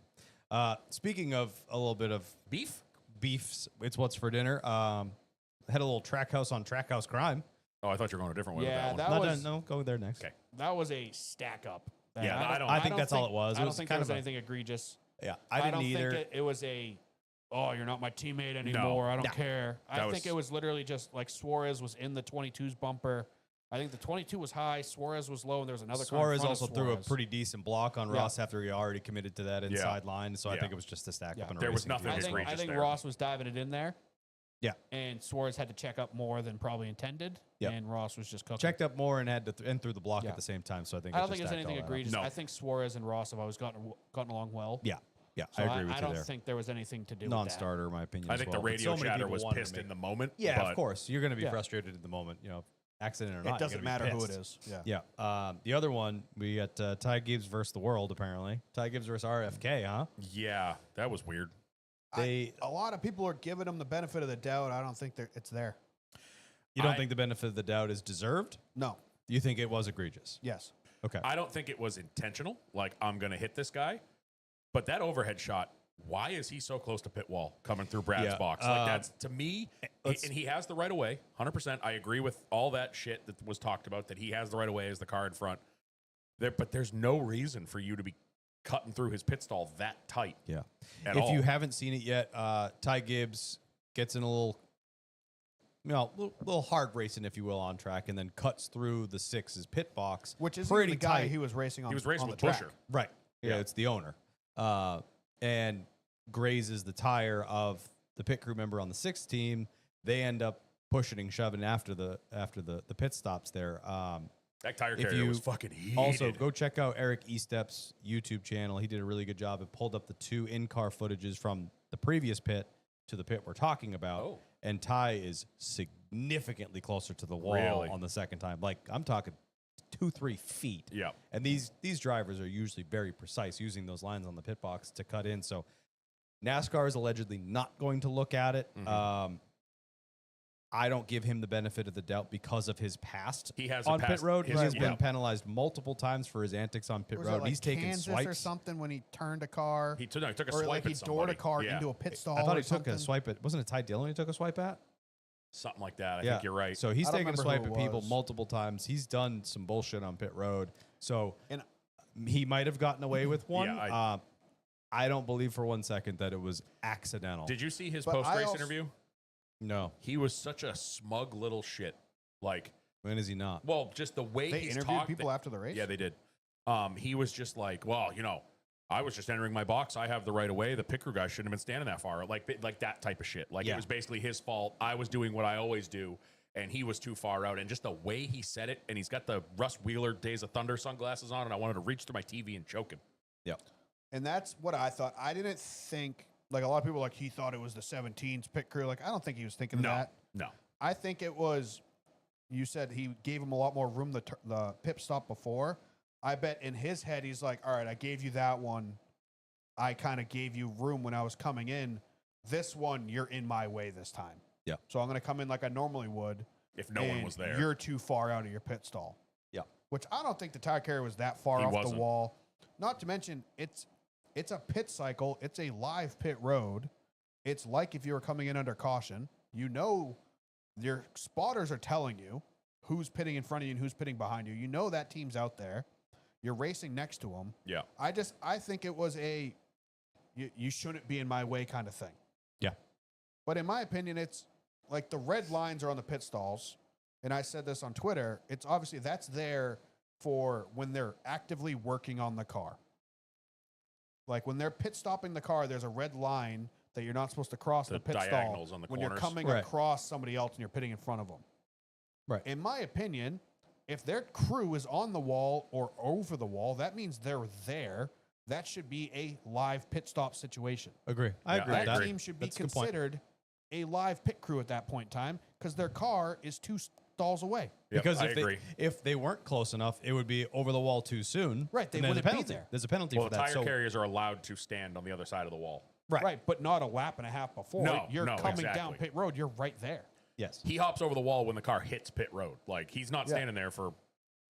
yeah. Speaking of a little bit of beefs, it's what's for dinner. Had a little Trackhouse on Trackhouse crime. Oh, I thought you were going a different way Yeah, with that that one. was No, go there next. Okay. that was a stack up. Yeah, I don't I think that's all it was. I It don't was think kind there was of a- anything egregious. Yeah, I didn't don't either. think it was a oh, you're not my teammate anymore. I don't care. I That think was- it was literally just like Suarez was in the 22's bumper. I think the 22 was high, Suarez was low, and there was another car in Suarez front of also threw a Suarez. pretty decent block on Ross after he already committed to that inside line. So I Yeah. think it was just a stack up and a There was racing nothing field. I egregious think there. Ross was diving it in there. Yeah. And Suarez had to check up more than probably intended. Yep. And Ross was just cooking. Checked up more and had to and threw the block Yeah. at the same time. So I think I it don't just think there's stacked anything all that up. egregious. No. I think Suarez and Ross have always gotten along well. Yeah, yeah, So I agree with I you don't there. think there was anything to do with Non-starter, in my opinion. I as think well. the But radio so many chatter people was wanted to pissed make- in the moment. Yeah, but of course. You're going to be Yeah. frustrated in the moment. Accident or not. It you're doesn't gonna be matter who it pissed. is. Yeah. Yeah. The other one, we got Ty Gibbs versus the world, apparently. Ty Gibbs versus RFK, huh? Yeah, that was weird. They, A lot of people are giving him the benefit of the doubt. I don't think it's there. you don't I- think the benefit of the doubt is deserved? No. You think it was egregious? Yes. Okay. I don't think it was intentional. Like, I'm going to hit this guy. But that overhead shot, why is he so close to pit wall coming through Brad's Yeah, box? Like, that's, to me, let's- and he has the right of way, 100%. I agree with all that shit that was talked about, that he has the right of way as the car in front. But there's no reason for you to be cutting through his pit stall that tight. Yeah. At If all. you haven't seen it yet, Ty Gibbs gets in a little, little hard racing, if you will, on track, and then cuts through the six's pit box, Which is pretty the guy tight. he was racing on. He was racing on with the track. Busher. Right. Yeah, Yeah. it's the owner. And grazes the tire of the pit crew member on the sixth team. They end up pushing and shoving after the pit stops there. That tire if carrier you was fucking heated. Also, go check out Eric Estep's YouTube channel. He did a really good job. It pulled up the two in-car footages from the previous pit to the pit we're talking about. Oh. And Ty is significantly closer to the wall Really? on the second time. Like, I'm talking 2-3 feet. Yeah. And these drivers are usually very precise using those lines on the pit box to cut in. So NASCAR is allegedly not going to look at it. Mhm. I don't give him the benefit of the doubt because of his past. He has on a pit road. He has yeah. been penalized multiple times for his antics on pit Was road. it like He's taken Kansas swipes. or something when he turned a car, He took a or swipe like he at doored a somebody. car Yeah. into a pit stall. I thought or he took something. a swipe at. Wasn't it Ty Dillon he took a swipe at? Something like that. I Yeah. think you're right. So he's I don't taken a remember swipe who at it people was. multiple times. He's done some bullshit on pit road. So And- he might have gotten away with one. Yeah, I don't believe for 1 second that it was accidental. Did you see his But I post-race also- interview? No. He was such a smug little shit. Like, When is he not? well, just the way They he's interviewed talked. people after the race. Yeah, they did. He was just like, well, I was just entering my box. I have the right of way. The pit crew guy shouldn't have been standing that far. Like that type of shit. Like, Yeah. it was basically his fault. I was doing what I always do, and he was too far out. And just the way he said it, and he's got the Russ Wheeler Days of Thunder sunglasses on, and I wanted to reach through my TV and choke him. Yep. And that's what I thought. I didn't think, like a lot of people, like he thought it was the 17's pit crew. Like, I don't think he was thinking of that. No. I think it was, you said he gave him a lot more room the pit stop before. I bet in his head, he's like, all right, I gave you that one. I kind of gave you room when I was coming in. This one, you're in my way this time. Yeah. So I'm going to come in like I normally would. If no one and was there. You're too far out of your pit stall. Yeah. Which I don't think the tire carrier was that far He off wasn't. the wall. Not to mention, it's a pit cycle. It's a live pit road. It's like if you were coming in under caution. You know, your spotters are telling you who's pitting in front of you and who's pitting behind you. You know that team's out there. You're racing next to them. Yeah. I think it was a you shouldn't be in my way kind of thing. Yeah. But in my opinion, it's like the red lines are on the pit stalls. And I said this on Twitter. It's obviously that's there for when they're actively working on the car. Like when they're pit stopping the car, there's a red line that you're not supposed to cross The the pit diagonals stall on the when you're corners. coming Right. across somebody else and you're pitting in front of them. Right. In my opinion, if their crew is on the wall or over the wall, that means they're there. That should be a live pit stop situation. Agree. I Yeah, agree. I with That that. team should be That's a good point. considered a live pit crew at that point in time because their car is 2 stalls away. Yep, Because I if agree. they weren't close enough, it would be over the wall too soon. Right, they and there's a wouldn't be penalty. there. There's a penalty Well, for the that. tire So carriers are allowed to stand on the other side of the wall. Right, but not a lap and a half before. No, You're no, coming down exactly. pit road. You're right there. yes. He hops over the wall when the car hits pit road. Like, he's not Yeah. standing there for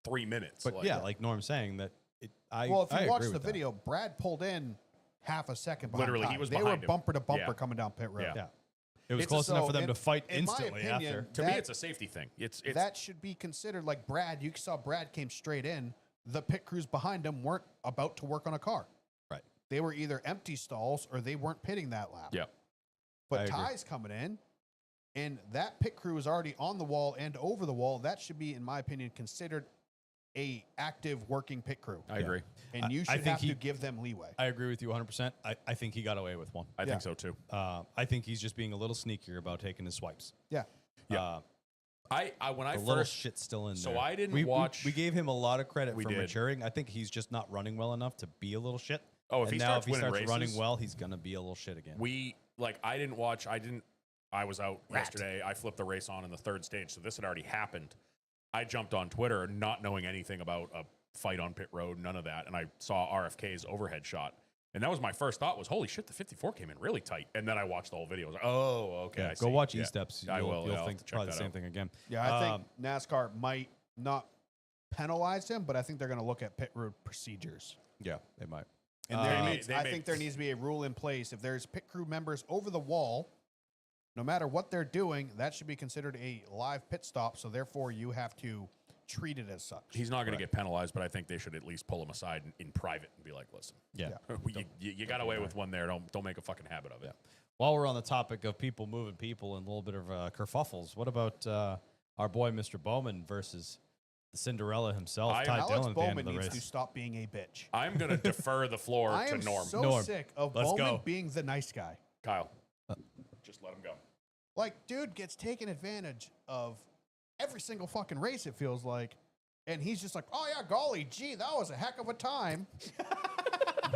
3 minutes. But yeah, like Norm's saying that. Well, if I you watch agree the with that. video, Brad pulled in half a second behind Literally, he Ty. was They were behind him. bumper to bumper Yeah. coming down pit road. Yeah. Yeah. It was It's close enough so for them in- to fight in my instantly opinion, after. to me, that- it's a safety thing. It's That should be considered like Brad. You saw Brad came straight in. The pit crews behind him weren't about to work on a car. Right. They were either empty stalls or they weren't pitting that lap. yeah. But agree. Ty's coming in, and that pit crew is already on the wall and over the wall. That should be, in my opinion, considered a active working pit crew. I agree. And you I should think have to give them leeway. I agree with you 100%. I think he got away with one. I Yeah. think so too. I think he's just being a little sneakier about taking his swipes. Yeah. Yeah. I when I The little first shit's still in so there. I didn't we, watch. We gave him a lot of credit We for did. maturing. I think he's just not running well enough to be a little shit. Oh, if and he now starts if he winning starts running races- well, he's gonna be a little shit again. I didn't watch. I was out yesterday. I flipped the race on in the third stage, so this had already happened. I jumped on Twitter not knowing anything about a fight on pit road, none of that, and I saw RFK's overhead shot. And that was my first thought was, holy shit, the 54 came in really tight. And then I watched the whole video. I was like, oh, okay. I Go see. watch Yeah. E-Steps. I You'll, will. You'll I'll think have to check probably the that same out. thing again. Yeah, I think NASCAR might not penalize him, but I think they're going to look at pit road procedures. Yeah, they might. And they I may- think there needs to be a rule in place. If there's pit crew members over the wall, no matter what they're doing, that should be considered a live pit stop. So therefore, you have to treat it as such. He's not going to get penalized, but I think they should at least pull him aside in private and be like, listen, Yeah. you got away with one there. Don't make a fucking habit of it. While we're on the topic of people moving people and a little bit of kerfuffles, what about our boy Mr. Bowman versus the Cinderella himself, Ty Alex Dillon, at the end Bowman of the needs race? to stop being a bitch. I'm going to defer the floor I to am Norm. so Norm, sick of let's Bowman go. being the nice guy. Kyle, just let him go. Like, dude gets taken advantage of every single fucking race, it feels like. And he's just like, oh, yeah, golly, gee, that was a heck of a time.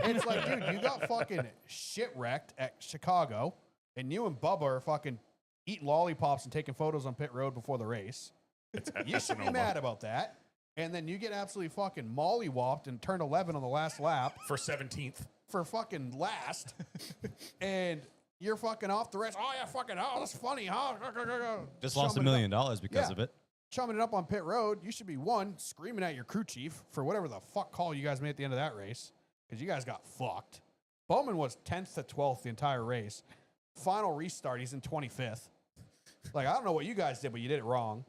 It's like, dude, you got fucking shit wrecked at Chicago, and you and Bubba are fucking eating lollipops and taking photos on pit road before the race. You should be Sonoma. mad about that. And then you get absolutely fucking mollywopped and turned 11 on the last lap For 17th. for fucking last. And you're fucking off the race. Oh, yeah, fucking, oh, that's funny, huh? Just lost $1 Chumming it up. million because Yeah. of it. Chumming it up on pit road. You should be screaming at your crew chief for whatever the fuck call you guys made at the end of that race, because you guys got fucked. Bowman was 10th to 12th the entire race. Final restart, he's in 25th. Like, I don't know what you guys did, but you did it wrong.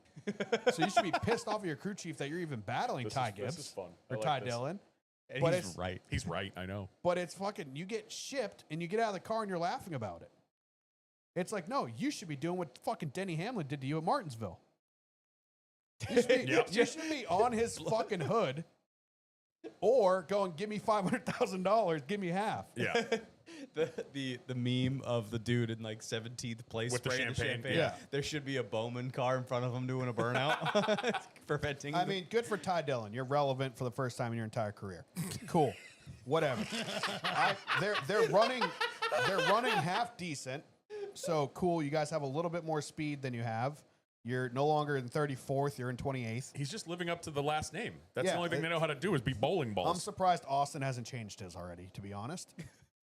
So you should be pissed off at your crew chief that you're even battling Ty Gibbs This is fun. I or like Ty this. Dillon. And But he's it's- right. He's right. I know. But it's fucking, you get shipped and you get out of the car and you're laughing about it. It's like, no, you should be doing what fucking Denny Hamlin did to you at Martinsville. You should be, Yep. you should be on his fucking hood or going, give me $500,000, give me half. Yeah. The meme of the dude in like 17th place With the spraying champagne. Yeah. There should be a Bowman car in front of him doing a burnout, preventing. I mean, good for Ty Dillon. You're relevant for the first time in your entire career. Cool. Whatever. They're running half decent. So cool. You guys have a little bit more speed than you have. You're no longer in 34th. You're in 28th. He's just living up to the last name. That's Yeah, the only thing they know how to do is be bowling I'm balls. surprised Austin hasn't changed his already, to be honest.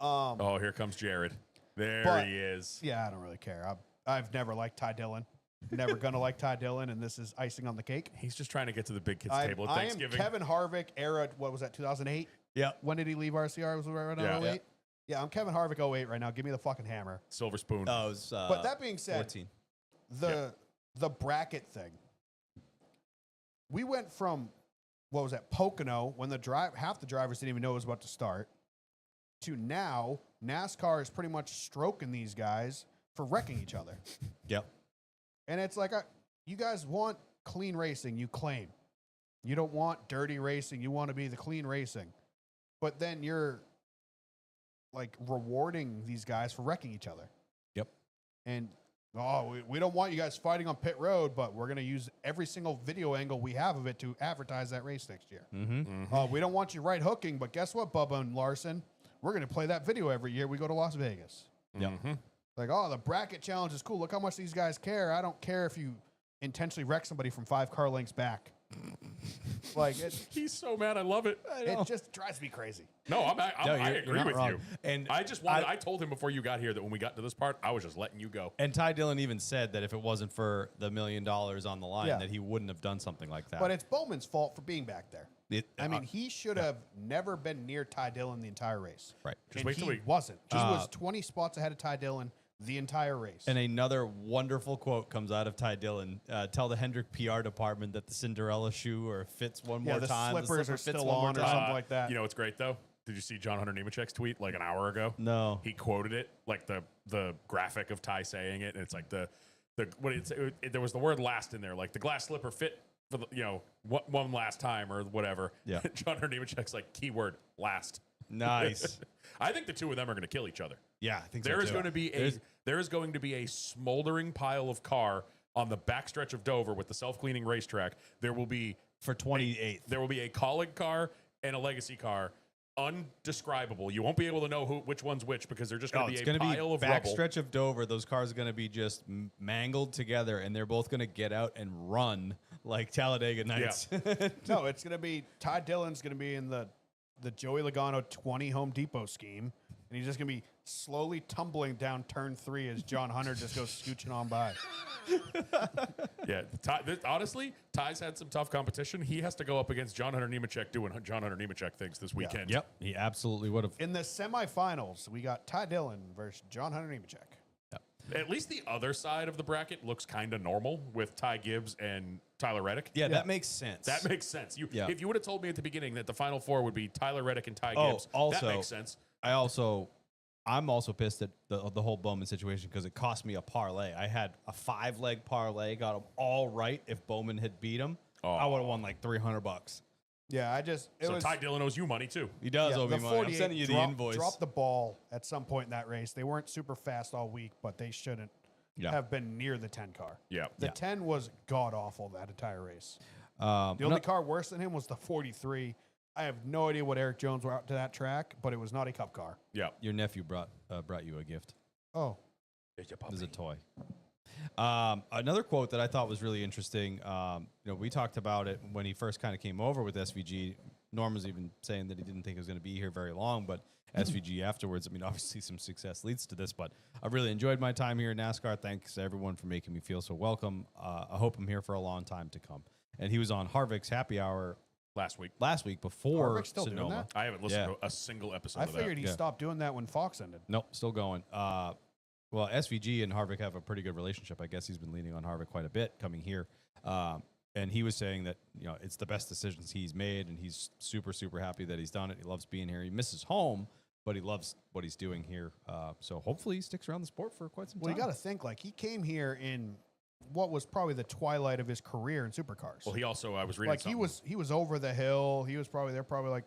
Oh, here comes Jared. There But- he is. Yeah, I don't really care. I've never liked Ty Dillon. Never gonna like Ty Dillon, and this is icing on the cake. He's just trying to get to the big kids I table at am Thanksgiving. Kevin Harvick era. What was that? 2008. yeah. When did he leave RCR? Was it right around Yeah. 08? Yeah, I'm Kevin Harvick 08 right now. Give me the fucking hammer. Silver spoon. Oh, it was, But that being said, 14. the bracket thing. We went from what was that, Pocono, when half the drivers didn't even know it was about to start, to now NASCAR is pretty much stroking these guys for wrecking each other. Yep. And it's like, you guys want clean racing, you claim. You don't want dirty racing, you want to be the clean racing. But then you're like rewarding these guys for wrecking each other. Yep. And we don't want you guys fighting on pit road, but we're going to use every single video angle we have of it to advertise that race next year. Mm-hmm. We don't want you right hooking, but guess what, Bubba and Larson? We're going to play that video every year we go to Las Vegas. Mhm. Like, oh, the bracket challenge is cool. Look how much these guys care. I don't care if you intentionally wreck somebody from 5 car lengths back. Like, He's so mad. I love it. it just drives me crazy. No, I No, agree not with wrong. you. And I just wanted. I told him before you got here that when we got to this part, I was just letting you go. And Ty Dillon even said that if it wasn't for the $1 million on the line, Yeah. that he wouldn't have done something like that. But it's Bowman's fault for being back there. I mean, uh, he should have never been near Ty Dillon the entire race. right. Just And wait till he we. wasn't. He was 20 spots ahead of Ty Dillon the entire race. And another wonderful quote comes out of Ty Dillon. Tell the Hendrick PR department that the Cinderella shoe or fits one more the time. slippers slipper are fits still one more on or time. something like that. You know what's great though? Did you see John Hunter Nemechek's tweet like an hour ago? No. He quoted it, like the graphic of Ty saying it, and it's like there was the word last in there, like the glass slipper fit for the, one last time or whatever. Yeah. John Hunter Nemechek's like keyword last. Nice. I think the two of them are going to kill each other. Yeah, I think There so is too. going to be a smoldering pile of car on the backstretch of Dover with the self-cleaning racetrack. There will be for 28th. There will be a colleague car and a legacy car, undescribable. You won't be able to know which one's which because they're just going to be a pile of rubble. Backstretch of Dover. Those cars are going to be just mangled together, and they're both going to get out and run like Talladega Nights. No, it's going to be Ty Dillon's going to be in the Joey Logano 20 Home Depot scheme, and he's just going to be slowly tumbling down turn 3 as John Hunter just goes scooching on by. Yeah, honestly, Ty's had some tough competition. He has to go up against John Hunter Nemechek doing John Hunter Nemechek things this weekend. Yep, he absolutely would have. In the semifinals, we got Ty Dillon versus John Hunter Nemechek. At least the other side of the bracket looks kind of normal with Ty Gibbs and Tyler Reddick. Yeah, that makes sense. That makes sense. Yeah. If you would have told me at the beginning that the Final Four would be Tyler Reddick and Ty Oh, Gibbs, also- that makes sense. I'm also pissed at the whole Bowman situation because it cost me a parlay. I had a 5-leg parlay, got them all right. If Bowman had beat him, I would have won like $300. Yeah, So Ty Dillon owes you money too. He does owe me the money. I'm 48 sending you the invoice. dropped the ball at some point in that race. They weren't super fast all week, but they shouldn't have been near the 10 car. Yeah. The 10 was god awful that entire race. The The only car worse than him was the 43. I have no idea what Eric Jones brought to that track, but it was not a cup car. Yeah. Your nephew brought you a gift. Oh, It was a toy. Another quote that I thought was really interesting. We talked about it when he first kind of came over with SVG. Norm was even saying that he didn't think he was going to be here very long, but SVG afterwards. I mean, obviously some success leads to this, but I really enjoyed my time here in NASCAR. Thanks to everyone for making me feel so welcome. I hope I'm here for a long time to come. And he was on Harvick's Happy Hour Last week. before Harvick's still doing Sonoma. that? I haven't listened to a single episode I of that. figured he Yeah. stopped doing that when Fox ended. Nope, still going. Well, SVG and Harvick have a pretty good relationship. I guess he's been leaning on Harvick quite a bit coming here. And he was saying that, it's the best decisions he's made, and he's super, super happy that he's done it. He loves being here. He misses home, but he loves what he's doing here. So hopefully he sticks around the sport for quite some Well, time. you got to think, like, he came here in what was probably the twilight of his career in supercars. Well, he also, I was reading like something. he was over the hill. He was probably like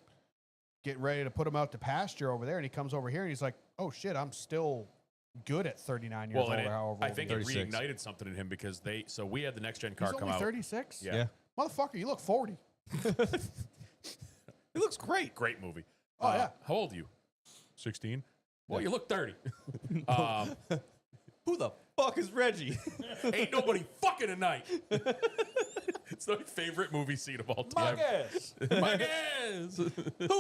getting ready to put him out to pasture over there, and he comes over here and he's like, "Oh shit, I'm still good at 39 years old." and Or however I old think he it is. 36. reignited something in him because we had the next gen He's car come only out. 36. Yeah. Yeah. Motherfucker, you look 40. He looks great. Great movie. Oh, yeah. How old are you? 16. Well, you look 30. Who the fuck is Reggie? Ain't nobody fucking tonight. It's my favorite movie scene of all time. My guess. Who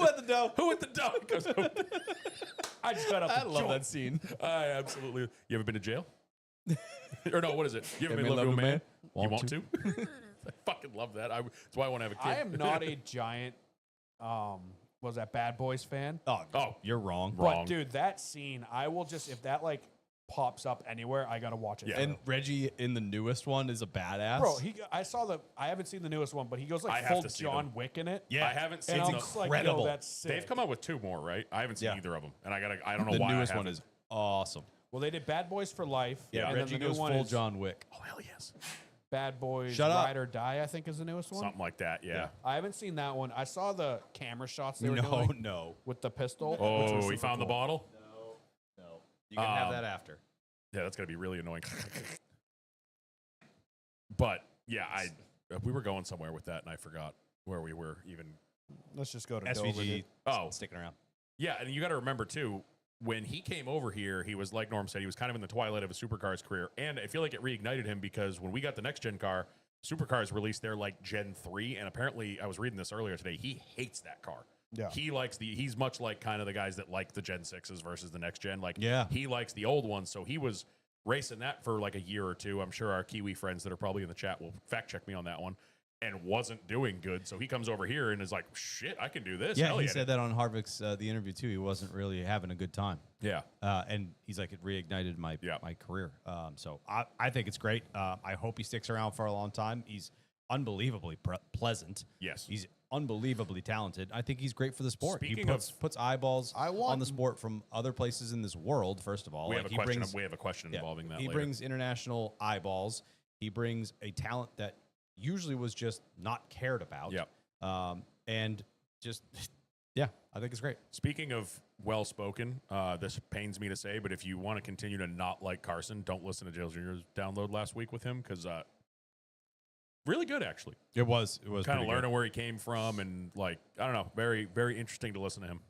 at the dough? Who at the door? Goes, I just got up. I and love joined. that scene. I absolutely. You ever been to jail? Or no, what is it? You ever Ever been in love with a man? You Want want to? I fucking love that. That's why I want to have a kid. I am not a giant, was that Bad Boys fan? Oh, you're wrong. Wrong. But dude, that scene, I will just, if that like pops up anywhere, I gotta watch it. Yeah. And Reggie in the newest one is a badass. Bro, I haven't seen the newest one, but he goes I like have full to see John them. Wick in it. Yeah. I haven't seen And I'm the. just like, incredible. yo, that's sick. They've come out with 2 more, right? I haven't seen Yeah. either of them, and I don't know the why. newest I one haven't. is awesome. Well, they did Bad Boys for Life. Yeah. and Reggie then the new goes one full is John Wick. Oh hell yes, Bad Boys Shut up. Ride or Die, I think is the newest one. something like that. Yeah. I haven't seen that one. I saw the camera shots they were No, doing no, with the pistol. which Oh, was we super found the cool. bottle. no. You can have Um, that after. Yeah, that's gonna be really annoying. But yeah, we were going somewhere with that, and I forgot where we were even. Let's just go to Dover, SVG. dude. Oh, Sticking around. yeah, and you got to remember too, when he came over here, he was like Norm said, he was kind of in the twilight of his supercars career, and I feel like it reignited him because when we got the next gen car, supercars released their like Gen 3, and apparently I was reading this earlier today. He hates that car. Yeah. He likes he's much like kind of the guys that like the Gen 6s versus the next gen. Like, Yeah. he likes the old ones, so he was racing that for like a year or two. I'm sure our Kiwi friends that are probably in the chat will fact check me on that one. And wasn't doing good, so he comes over here and is like, "Shit, I can do this." Yeah, Hell he said that on Harvick's the interview too. He wasn't really having a good time. Yeah, And he's like, it reignited my Yeah. my career. So I think it's great. I hope he sticks around for a long time. He's unbelievably pleasant. Yes. He's unbelievably talented. I think he's great for the sport. Speaking He puts eyeballs I want- on the sport from other places in this world, first of all. we Like, have a he question. brings- We have a question yeah, involving that. He later. brings international eyeballs. He brings a talent that usually was just not cared about. Yep. And just, yeah, I think it's great. Speaking of well spoken, this pains me to say, but if you want to continue to not like Carson, don't listen to Jails Jr.'s download last week with him because really good actually. It was Kind of pretty good. learning where he came from and like I don't know, very very interesting to listen to him.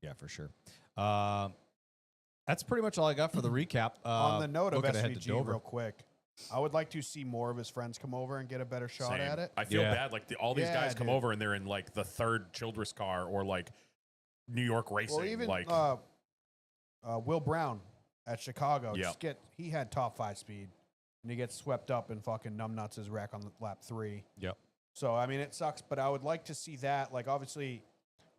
Yeah, for sure. That's pretty much all I got for the recap. On the note of looking ahead to SVG, Dover. real quick, I would like to see more of his friends come over and get a better shot Same. at it. I feel Yeah. bad. Like all these Yeah, guys come dude. over and they're in like the third Childress car or like New York racing. Well, even like Will Brown at Chicago, Yeah. he had top 5 speed, and he gets swept up in fucking numbnuts' wreck on lap 3. Yep. So I mean, it sucks, but I would like to see that. Like, obviously,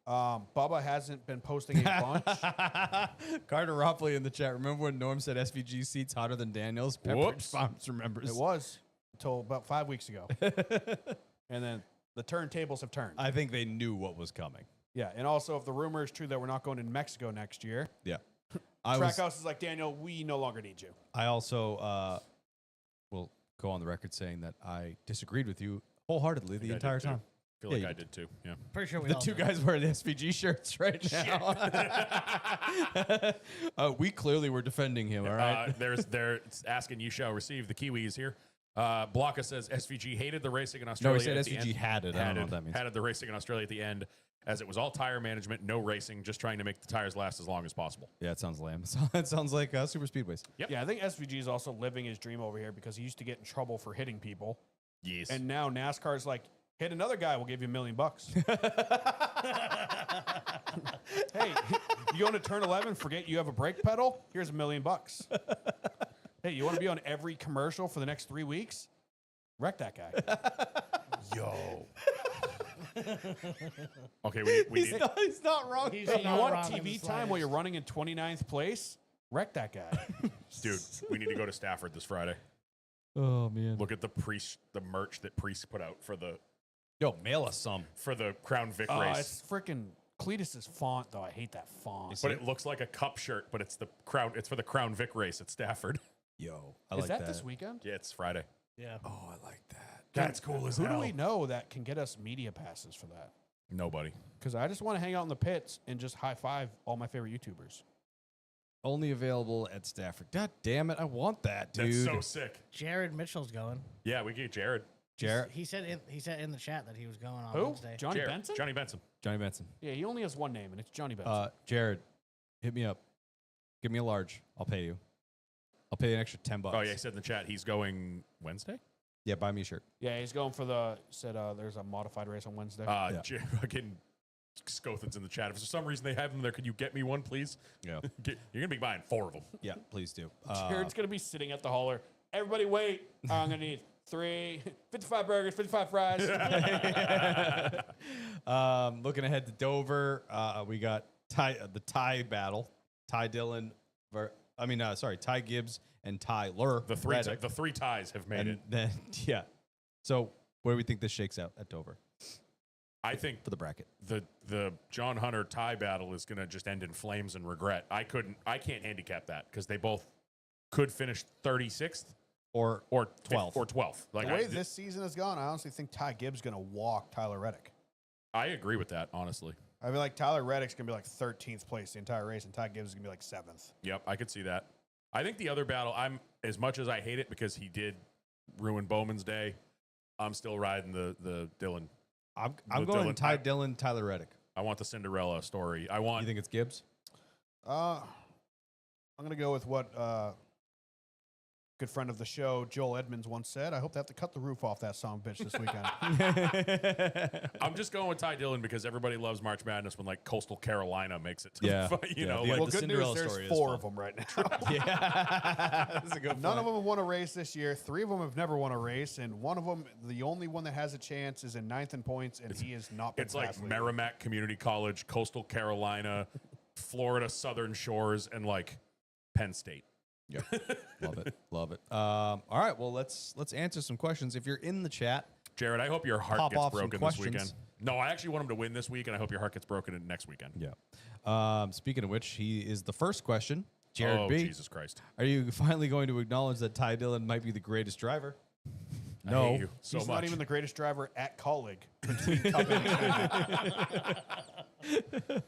Bubba hasn't been posting a bunch. Carter Ropley in the chat. Remember when Norm said SVG seats hotter than Daniels? Pepperidge Whoops. Farms remembers. It was until about 5 weeks ago, and then the turntables have turned. I think they knew what was coming. Yeah, and also if the rumor is true that we're not going to Mexico next year, Yeah. Trackhouse is like, Daniel, we no longer need you. I also will go on the record saying that I disagreed with you wholeheartedly the I entire did too. time. I feel Yeah, like you I did. did too. Yeah. Pretty sure we The all two did. guys wearing the SVG shirts right now. We clearly were defending him, all right? They're asking you shall receive. The Kiwi is here. Blanca says SVG hated the racing in No, Australia. he said at the SVG end. had it. I don't know what that means. Hated the racing in Australia at the end, as it was all tire management, no racing, just trying to make the tires last as long as possible. Yeah, it sounds lame. It sounds like super speedways. Yep. Yeah, I think SVG is also living his dream over here because he used to get in trouble for hitting people, Yes. and now NASCAR's like, hit another guy, we'll give you $1 million. Hey, you going to turn 11? Forget you have a brake pedal? Here's $1 million. Hey, you want to be on every commercial for the next 3 weeks? Wreck that guy. Yo. Okay, we need. He's not wrong. He's Hey, you not want wrong in the TV time while slightest. you're running in 29th place? Wreck that guy. Dude, we need to go to Stafford this Friday. Oh, man. Look at the merch that Priest put out for the Yo, mail us some. Crown Vic Oh, race. it's freaking Cletus's font, though. I hate that font. But it looks like a cup shirt, but it's for the Crown Vic race at Stafford. Yo, I Is like that this weekend? Yeah, it's Friday. Yeah. Oh, I like that. That's cool as Who hell. do we know that can get us media passes for that? Nobody. Because I just want to hang out in the pits and just high five all my favorite YouTubers. Only available at Stafford. God damn it. I want that, dude. That's so sick. Jared Mitchell's going. Yeah, we get Jared. Jarrett. He said in the chat that he was going on Who? Wednesday. Johnny Jared. Benson? Johnny Benson. Johnny Benson. Yeah, he only has one name, and it's Johnny Benson. Jared, hit me up. Give me a large. I'll pay you. I'll pay you an extra $10. Oh, yeah, he said in the chat he's going Wednesday. Yeah, buy me a shirt. Yeah, he's going for there's a modified race on Wednesday. Yeah. Fucking Scothen's in the chat. If for some reason they have him there, could you get me one, please? Yeah. You're going to be buying 4 of them. Yeah, please do. Jared's going to be sitting at the hauler. Everybody wait. I'm going to need 55 burgers, 55 fries. Looking ahead to Dover, we got the Ty battle. Ty Gibbs and Tyler. The three ties have made and it. then, yeah. So where do we think this shakes out at Dover I think for the bracket? the John Hunter tie battle is going to just end in flames and regret. I can't handicap that because they both could finish 36th Or or 12th. or 12th. Like The way this season has gone, I honestly think Ty Gibbs going to walk Tyler Reddick. I agree with that, honestly. I feel like Tyler Reddick's going to be like 13th place the entire race, and Ty Gibbs is going to be like 7th. Yep, I could see that. I think the other battle, as much as I hate it because he did ruin Bowman's day, I'm still riding the Dylan. I'm The going Dylan- Ty Dillon, Tyler Reddick. I want the Cinderella story. I You want think it's Gibbs? I'm going to go with what good friend of the show, Joel Edmonds, once said. I hope they have to cut the roof off that son of a bitch this weekend. I'm just going with Ty Dillon because everybody loves March Madness when like Coastal Carolina makes it to Yeah. the fight, you Yeah. know. The- Like, Well, the good Cinderella news, story there's is 4 fun. of them right now. Yeah. That's a good None point. of them have won a race this year. 3 of them have never won a race, and one of them, the only one that has a chance, is in 9th in points, and he has not been it's like fast lately. Merrimack Community College, Coastal Carolina, Florida Southern Shores, and like Penn State. Love it. Love it. All right. Well, let's answer some questions. If you're in the chat, Jared, I hope your heart Pop gets off some broken this questions. weekend. No, I actually want him to win this week, and I hope your heart gets broken next weekend. Yeah. Speaking of which, he is the first question. Jared Oh, B. Jesus Christ. Are you finally going to acknowledge that Ty Dillon might be the greatest driver? I No. hate you so He's much. not even the greatest driver at Colleague. Between Cup and Xfinity.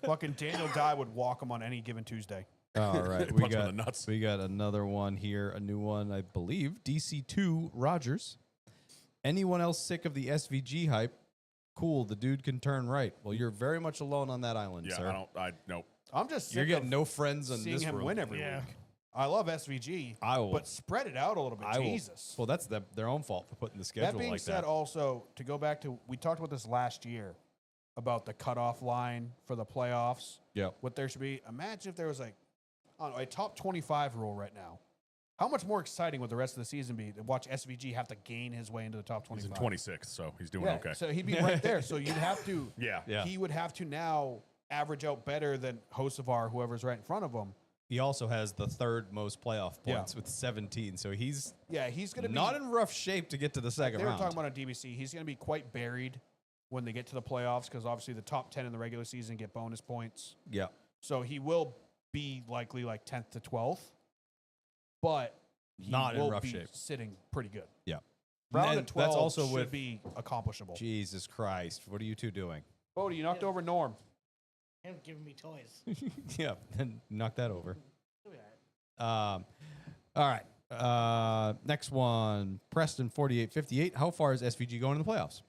Fucking Daniel Dye would walk him on any given Tuesday. All right. Punch him in the nuts. We got another one here, a new one, I believe. DC2 Rogers. Anyone else sick of the SVG hype? Cool, the dude can turn right. Well, you're very much alone on that island, Yeah, sir. nope. I'm just sick You're getting of no friends in seeing this him room. win every Yeah. week. I love SVG, I will. but spread it out a little bit. I will. Jesus. Well, that's their own fault for putting the schedule That being like said, that. also to go back to we talked about this last year about the cutoff line for the playoffs. Yep. What there should be. Imagine if there was like I don't know, a top 25 rule right now. How much more exciting would the rest of the season be to watch SVG have to gain his way into the top 25? He's in 26th, so he's doing Yeah, okay. so he'd be right there. So you'd have to. Yeah. Yeah. He would have to now average out better than Hocevar, whoever's right in front of him. He also has the third most playoff Yeah. points with 17, so he's Yeah, he's going to be not in rough shape to get to the second They were round. talking about on DBC. He's going to be quite buried when they get to the playoffs because obviously the top 10 in the regular season get bonus points. Yeah. So he will be likely like 10th to 12th, but he Not in will rough be shape. sitting pretty good. Yeah. Round And of 12 that's also should with be accomplishable. Jesus Christ. What are you two doing? Bodie, you knocked over Norm. Him giving me toys. Yeah, then knock that over. He'll be all right. All right. Next one, Preston 4858. How far is SVG going in the playoffs?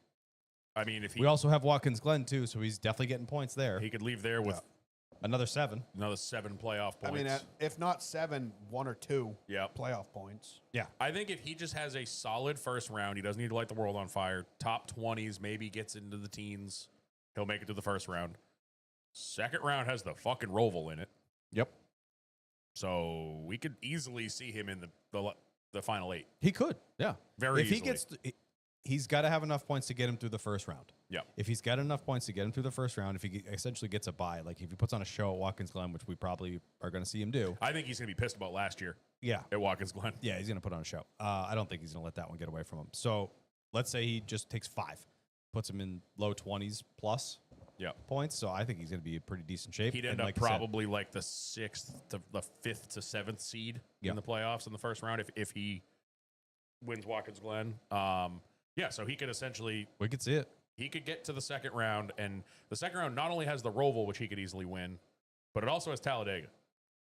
I mean, if We also have Watkins Glen too, so he's definitely getting points there. he could leave there with Another 7. another 7 playoff points. I mean, if not 7, 1 or 2 yeah. playoff points. Yeah. I think if he just has a solid first round, he doesn't need to light the world on fire. Top 20s, maybe gets into the teens. He'll make it to the first round. Second round has the fucking Roval in it. Yep. So we could easily see him in the final 8. He could. Yeah. Very if easily. he gets he's got to have enough points to get him through the first round. Yeah. If he's got enough points to get him through the first round, if he essentially gets a bye, like if he puts on a show at Watkins Glen, which we probably are going to see him do. I think he's going to be pissed about last year Yeah. at Watkins Glen. Yeah, he's going to put on a show. I don't think he's going to let that one get away from him. So let's say he just takes 5, puts him in low 20s plus Yeah. points. So I think he's going to be in pretty decent shape. He'd And end up like I said, probably like the 6th to the 5th to 7th seed Yep. in the playoffs in the first round if he wins Watkins Glen. Yeah, so he could essentially we could see it. he could get to the second round, and the second round not only has the Roval, which he could easily win, but it also has Talladega,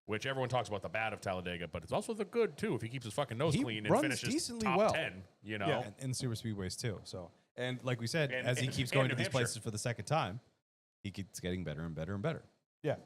which everyone talks about the bad of Talladega, but it's also the good too if he keeps his fucking nose He clean and runs finishes decently top well. 10. You know, Yeah, and super speedways too. So, and like we said, And- as he and- keeps and going New to these Hampshire. places for the second time, he keeps getting better and better and better. Yeah.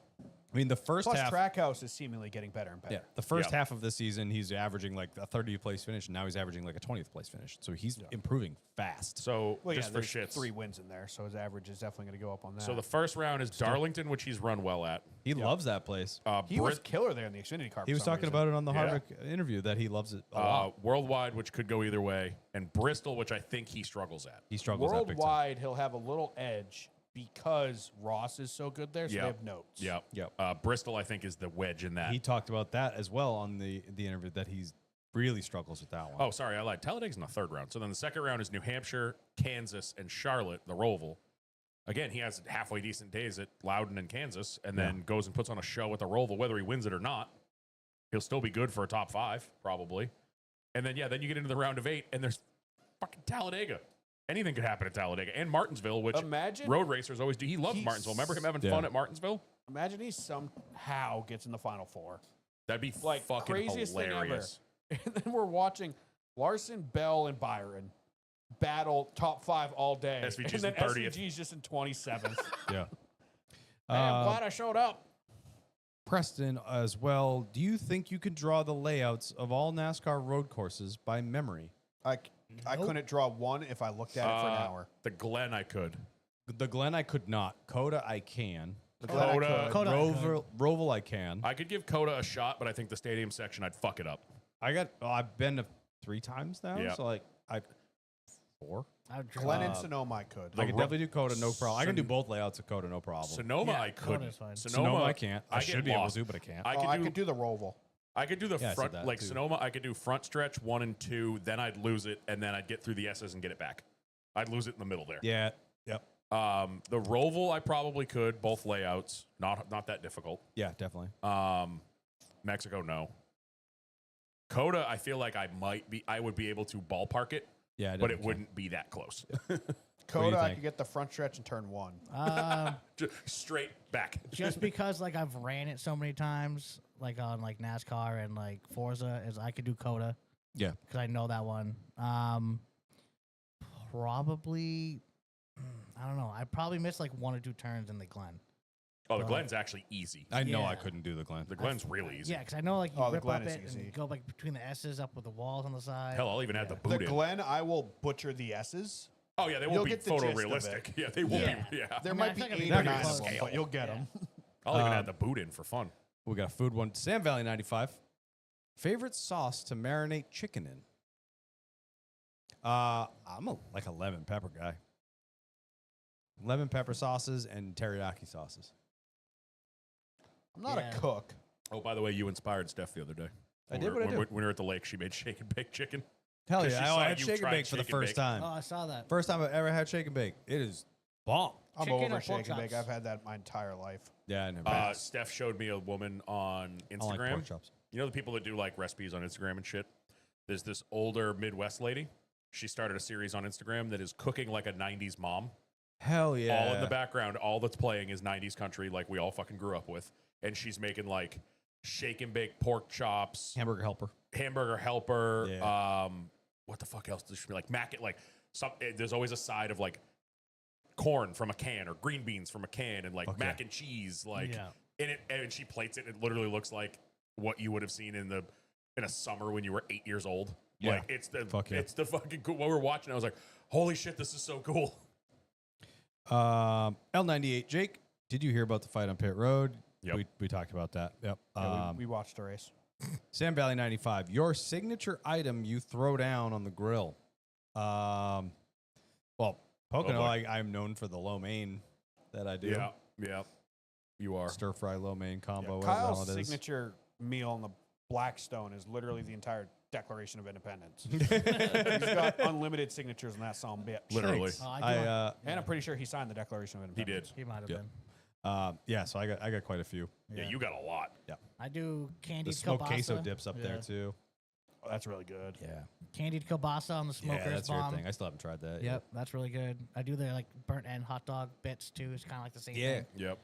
I mean, the first Plus, half. Trackhouse is seemingly getting better and better. Yeah, the first Yeah. half of the season, he's averaging like a 30th place finish, and now he's averaging like a 20th place finish. So he's improving fast. so Well, just yeah, for there's shits. 3 wins in there, so his average is definitely going to go up on that. So the first round is Darlington, which he's run well at. He loves that place. he was killer there in the Xfinity car. He was talking about it on the Harvick interview that he loves it a lot. Worldwide, which could go either way, and Bristol, which I think he struggles at. He struggles at big time. Worldwide, he'll have a little edge because Ross is so good there, so Yeah. they have notes. Yeah, Yep. Bristol, I think, is the wedge in that. He talked about that as well on the interview that he's really struggles with that one. Oh, sorry, I lied. Talladega's in the third round. So then the second round is New Hampshire, Kansas, and Charlotte, the Roval. Again, he has halfway decent days at Loudon and Kansas, and then goes and puts on a show at the Roval, whether he wins it or not. He'll still be good for a top 5, probably. And then, then you get into the round of 8, and there's fucking Talladega. Anything could happen at Talladega and Martinsville, which Imagine road racers always do. He loved he's- Martinsville. Remember him having Yeah. fun at Martinsville? Imagine he somehow gets in the Final 4. That'd be Like, fucking craziest thing ever. hilarious. And then we're watching Larson, Bell, and Byron battle top 5 all day. SVG's and then in 30th. SVG's just in 27th. Yeah. Hey, I'm glad I showed up. Preston as well. Do you think you could draw the layouts of all NASCAR road courses by memory? I couldn't draw one if I looked at it for an hour. The Glen, I could. The Glen I could not. Coda I can. Coda, Coda I could. Roval I can. I could give Coda a shot, but I think the stadium section, I'd fuck it up. I've been to 3 times now. Yeah. So like 4. I would draw. Glenn and Sonoma I could. I can definitely do Coda, no problem. I can do Son- both layouts of Coda, no problem. Sonoma, Yeah, I could. Coda's fine. Sonoma I can't. I get should be able lost. to, but I can't. I could do the Roval. I could do the Yeah, I said front, that like too. Sonoma. I could do front stretch 1 and 2. Then I'd lose it, and then I'd get through the S's and get it back. I'd lose it in the middle there. Yeah. Yep. The Roval, I probably could. Both layouts, not that difficult. Yeah, definitely. Mexico, no. Coda, I feel like I would be able to ballpark it, Yeah, but it wouldn't be that close. Coda, I think? could get the front stretch and turn 1. Just straight back. Just because like I've ran it so many times, like on like NASCAR and like Forza, is I could do Coda Yeah. because I know that one. Probably, I don't know. I probably missed like 1 or 2 turns in the Glen. Oh, the Glen's actually easy. I know I Yeah. couldn't do the Glen. The Glen's really easy. Yeah, because I know like you Oh, the rip Glen up is it easy. and go like between the S's up with the walls on the side. Hell, I'll even add the The boot in. Glen, I will butcher the S's. Oh yeah, they You'll won't be get the gist of photorealistic. it. Yeah, they won't Yeah. be. Yeah, There I mean, might I be think I'd 8 be or pretty 9 of close. them, but you'll get Yeah. them. I'll even add the boot in for fun. We got a food one. Sam Valley 95. Favorite sauce to marinate chicken in? I'm like a lemon pepper guy. Lemon pepper sauces and teriyaki sauces. I'm not Yeah. a cook. Oh, by the way, you inspired Steph the other day. I When did we what I were- do. when we were at the lake, she made shake and bake chicken. Hell 'Cause yeah. she I saw had you shake and tried bake for the shake and first bake. time. Oh, I saw that. First time I've ever had shake and bake. It is bomb. I'm Chicken or over pork shake and bake. chops? I've had that my entire life. Yeah, I never. Steph showed me a woman on I like Instagram. pork chops. You know the people that do like recipes on Instagram and shit? There's this older Midwest lady. She started a series on Instagram that is cooking like a 90s mom. Hell yeah. All in the background, all that's playing is 90s country like we all fucking grew up with. And she's making like shake and bake pork chops, Hamburger helper. hamburger helper. Yeah. What the fuck else does she be like? There's always a side of like corn from a can or green beans from a can and like Fuck mac yeah. and cheese. Like, Yeah. and she plates it. It literally looks like what you would have seen in a summer when you were 8 years old. Yeah. Like it's the Fuck yeah. it's the fucking cool. While we were watching, I was like, holy shit, this is so cool. L98 Jake, did you hear about the fight on pit road? Yep. We talked about that. Yep. Yeah, we watched the race. Sam Valley 95, your signature item you throw down on the grill. Well, Pocono, boy. I'm known for the lo mein that I do. Yeah. You are. Stir fry lo mein combo. whatever the hell Kyle's it is. signature meal on the Blackstone is literally the entire Declaration of Independence. He's got unlimited signatures in that song bitch. Literally. Thanks. Oh, I do And I'm pretty sure he signed the Declaration of He Independence. did. He might have Yep. been. Yeah, so I got quite a few. Yeah, you got a lot. I do The candied smoked kielbasa. queso dips up there Yeah. too. Oh, that's really good. Yeah. Candied kielbasa on the smokers Yeah, that's your bomb. thing. I still haven't tried that. Yep, that's really good. I do the like burnt end hot dog bits too. It's kind of like the same Yeah. thing. Yep.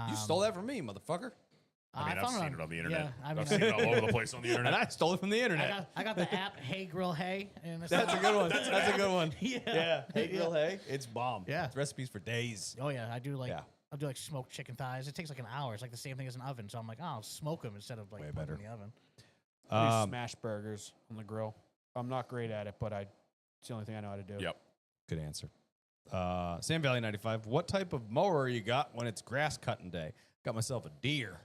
You stole that from me, motherfucker. I mean, I've found seen it on the internet. Yeah, I mean, I've seen it all over the place on the And internet. I stole it from the internet. I got the app Hey Grill Hey. And it's That's a good one. That's a good one. Yeah. Hey, grill, hey. It's bomb. Yeah. It's recipes for days. Oh yeah, I do like Yeah. I'll do like smoked chicken thighs. It takes like an hour. It's like the same thing as an oven. So I'm like, oh, I'll smoke them instead of like Way put them better. in the oven. I do smash burgers on the grill. I'm not great at it, but it's the only thing I know how to do. Yep. Good answer. Sam Valley 95. What type of mower you got when it's grass cutting day? Got myself a deer.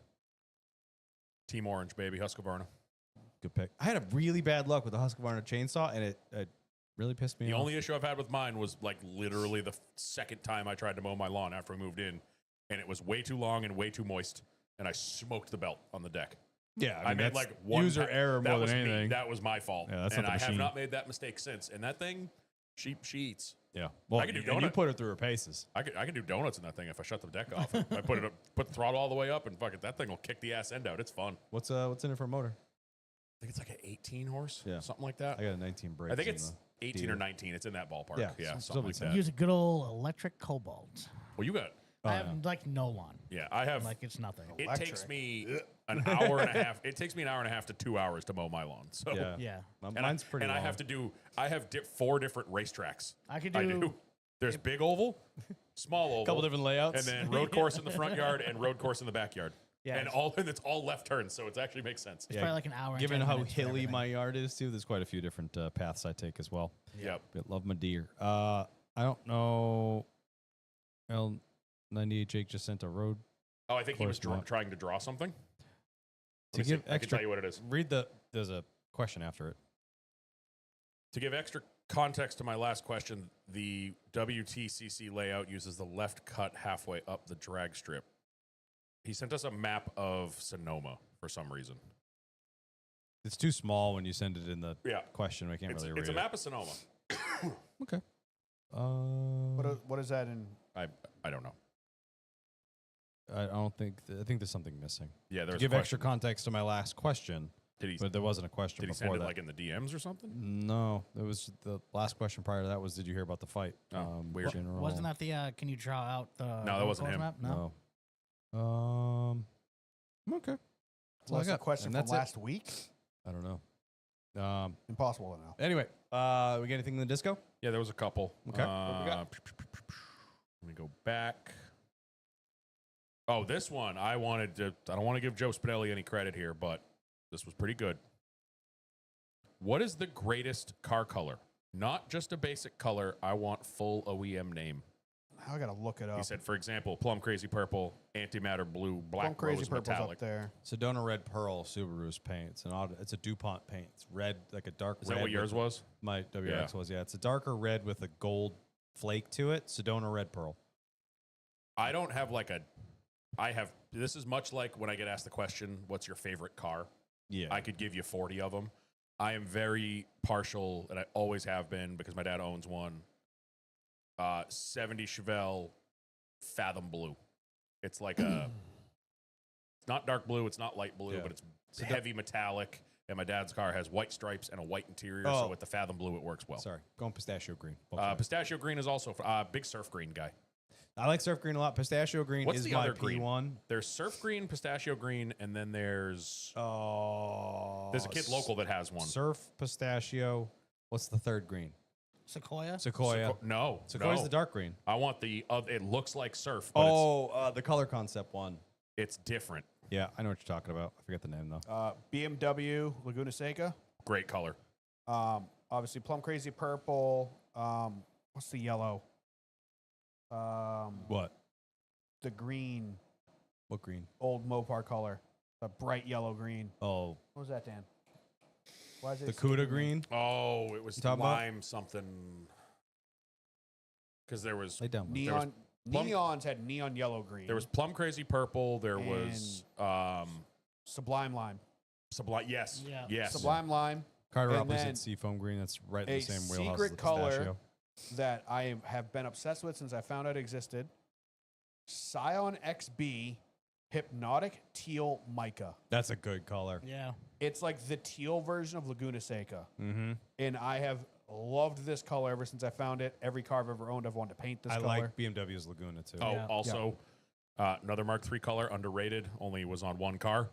Team Orange, baby. Husqvarna. Good pick. I had a really bad luck with the Husqvarna chainsaw, and it really pissed me The off. only issue I've had with mine was like literally the second time I tried to mow my lawn after we moved in, and it was way too long and way too moist, and I smoked the belt on the deck. Yeah, I made that's like one user ti- error that more was than me. anything. That was my fault. Yeah, that's and not the I have machine. not made that mistake since. And that thing, she eats. Yeah. Well, I could do and you donut. put her through her paces. I can do donuts in that thing if I shut the deck off. I put the throttle all the way up, and fuck it, that thing will kick the ass end out. It's fun. What's in it for a motor? I think it's like an 18 horse, Yeah. something like that. I got a 19 brake. I think it's 18 or 19. It's in that ballpark. Yeah, Yeah, so something like something that. Use a good old electric cobalt. Well, you got. Oh, I yeah. have like no one. Yeah, I have. Like it's nothing. It Electric. takes me an hour and a half. It takes me an hour and a half to 2 hours to mow my lawn. So Yeah. Yeah, Mine's pretty And long. I have to do. I have 4 different racetracks. I could I do. do. There's big oval, small oval, couple different layouts. and then road course in the front yard and road course in the backyard. Yeah, and it's all left turns, so it actually makes sense. It's probably like an hour. And Given 10 how minutes for hilly everything. my yard is too, there's quite a few different paths I take as well. Yep. But love my deer. I don't know. L98 Jake just sent a road. Oh, I think he was Course not. trying to draw something. To Let me see. give I can extra, tell you what it is. there's a question after it. To give extra context to my last question, the WTCC layout uses the left cut halfway up the drag strip. He sent us a map of Sonoma for some reason. It's too small when you send it in the Yeah. question. I can't really read It's a it. map of Sonoma. Okay. What is that in? I don't know. I don't think. I think there's something missing. Yeah, To there's give a extra question. context to my last question, Did he? but there wasn't a question Did he before send it that. like in the DMs or something? No, it was the last question prior to that was, did you hear about the fight? Oh, weird. General, Wasn't that the? Can you draw out the? that road wasn't course him. Map? No. No. Okay. That's all I What's the got. question And from that's it. last week? I don't know. Impossible to know. Anyway, we get anything in the disco? Yeah, there was a couple. Okay. What we got? Let me go back. Oh, this one I wanted to. I don't want to give Joe Spinelli any credit here, but this was pretty good. What is the greatest car color? Not just a basic color. I want full OEM name. Now I gotta look it up. He said, for example, plum crazy purple, antimatter blue, black Plum Crazy rose Purple's metallic. up there. Sedona Red Pearl Subaru's paint. It's a DuPont paint. It's red, like a dark Is red. that what yours with- was? My WRX was, yeah. It's a darker red with a gold flake to it. Sedona Red Pearl. I don't have like a. I have. This is much like when I get asked the question, "What's your favorite car?" Yeah. I could give you 40 of them. I am very partial, and I always have been because my dad owns one. 70 Chevelle Fathom Blue. It's like a. It's not dark blue. It's not light blue, Yeah. but it's heavy metallic. And my dad's car has white stripes and a white interior, so with the Fathom Blue, it works well. Sorry. Going pistachio green. Both sides. Pistachio green is also big surf green guy. I like surf green a lot. Pistachio green What's is the my other green? P1. There's surf green, pistachio green, and then there's Oh. a kid local that has one. Surf, pistachio. What's the third green? Sequoia. Sequoia. No, Sequoia's no. the dark green. I want the. It looks like surf, but The color concept one. it's different. Yeah, I know what you're talking about. I forget the name though. BMW Laguna Seca. Great color. Obviously, Plum Crazy Purple. What's the yellow? What? The green, What green? old Mopar color. The bright yellow green. Oh, What was that, Dan? Why is it the sticking Cuda in? green. Oh, it was You talking about? lime something. Because there was Lay down. Neon. Plum- Neons had neon yellow green. there was plum crazy purple. There was Sublime Lime. sublime. Yes, Yeah. yes. Sublime Lime. Carter and opposite then Seafoam green. That's right in a the same wheelhouse as secret the color pistachio. that I have been obsessed with since I found out it existed. Scion XB Hypnotic Teal Mica. That's a good color. Yeah. It's like the teal version of Laguna Seca. Mm-hmm. And I have loved this color ever since I found it. Every car I've ever owned, I've wanted to paint this I color. like BMW's Laguna too. Oh, Yeah. also another Mark III color, underrated. Only was on one car.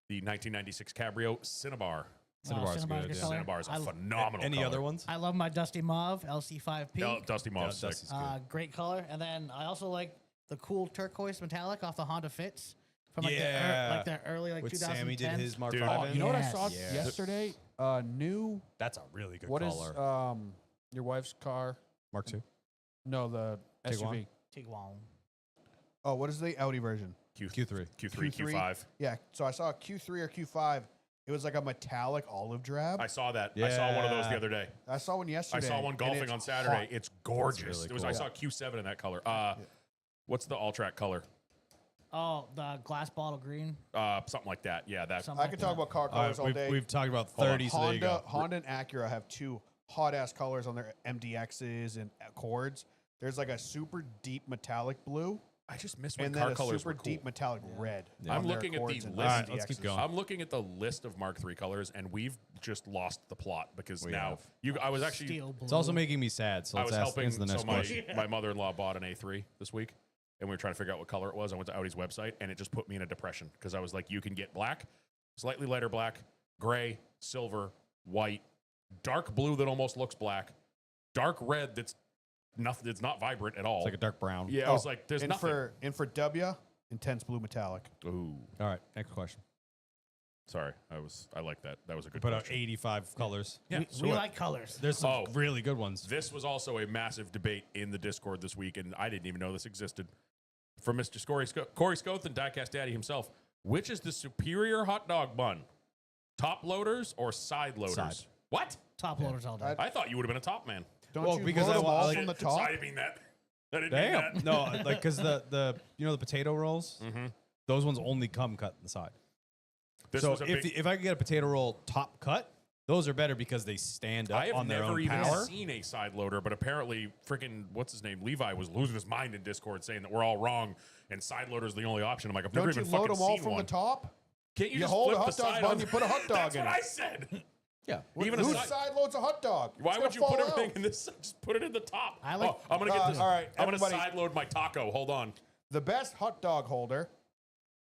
The 1996 Cabrio Cinnabar. Cinnabar's Cinnabar's good, good yeah. color. Cinnabar is a I- phenomenal. Any color. other ones? I love my Dusty Mauve LC5P. Dusty Yeah, Mauve's sick. Dusty's good. Great color. And then I also like the cool turquoise metallic off the Honda Fits from Yeah. the early With 2010. Sammy did his Mark Dude. V Oh, in. You know what I Yes. saw Yes. yesterday? New. That's a really good What is color. your wife's car? Mark II. No, the Tiguan? SUV. Tiguan. Oh, what is the Audi version? Q3. Q3, Q5. Yeah, so I saw a Q3 or Q5. It was like a metallic olive drab. I saw that. I saw one of those the Yeah. other day. I saw one I yesterday. saw one and golfing it's on Saturday. hot. It's gorgeous. really It was. cool. I saw Q7 in that color. What's the all track color? Oh, the glass bottle green. Something like that. Yeah, that. Something I like could talk that. about car colors all day. We've talked about Hold on. 30, so there you go. Honda and Acura have two hot ass colors on their MDXs and Accords. There's like a super deep metallic blue I just miss when and car then a colors super were cool. deep metallic red. I'm on their looking at the Accords and list. Alright, let's keep MDXs. going. I'm looking at the list of Mark III colors, and we've just lost the plot because We now have. I was actually Steel blue. It's also making me sad. So I let's was helping. answer the next So question. my mother-in-law bought an A3 this week, and we were trying to figure out what color it was. I went to Audi's website, and it just put me in a depression because I was like, you can get black, slightly lighter black, gray, silver, white, dark blue that almost looks black, dark red that's nothing. It's not vibrant at all. It's like a dark brown. Yeah, I was like, there's and nothing. for W, intense blue metallic. Ooh, All right, next question. sorry. I like that. That was a good Put out question. 85 colors. Yeah, We, so we what? like colors. There's some Oh. really good ones. This was also a massive debate in the Discord this week, and I didn't even know this existed. From Mr. Corey Scoth and Diecast Daddy himself, which is the superior hot dog bun? Top loaders or side loaders? Side. What? Top loaders all day. I thought you would have been a top man. Don't Well, you because load I them want- all like- from the So top? I didn't mean that. I didn't mean Damn. that. No, like because the the potato rolls, Mhm. those ones only come cut in the side. This so was a if big, if I could get a potato roll top cut, Those are better because they stand up I have on their never own even power. seen a side loader, but apparently, freaking what's his name, Levi, was losing his mind in Discord saying that we're all wrong and side loader's the only option. I'm like, I've never Don't you even load fucking them all seen from one. the top? Can't you, You just hold flip a the hot dog side bun, on you put a hot dog That's in what it. I said. Yeah. Even Whose a side. side loads a hot dog? Why It's would gonna you put fall everything out. in this? Just put it in the top. I like- I'm gonna get this. all right, I'm gonna everybody- side load my taco. Hold on. The best hot dog holder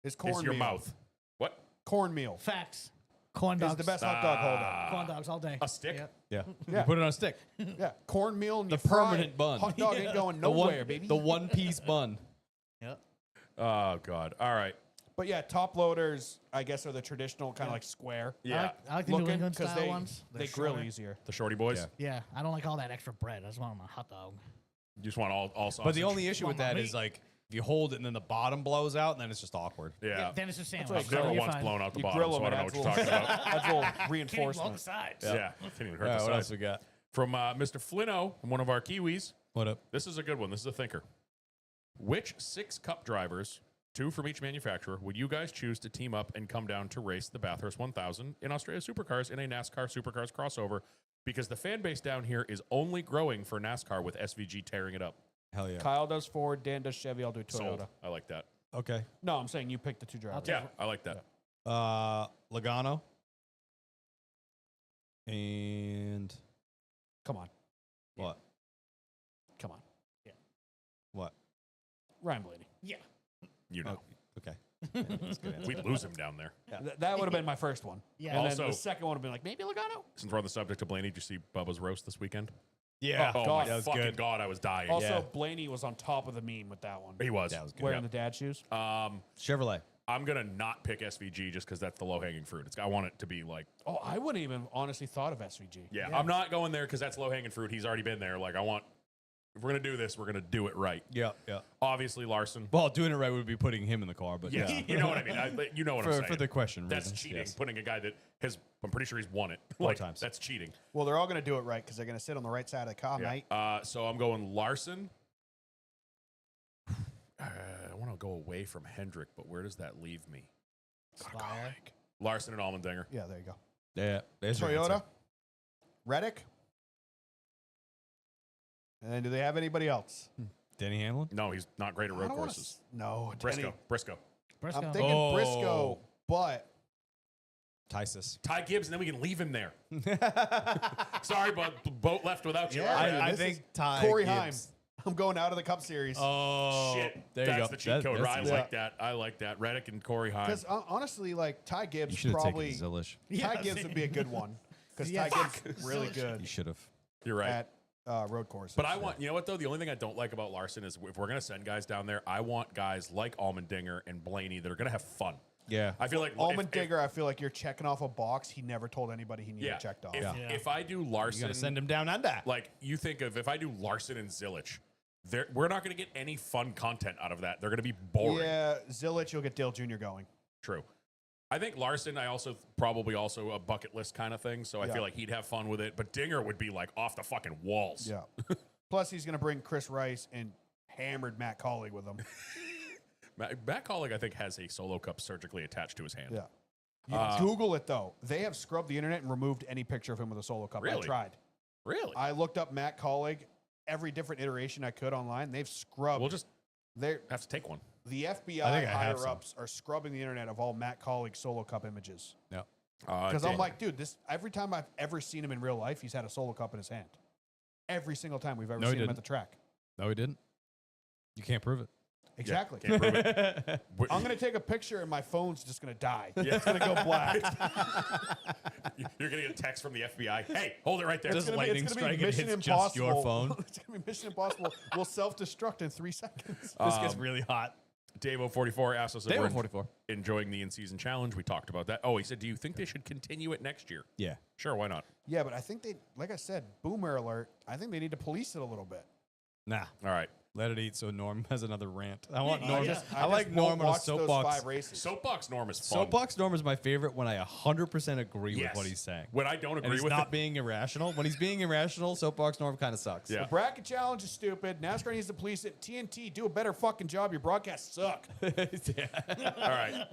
is cornmeal. It's your mouth. What? Cornmeal Facts. Corn is dogs. the best hot dog holder. Corn dogs all day. A stick? Yep. Yeah. Yeah. You put it on a stick. Yeah, cornmeal and The you fry permanent it. bun. Hot dog ain't going The nowhere, one, baby. The one-piece bun. Yep. Oh God. All right. But yeah, top loaders, I guess, are the traditional kind of like square Yeah. I like the New looking England because style ones. they They're grill shorter. easier. The shorty boys. Yeah. Yeah, I don't like all that extra bread. I just want my hot dog. You just want all sausage. But the only issue with Well, that my is meat- like if you hold it and then the bottom blows out, and then it's just awkward. Yeah. Then it's a sandwich. what I I've grill never it. once blown out the You bottom, grill so them I don't know and what you're talking about. that's a little Can't even blow the reinforcement. sides. Yeah. Didn't even hurt the what sides. else we got? From Mr. Flino, one of our Kiwis. What up? This is a good one. This is a thinker. Which 6 cup drivers, 2 from each manufacturer, would you guys choose to team up and come down to race the Bathurst 1000 in Australia Supercars in a NASCAR Supercars crossover? Because the fan base down here is only growing for NASCAR with SVG tearing it up. Hell yeah. Kyle does Ford, Dan does Chevy, I'll do Toyota. Sold. I like that. Okay. No, I'm saying you pick the two drivers. take Yeah, I like that. Logano. And Come on. what? Come on. What? Ryan Blaney. Yeah. You know, Okay. Yeah, that's a good answer. we'd lose him down there. That would have been my first one. Yeah. And Also- then the second one would have been like, maybe Logano? Since we're on the subject of Blaney, did you see Bubba's roast this weekend? Yeah. Oh, God. my That was fucking good. God, I was dying. Also, Yeah. Blaney was on top of the meme with that one. He was. That was good. Wearing the dad shoes. Chevrolet. I'm going to not pick SVG just because that's the low-hanging fruit. I want it to be like, Oh, I wouldn't even honestly thought of SVG. yeah, I'm not going there because that's low-hanging fruit. He's already been there. Like, if we're going to do this, we're going to do it right. Yeah. Yeah. Obviously, Larson. Well, doing it right would be putting him in the car, but Yeah, yeah. you know what I mean. You know what I'm For, saying. for the question That's reasons, cheating. yes. Putting a guy that has, I'm pretty sure he's won it. 4 times. That's cheating. Well, they're all going to do it right because they're going to sit on the right side of the car, mate. So I'm going Larson. I want to go away from Hendrick, but where does that leave me? Spire. Larson and Allmendinger. Yeah, there you go. Yeah. There's your Toyota, answer. Reddick. And then do they have anybody else? Denny Hamlin. No, he's not great at I road don't wanna courses. No, Briscoe. Denny. Briscoe. Briscoe. I'm thinking Oh. Briscoe, but Tysus. Ty Gibbs, and then we can leave him there. Sorry, but the boat left without you. Yeah. All right. I this think is Ty Corey Gibbs. Heim. I'm going out of the Cup Series. Oh, Shit. There That's you go. the cheat code. that's I easy. like that. I like that. Reddick and Corey Heim. Because honestly, like Ty You Gibbs should have probably taken Zillish. Ty Gibbs would be a good one because Yeah. Ty Gibbs is really Zillish. good You should have. You're right. at road courses. But I want, you know what, though? The only thing I don't like about Larson is if we're going to send guys down there, I want guys like Allmendinger and Blaney that are going to have fun. Yeah. I feel like Allmendinger, I feel like you're checking off a box he never told anybody he needed yeah, checked off. if, Yeah. if I do You Larson, got to send him down under. like you think of if I do Larson and Zillich, we're not going to get any fun content out of that. They're going to be boring. Yeah, Zillich, you'll get Dale Jr. going. True. I think Larson, I also probably also a bucket list kind of thing. So I Yeah. feel like he'd have fun with it. But Dinger would be like off the fucking walls. Yeah. Plus, he's going to bring Chris Rice and hammered Matt Colleague with him. Matt Colleague, I think, has a solo cup surgically attached to his hand. Yeah. You Google it, though. They have scrubbed the internet and removed any picture of him with a solo cup. I Really? tried. Really? I looked up Matt Colleague, every different iteration I could online. They've scrubbed. We'll just They're, have to take one. the FBI I think I have higher ups are scrubbing the internet of all Matt Colleague solo cup images. Yeah. Because I'm like, dude, this every time I've ever seen him in real life, he's had a solo cup in his hand. Every single time we've ever No, he seen him at didn't. the track. No, he didn't. You can't prove it. Exactly. Can't prove it. I'm going to take a picture and my phone's just going to die. Yeah. It's going to go black. You're going to get a text from the FBI. Hey, hold it right there. Just It's gonna be- lightning it's gonna strike be and Mission hits just your Impossible. phone. It's going to be Mission Impossible. We'll self-destruct in 3 seconds. This gets really hot. Davo44 asked us if Davo we're 44. enjoying the in-season challenge. We talked about that. Oh, he said, do you think they should continue it next year? Yeah. Sure, why not? Yeah, but I think they, like I said, boomer alert, I think they need to police it a little bit. Nah. All right. Let it eat so Norm has another rant. I want Yeah, Norm. yeah. I like won't Norm on a watch those soapbox. 5 races. Soapbox Norm is fun. Soapbox Norm is my favorite when I 100% agree Yes. with what he's saying. When I don't And agree he's with not it. being irrational. When he's being irrational, Soapbox Norm kind of sucks. Yeah. The bracket challenge is stupid. NASCAR needs to police it. TNT, do a better fucking job. Your broadcasts suck. All right.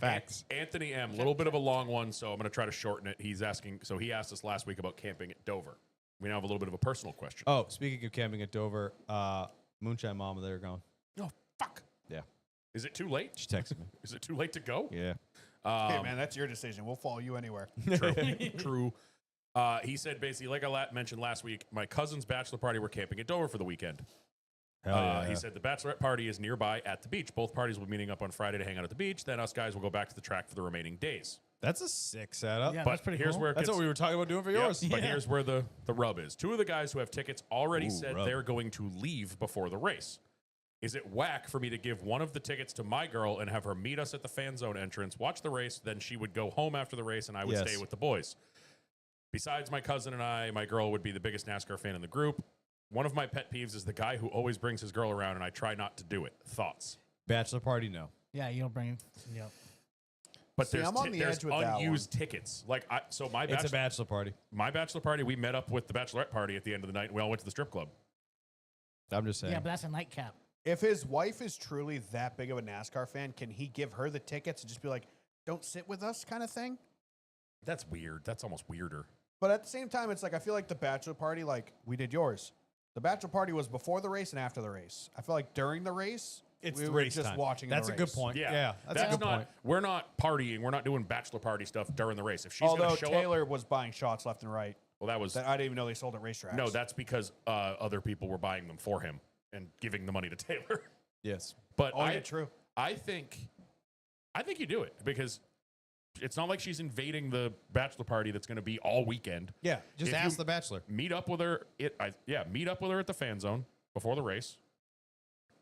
Facts. Anthony M. A little bit of a long one, so I'm going to try to shorten it. He's asking, so he asked us last week about camping at Dover. We now have a little bit of a personal question. Oh, speaking of camping at Dover, Moonshine Mama, they're going. Oh, fuck. Yeah. Is it too late? She texted me. Is it too late to go? Yeah. Hey, man, that's your decision. We'll follow you anywhere. True. True. He said basically, like I mentioned last week, my cousin's bachelor party, we're camping at Dover for the weekend. Hell yeah. He said the bachelorette party is nearby at the beach. Both parties will be meeting up on Friday to hang out at the beach. Then us guys will go back to the track for the remaining days. That's a sick setup. Yeah, But that's pretty here's cool. where it That's gets, what we were talking about doing for Yep, yours. But Yeah. here's where the rub is. 2 of the guys who have tickets already Ooh, said rub. they're going to leave before the race. Is it whack for me to give one of the tickets to my girl and have her meet us at the fan zone entrance, watch the race, then she would go home after the race and I would Yes. stay with the boys? Besides my cousin and I, my girl would be the biggest NASCAR fan in the group. One of my pet peeves is the guy who always brings his girl around and I try not to do it. Thoughts? Bachelor party, no. Yeah, you don't bring. Yep. But See, there's, I'm on the there's edge with that unused tickets. Like, so my It's a bachelor party. my bachelor party, we met up with the bachelorette party at the end of the night and we all went to the strip club. I'm just saying. Yeah, but that's a nightcap. If his wife is truly that big of a NASCAR fan, can he give her the tickets and just be like, don't sit with us kind of thing? That's weird. That's almost weirder. But at the same time, it's like, I feel like the bachelor party, like we did yours. The bachelor party was before the race and after the race. I feel like during the race, It's we the were race just time. watching That's the a good race. point. Yeah, Yeah, that's a good not. point. We're not partying. We're not doing bachelor party stuff during the race. If she's going Although to show Taylor up, was buying shots left and right well, that was that I didn't even know they sold at racetracks. no. That's because other people were buying them for him and giving the money to Taylor. Yes. But oh, yeah, true. I think you do it because it's not like she's invading the bachelor party that's going to be all weekend. Yeah. Just If ask you- the bachelor. Meet up with her. Meet up with her at the fan zone before the race.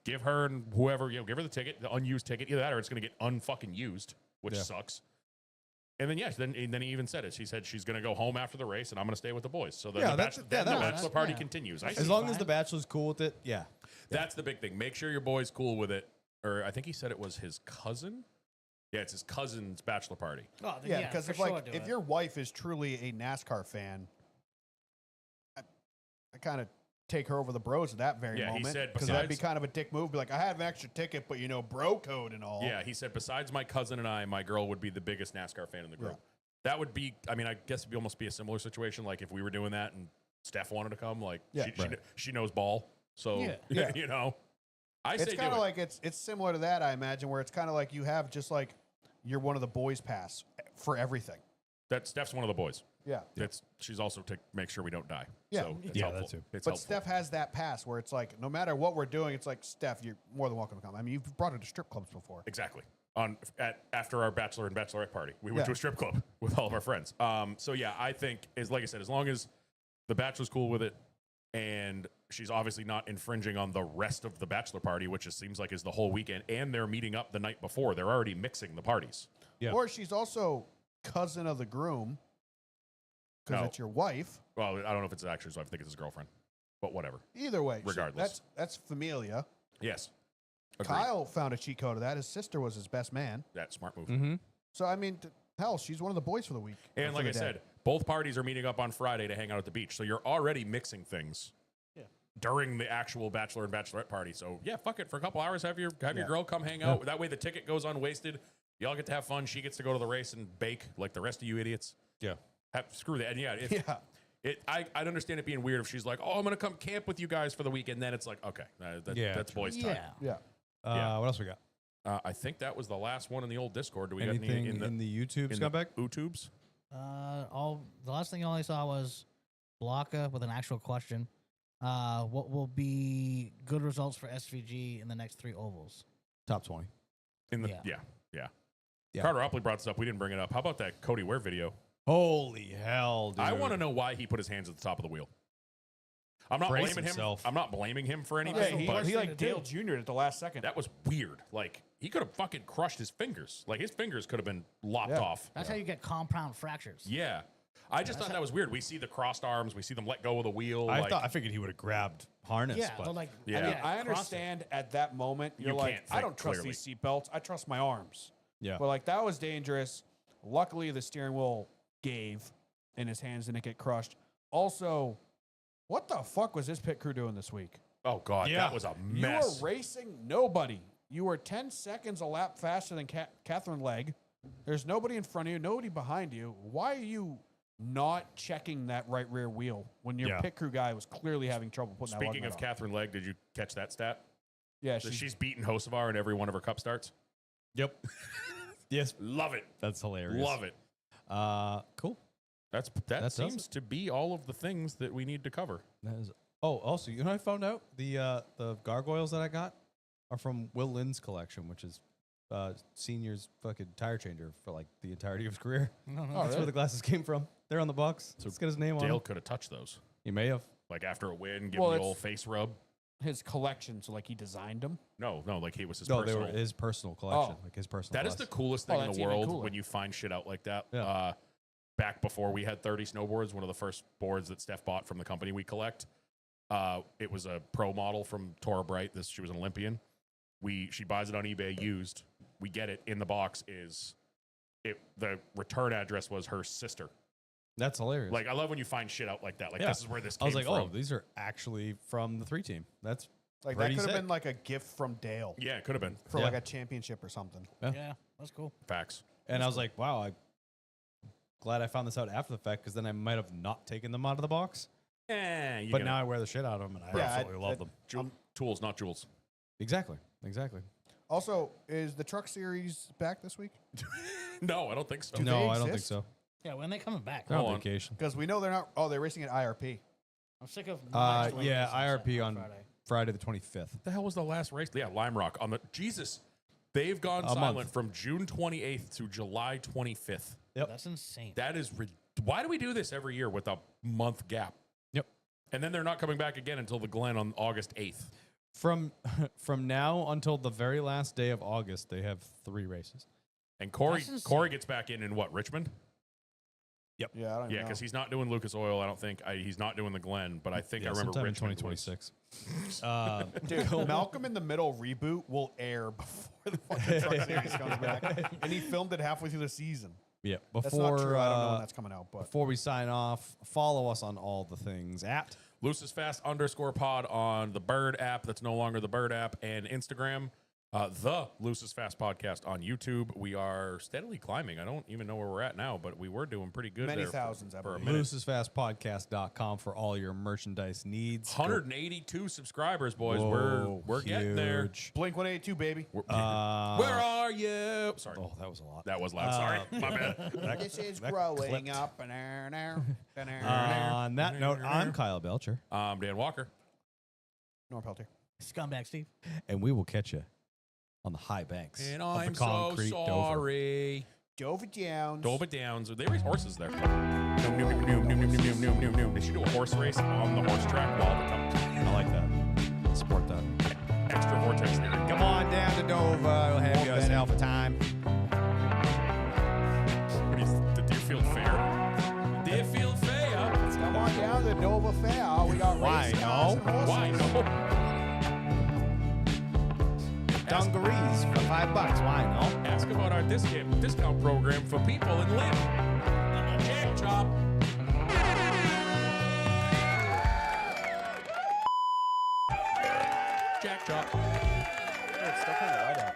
Give her and whoever, give her the ticket, the unused ticket. Either that or it's going to get unfucking used, which Yeah. sucks. And then then he even said it. She said she's going to go home after the race, and I'm going to stay with the boys. So then Yeah, the, that's- bachelor, yeah, then the that bachelor works. party Yeah. continues. As As see long as fine. the bachelor's cool with it, yeah. That's the big thing. Make sure your boy's cool with it. Or I think he said it was his cousin. Yeah, it's his cousin's bachelor party. Oh, then Yeah, because for if sure like do if it. your wife is truly a NASCAR fan, I kind of take her over the bros at that very Yeah, he moment. said because that'd be besides- kind of a dick move. Be like, I have an extra ticket, but bro code and all. Yeah, he said besides my cousin and I, my girl would be the biggest NASCAR fan in the group. That would be, I mean, I guess it'd be almost be a similar situation. Like if we were doing that and Steph wanted to come, like Yeah, she knows ball. So, Yeah. Yeah. I It's say kind do of it. like it's similar to that, I imagine, where it's kind of like you have just like you're one of the boys pass for everything. That Steph's one of the boys. Yeah. She's also to make sure we don't die. Yeah. So it's Yeah, helpful. that too. It's But helpful. Steph has that pass where it's like no matter what we're doing, it's like Steph, you're more than welcome to come. I mean, you've brought her to strip clubs before. Exactly. After our bachelor and bachelorette party, we went Yeah. to a strip club with all of our friends. So yeah, I think like I said, as long as the bachelor's cool with it, and she's obviously not infringing on the rest of the bachelor party, which it seems like is the whole weekend, and they're meeting up the night before. They're already mixing the parties. Yeah. Or she's also cousin of the groom because No. it's your wife. Well, I don't know if it's actually, so I think it's his girlfriend, but whatever. Either way, Regardless. that's familia. Yes. Agreed. Kyle found a cheat code of that. His sister was his best man. That smart move. Mm-hmm. So I mean, hell, she's one of the boys for the week. or And for like the I day. said, both parties are meeting up on Friday to hang out at the beach. So you're already mixing things during the actual bachelor and bachelorette party. So yeah, fuck it. For a couple hours, have your girl come hang out. That way the ticket goes unwasted. Y'all get to have fun. She gets to go to the race and bake like the rest of you idiots. Yeah. Screw that. And yeah, yeah. I'd understand it being weird if she's like, oh, I'm going to come camp with you guys for the weekend. Then it's like, okay, that's boys' time. yeah. Yeah. Yeah. What else we got? I think that was the last one in the old Discord. Do we Anything got any in the YouTube in scumbag? the YouTubes? The last thing I only saw was Blocka with an actual question. What will be good results for SVG in the next 3 ovals? Top 20. Yeah. Yeah. Carter Opley brought this up. We didn't bring it up. How about that Cody Ware video? Holy hell, dude. I want to know why he put his hands at the top of the wheel. I'm not Brace blaming himself. him. I'm not blaming him for Yeah, anything, he, but he thing like to do. Dale Jr. at the last second. that was weird. Like he could have fucking crushed his fingers. Like his fingers could have been lopped Yeah. off. That's how you get compound fractures. Yeah. I just thought that was weird. We see the crossed arms. We see them let go of the wheel. I figured he would have grabbed harness. Yeah, but but like, Yeah. I mean, I cross it. understand at that moment, you're You like, can't I think don't trust clearly. these seatbelts. I trust my arms. yeah. But like that was dangerous. Luckily, the steering wheel gave and his hands didn't get crushed. Also, what the fuck was this pit crew doing this week? Oh God, Yeah. that was a You mess. were racing nobody. You were 10 seconds a lap faster than Catherine Legg. There's nobody in front of you, nobody behind you. Why are you not checking that right rear wheel when your Yeah. pit crew guy was clearly having trouble putting that lug Speaking nut of on? Catherine Legg, did you catch that stat? Yeah, That she's beaten Hocevar in every one of her cup starts. Yep. yes. Love it. That's hilarious. Love it. Cool. That does seems to be all of the things that we need to cover. That is. Oh, also, you know, what I found out the gargoyles that I got are from Will Lynn's collection, which is senior's fucking tire changer for like the entirety of his career. That's where the glasses came from. They're on the box. So let's get his name on Dale them. could have touched those. He may have. Like after a win, give Well, him the it's- old face rub. his collection, so like he designed them. No, like he was his No, they personal. were his personal collection, Oh. like his personal. That is the glass. coolest Oh, thing in that's the even world cooler. when you find shit out like that. Yeah. Back before we had 30 snowboards, one of the first boards that Steph bought from the company we collect, it was a pro model from Tora Bright. She was an Olympian. She buys it on eBay used. We get it in the box. The return address was her sister. That's hilarious. Like I love when you find shit out like that. Like Yeah. this is where this I came was like, from. oh, these are actually from the 3 team. That's Like Pretty that could have sick. been like a gift from Dale Yeah, it could have been for Yeah. like a championship or something. Yeah, that's cool. facts. and I was like, wow, I'm glad I found this out after the fact because then I might have not taken them out of the box. But now I wear the shit out of them and I Yeah, absolutely love them. tools, not jewels. Exactly. Also, is the truck series back this week? No, I don't think so. Do No, they I don't think exist? so. Yeah, when they coming back? They're on Hold on. vacation. Because we know they're not. Oh, they're racing at IRP. I'm sick of. Yeah, IRP on Friday. Friday the 25th. What the hell was the last race? Yeah, Lime Rock on the Jesus. They've gone A silent month. from June 28th to July 25th. Yep. That's insane. That is why do we do this every year with a month gap? Yep. And then they're not coming back again until the Glen on August 8th. From now until the very last day of August, they have 3 races. And Corey That's insane. Corey gets back in what, Richmond? Yeah, I don't Yeah, know. because he's not doing Lucas Oil. I don't think he's not doing the Glen, but I think I remember sometime in Richmond 2026. Dude, Malcolm in the Middle reboot will air before the fucking truck series comes back, and he filmed it halfway through the season. Yeah. That's not true. I don't know when that's coming out, but Before we sign off, follow us on all the things at @LoosesFast_pod on the Bird app. That's no longer the Bird app, and Instagram. The Loosest Fast podcast on YouTube. We are steadily climbing. I don't even know where we're at now, but we were doing pretty good. Many there thousands, I for a believe. minute. loosesfastpodcast.com for all your merchandise needs. 182 subscribers, boys. Whoa, we're getting there. huge. Blink 182, baby. Where are you? Sorry, Oh, that was a lot. that was loud. Sorry, my bad. This is that growing clipped. up. On that note, I'm Kyle Belcher, Dan Walker. Norm Peltier. Scumbag Steve. and we will catch you on the high banks And of I'm the so concrete Dover. sorry. Dover Downs. Dover Downs. They race horses there. They should do a horse race on the horse track while the top. I like that. Support that. Extra vortex theory. Come on down to Dover. We'll have yourself a time. What do you, the Deerfield Fair? Deerfield Fair. Come on down to Dover Fair. We got Why race no? cars and horses. Why no? Dungarees for $5. Why no? Ask about our discount program for people in Lynn. Jack Chop. Jack Chop. It's still kind of light out.